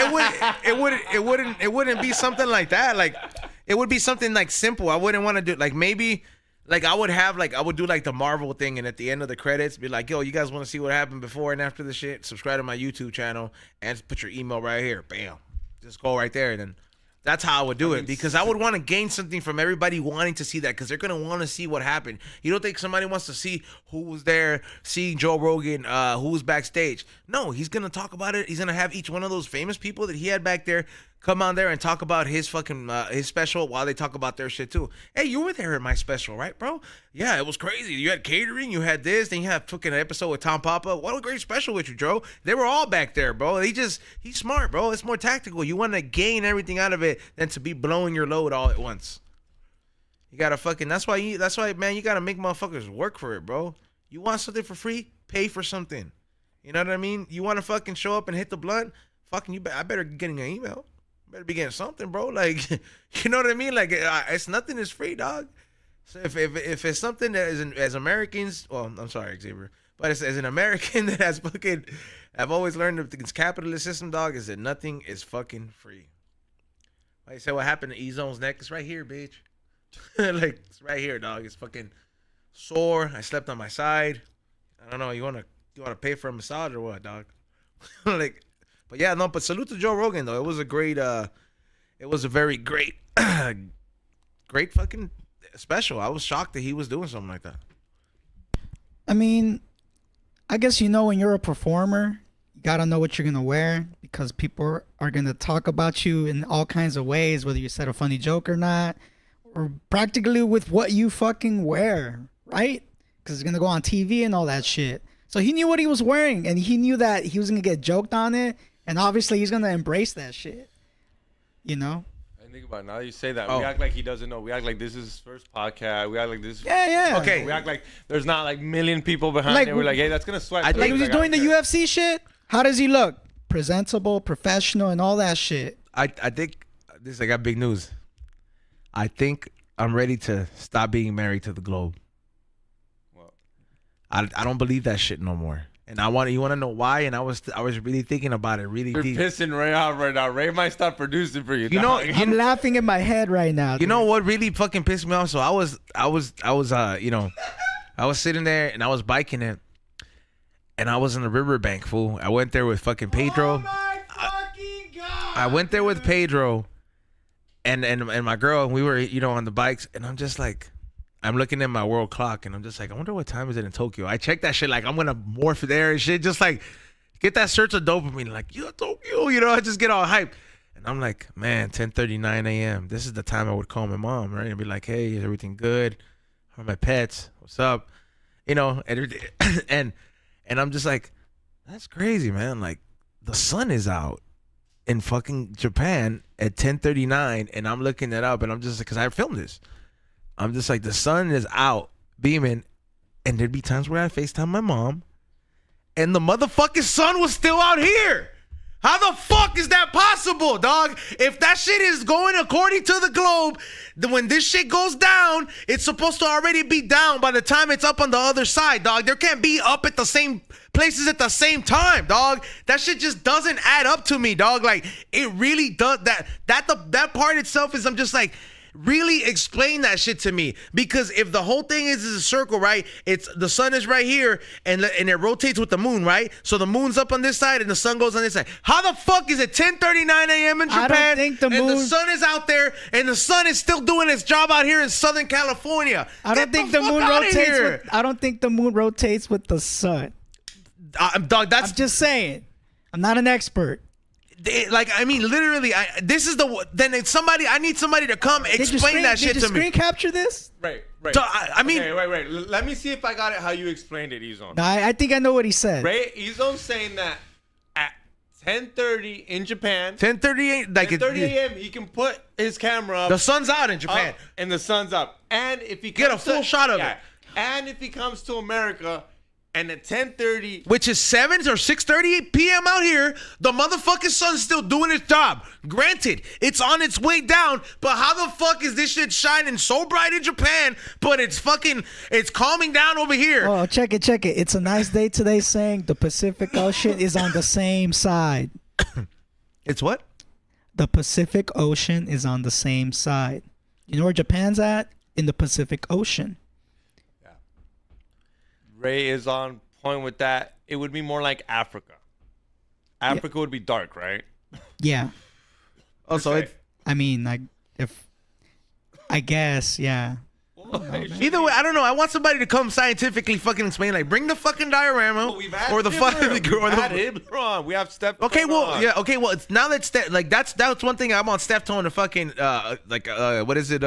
something like that. Like, it would be something like simple. I wouldn't want to do like maybe like I would do like the Marvel thing, and at the end of the credits be like, yo, you guys want to see what happened before and after the shit? Subscribe to my YouTube channel and put your email right here. Bam. Just go right there, and then that's how I would do it, because I would want to gain something from everybody wanting to see that, because they're going to want to see what happened. You don't think somebody wants to see who was there, seeing Joe Rogan, who was backstage? No, he's going to talk about it. He's going to have each one of those famous people that he had back there come on there and talk about his fucking his special while they talk about their shit too. Hey, you were there at my special, right, bro? Yeah, it was crazy. You had catering, you had this, then you had fucking an episode with Tom Papa. What a great special with you, Joe. They were all back there, bro. He's smart, bro. It's more tactical. You want to gain everything out of it than to be blowing your load all at once. You gotta fucking. That's why, man. You gotta make motherfuckers work for it, bro. You want something for free? Pay for something. You know what I mean? You want to fucking show up and hit the blunt? Fucking, I better be getting an email. Better be getting something, bro. Like, you know what I mean? Like, it's nothing is free, dog. So if it's something that is as Americans, well, I'm sorry, Xavier, but as an American that has fucking, I've always learned that this capitalist system, dog, is that nothing is fucking free. Like I said, what happened to E-Zone's neck? It's right here, bitch. Like, it's right here, dog. It's fucking sore. I slept on my side. I don't know. You wanna pay for a massage or what, dog? Like. But yeah, no, but salute to Joe Rogan, though. It was a very great, great fucking special. I was shocked that he was doing something like that. I mean, I guess, when you're a performer, you got to know what you're going to wear, because people are going to talk about you in all kinds of ways, whether you said a funny joke or not, or practically with what you fucking wear, right? Because it's going to go on TV and all that shit. So he knew what he was wearing, and he knew that he was going to get joked on it. And obviously, he's going to embrace that shit, I think about it. Now that you say that, we act like he doesn't know. We act like this is his first podcast. We act like this. Yeah. Okay. We act like there's not like million people behind it. We're like, hey, that's going to sweat. Like, was he doing the UFC shit? How does he look? Presentable, professional, and all that shit. I think I got big news. I think I'm ready to stop being married to the globe. Well, I don't believe that shit no more. And you want to know why? And I was really thinking about it really You're deep. pissing Ray off right now. Ray might stop producing for you. You know, I'm laughing in my head right now. You know what really fucking pissed me off? So I was sitting there and I was biking it, and I was in the riverbank, fool. I went there with fucking Pedro. Oh my fucking god! I went there with Pedro, and my girl, and we were on the bikes, and I'm just like, I'm looking at my world clock, and I'm just like, I wonder what time is it in Tokyo. I checked that shit like I'm gonna morph there and shit, just like get that surge of dopamine, like Tokyo, I just get all hyped. And I'm like, man, 10:39 a.m. This is the time I would call my mom, right? And be like, hey, is everything good? How are my pets? What's up? And I'm just like, that's crazy, man. Like, the sun is out in fucking Japan at 10:39, and I'm looking it up, and I'm just like, because I filmed this. I'm just like, the sun is out beaming, and there'd be times where I FaceTime my mom, and the motherfucking sun was still out here. How the fuck is that possible, dog? If that shit is going according to the globe, then when this shit goes down, it's supposed to already be down by the time it's up on the other side, dog. There can't be up at the same places at the same time, dog. That shit just doesn't add up to me, dog. Like, it really does. That part itself is, I'm just like, really explain that shit to me, because if the whole thing is a circle, right? It's the sun is right here, and it rotates with the moon, right? So the moon's up on this side and the sun goes on this side. How the fuck is it 10:39 a.m. in Japan? I don't think the moon, and the sun is out there, and the sun is still doing its job out here in Southern California. I don't think the moon rotates. I don't think the moon rotates with the sun. Dog, I'm just saying. I'm not an expert. Like, I mean, literally, I need somebody to come explain that shit to me. Did you screen capture this? Right. So, I mean, okay, wait. Let me see if I got it how you explained it, Ezone. No, I think I know what he said. Ray, Ezone's saying that at 10:30 in Japan, 10:38, like 10:30 a.m. he can put his camera up. The sun's out in Japan, and the sun's up. And if he get a full shot of it, and if he comes to America, and at 10:30, which is 7 or 6:30 p.m. out here, the motherfucking sun's still doing its job. Granted, it's on its way down, but how the fuck is this shit shining so bright in Japan, but it's calming down over here? Oh, check it. It's a nice day today, saying the Pacific Ocean is on the same side. It's what? The Pacific Ocean is on the same side. You know where Japan's at? In the Pacific Ocean. Ray is on point with that. It would be more like Africa. Africa would be dark, right? Yeah. Also, I mean, I guess, yeah. Either way, I don't know. I want somebody to come scientifically fucking explain. Like, bring the fucking diorama or the fucking. We have Steph. Okay, well, yeah. Okay, well, it's now that Steph, like, that's one thing I want Steph Tone to fucking what is it?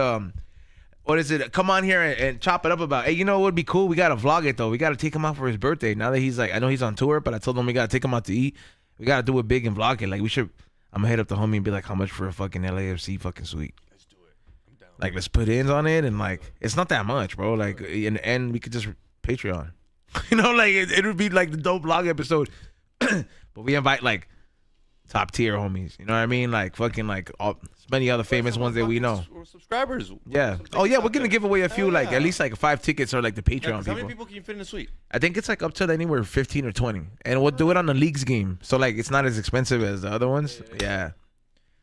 What is it? Come on here and chop it up about. Hey, you know what would be cool? We gotta vlog it though. We gotta take him out for his birthday. Now that he's like, I know he's on tour, but I told him we gotta take him out to eat. We gotta do it big and vlog it. Like, we should. I'm gonna hit up the homie and be like, how much for a fucking LAFC fucking suite? Let's do it. I'm down. Like, let's put ins on it, and like, it's not that much, bro. Like, and we could just Patreon. Like it would be like the dope vlog episode. But we invite like top tier homies. You know what I mean? Like fucking like all many other famous ones that we know. Subscribers. Yeah. Oh yeah, we're gonna give away a few, like at least like 5 tickets or like the Patreon people. How many people can you fit in the suite? I think it's like up to anywhere 15 or 20, and we'll do it on the leagues game. So like it's not as expensive as the other ones. Yeah.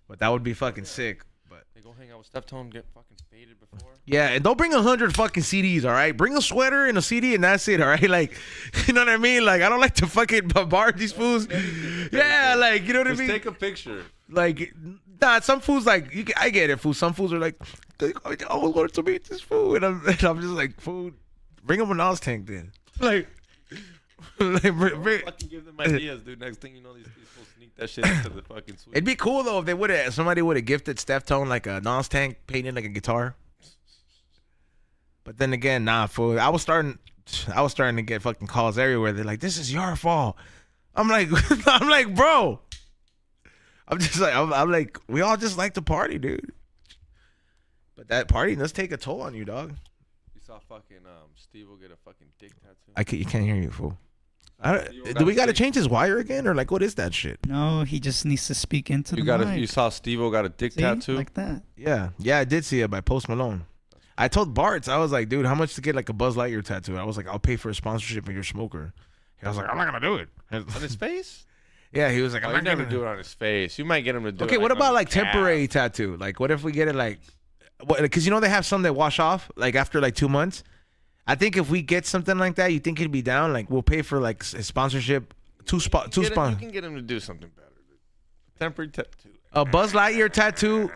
But that would be fucking sick. But they go hang out with Steph Tone, get fucking faded before. Yeah, and don't bring 100 fucking CDs, all right? Bring a sweater and a CD, and that's it, all right? Like, you know what I mean? Like, I don't like to fucking bombard these fools. Yeah, like, you know what I mean? Take a picture. Like, nah, some fools, like, I get it, fool. Some fools are like, I always wanted to meet this fool. And I'm just like, fool, bring them a Nas tank then. Like fucking give them ideas, dude. Next thing you know, these fools sneak that shit into the fucking suite. It'd be cool, though, if somebody would have gifted Steph Tone, like, a Nas tank painted like a guitar. But then again, nah, fool. I was starting to get fucking calls everywhere. They're like, "This is your fault." I'm like, bro. I'm like, we all just like to party, dude. But that party does take a toll on you, dog. You saw fucking Steve will get a fucking dick tattoo. You can't hear you, fool. Do we gotta change his wire again, or like what is that shit? No, he just needs to speak into the mic. You saw Steve got a dick tattoo like that. Yeah, I did see it by Post Malone. I told Bartz, I was like, dude, how much to get like a Buzz Lightyear tattoo? I was like, I'll pay for a sponsorship and you're a smoker. He was like, I'm not gonna do it. On his face? Yeah, he was like, Oh, I'm you not never gonna do it on his face. You might get him to do it. Okay, what on about his like calf. temporary tattoo? Like, what if we get it like, because you know they have some that wash off like after like 2 months. I think if we get something like that, you think he'd be down? Like, we'll pay for like sponsorship, two You sponsors. can get him to do something better. Temporary tattoo. A Buzz Lightyear tattoo.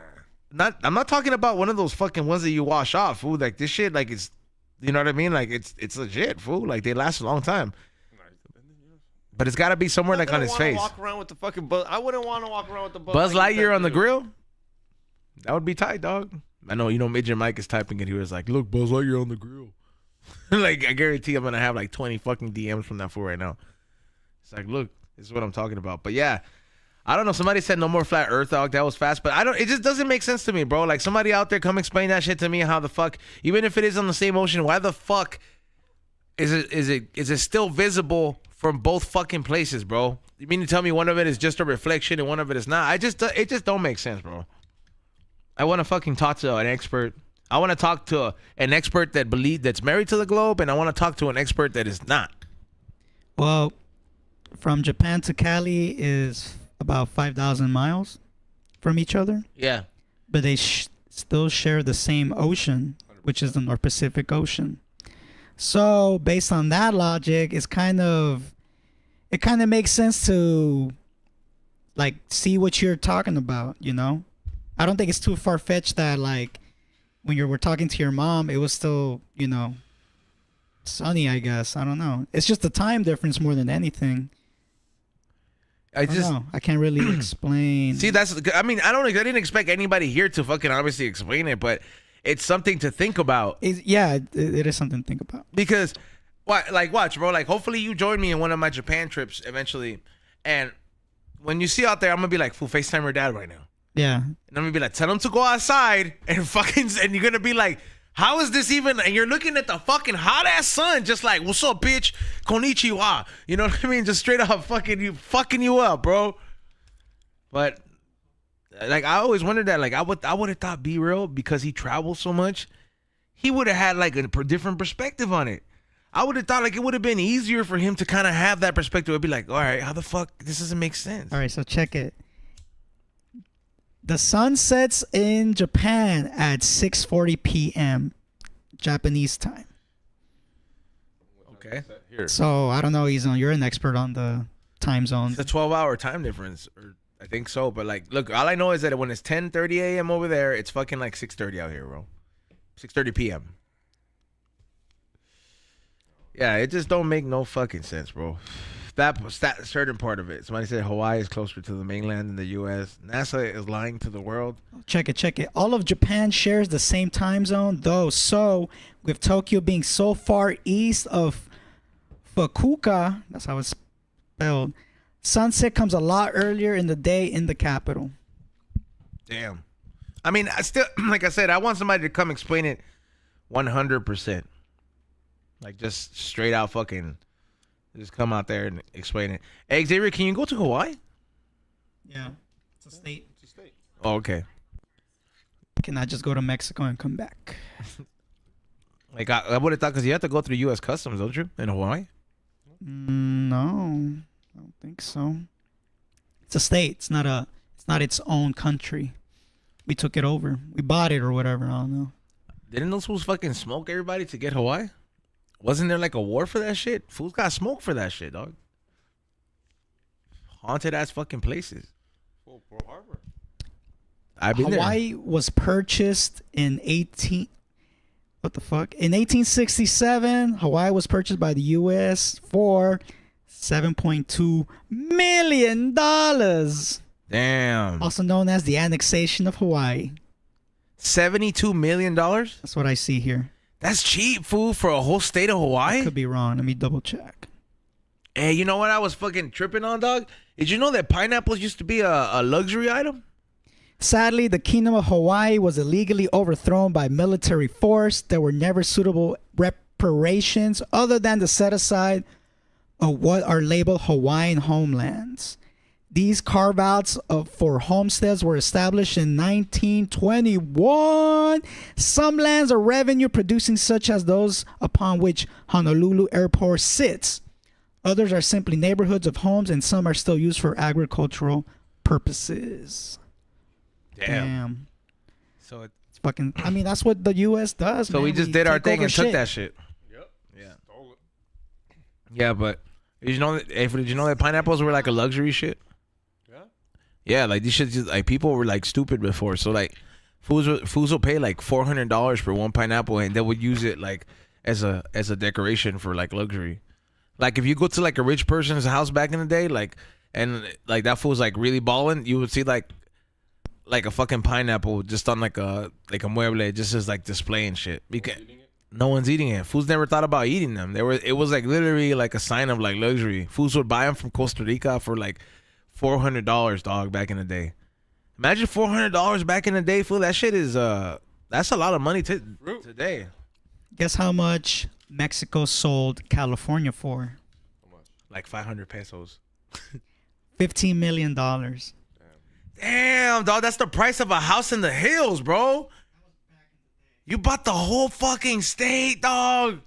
I'm not talking about one of those fucking ones that you wash off, fool. Like this shit, like it's, you know what I mean? Like it's legit, fool. Like they last a long time. But it's got to be somewhere like on his face. Walk around with the fucking Buzz. I wouldn't want to walk around with the Buzz Lightyear on the tattoo. grill. That would be tight, dog. I know. You know, Midget Mike is typing it. He was like, "Look, Buzz Lightyear on the grill." Like I guarantee I'm gonna have like 20 fucking DMs from that fool right now. It's like, look, this is what I'm talking about. But yeah. I don't know. Somebody said no more flat earth, dog. That was fast. But it just doesn't make sense to me, bro. Like somebody out there come explain that shit to me. How the fuck, even if it is on the same ocean, why the fuck is it still visible from both fucking places, bro? You mean to tell me one of it is just a reflection and one of it is not? It just don't make sense, bro. I want to fucking talk to an expert. I want to talk to an expert that's married to the globe, and I want to talk to an expert that is not. Well, from Japan to Cali is about 5,000 miles from each other, Yeah. but they still share the same ocean, which is the North Pacific Ocean. So based on that logic, it kind of makes sense to like see what you're talking about, you know? I don't think it's too far-fetched that like when you were talking to your mom, it was still, you know, sunny, I guess. I don't know. It's just the time difference more than anything. I don't know. I can't really explain. See, I didn't expect anybody here to fucking obviously explain it, but it's something to think about. It is something to think about. Because, watch, bro. Like, hopefully you join me in one of my Japan trips eventually. And when you see out there, I'm going to be like, fool, FaceTime your dad right now. Yeah. And I'm going to be like, tell him to go outside and and you're going to be like, how is this even? And you're looking at the fucking hot ass sun, just like, what's up, bitch? Konnichiwa. You know what I mean? Just straight up fucking you up, bro. But like, I always wondered that. Like, I would have thought B Real, because he travels so much, he would have had like a different perspective on it. I would have thought like it would have been easier for him to kind of have that perspective. It'd be like, all right, how the fuck this doesn't make sense. All right, so check it. The sun sets in Japan at 6:40 p.m. Japanese time. Okay. Here. So I don't know, you're an expert on the time zones. It's a 12-hour time difference, or I think so. But like, look, all I know is that when it's 10:30 a.m. over there, it's fucking like 6:30 out here, bro. 6:30 p.m. Yeah, it just don't make no fucking sense, bro. That certain part of it. Somebody said Hawaii is closer to the mainland than the U.S. NASA is lying to the world. Check it. All of Japan shares the same time zone, though. So, with Tokyo being so far east of Fukuoka, that's how it's spelled, sunset comes a lot earlier in the day in the capital. Damn. I mean, I still, like I said, I want somebody to come explain it 100%. Like, just straight out fucking... Just come out there and explain it. Hey, Xavier, can you go to Hawaii? Yeah, it's a state. Oh, okay. Can I just go to Mexico and come back? Like, I would have thought, because you have to go through U.S. Customs, don't you, in Hawaii? No, I don't think so. It's a state. It's not its own country. We took it over. We bought it or whatever. I don't know. Didn't those fools fucking smoke everybody to get Hawaii? Wasn't there like a war for that shit? Fools got smoked for that shit, dog. Haunted ass fucking places. Oh, Pearl Harbor. I've been Hawaii was purchased in 1867. Hawaii was purchased by the U.S. for $7.2 million. Damn. Also known as the annexation of Hawaii. $72 million? That's what I see here. That's cheap, fool, for a whole state of Hawaii? Could be wrong. Let me double check. Hey, you know what I was fucking tripping on, dog? Did you know that pineapples used to be a luxury item? Sadly, the Kingdom of Hawaii was illegally overthrown by military force. There were never suitable reparations other than the set aside of what are labeled Hawaiian homelands. These carve-outs for homesteads were established in 1921. Some lands are revenue producing, such as those upon which Honolulu Airport sits. Others are simply neighborhoods of homes, and some are still used for agricultural purposes. Damn. So it's Fucking, I mean, that's what the U.S. does. so man. we just did our take thing over and took that shit. Yep. Yeah. Stole it. Yeah, but did you know that pineapples were like a luxury shit? Yeah. Yeah, like these shit just like people were like stupid before. So like fools will pay like $400 for one pineapple and they would use it like as a decoration for like luxury. Like if you go to like a rich person's house back in the day, like and like that fool's like really balling, you would see like a fucking pineapple just on like a mueble, just as like displaying shit. Because no one's eating it. Fools never thought about eating them. It was like literally like a sign of like luxury. Fools would buy them from Costa Rica for like $400, dog, back in the day. Imagine $400 back in the day, fool. That shit is that's a lot of money today. Guess how much Mexico sold California for? Like 500 pesos. $15 million. Damn, dog, that's the price of a house in the hills, bro. You bought the whole fucking state, dog.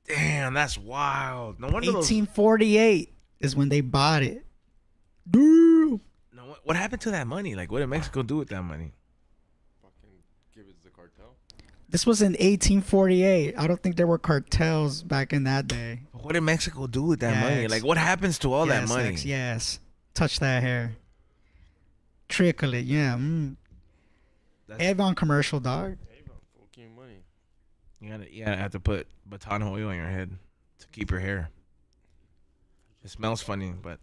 Damn, that's wild. No wonder 1848 is when they bought it. Dude. No, what happened to that money? Like, what did Mexico do with that money? Fucking give it to the cartel. This was in 1848. I don't think there were cartels back in that day. What did Mexico do with that money? Like, what happens to all that money? Yes. Touch that hair. Trickle it, yeah. Avon commercial, dog. Avon, fucking money. You gotta have to put baton oil on your head to keep your hair. It smells funny, but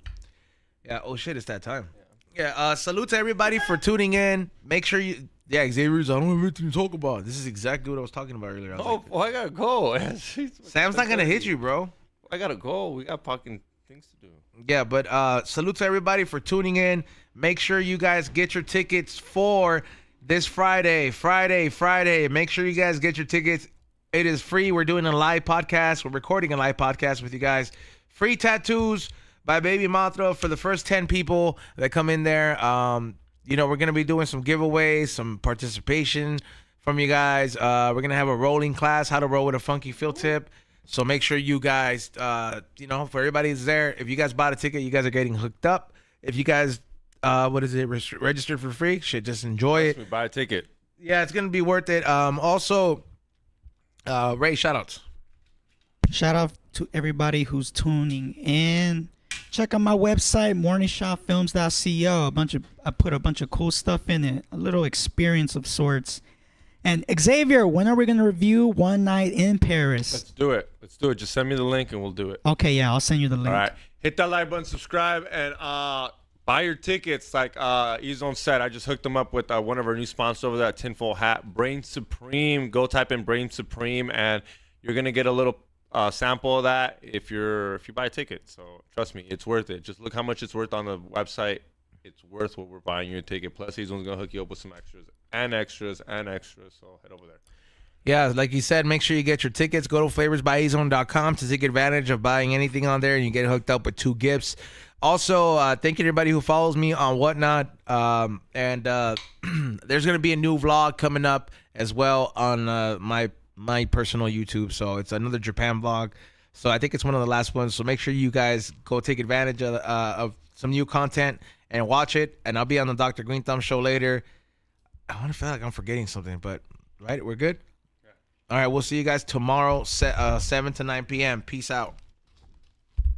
yeah. Oh shit, it's that time. Yeah. Salute to everybody for tuning in. Make sure you. Yeah, Xavier's. I don't have anything to talk about. This is exactly what I was talking about earlier. I gotta go. Sam's not gonna hit you, bro. I gotta go. We got fucking things to do. Yeah, but salute to everybody for tuning in. Make sure you guys get your tickets for this Friday. Make sure you guys get your tickets. It is free. We're doing a live podcast. We're recording a live podcast with you guys. Free tattoos by Baby Mothra for the first 10 people that come in there. We're going to be doing some giveaways, some participation from you guys. We're going to have a rolling class, how to roll with a funky fill tip. So make sure you guys, for everybody that's there, if you guys bought a ticket, you guys are getting hooked up. If you guys, registered for free, shit, just enjoy it. Buy a ticket. Yeah, it's going to be worth it. Also, Ray, shout-outs. Shout out to everybody who's tuning in. Check out my website, morningshotfilms.co. I put a bunch of cool stuff in it. A little experience of sorts. And Xavier, when are we going to review One Night in Paris? Let's do it. Just send me the link and we'll do it. Okay, yeah, I'll send you the link. All right. Hit that like button, subscribe, and buy your tickets. Like Ezone said, I just hooked them up with one of our new sponsors over there at Tinfoil Hat, Brain Supreme. Go type in Brain Supreme, and you're going to get a little sample of that if you buy a ticket. So trust me, it's worth it. Just look how much it's worth on the website. It's worth what we're buying your ticket. Plus, Ezone's going to hook you up with some extras. So head over there. Yeah, like you said, make sure you get your tickets. Go to flavorsbyezone.com to take advantage of buying anything on there, and you get hooked up with 2 gifts. Also, thank you to everybody who follows me on Whatnot. And there's going to be a new vlog coming up as well on my personal YouTube. So it's another Japan vlog. So I think it's one of the last ones. So make sure you guys go take advantage of some new content and watch it. And I'll be on the Dr. Green Thumb show later. I want to feel like I'm forgetting something, but right, we're good? Yeah. All right, we'll see you guys tomorrow, 7 to 9 p.m. Peace out.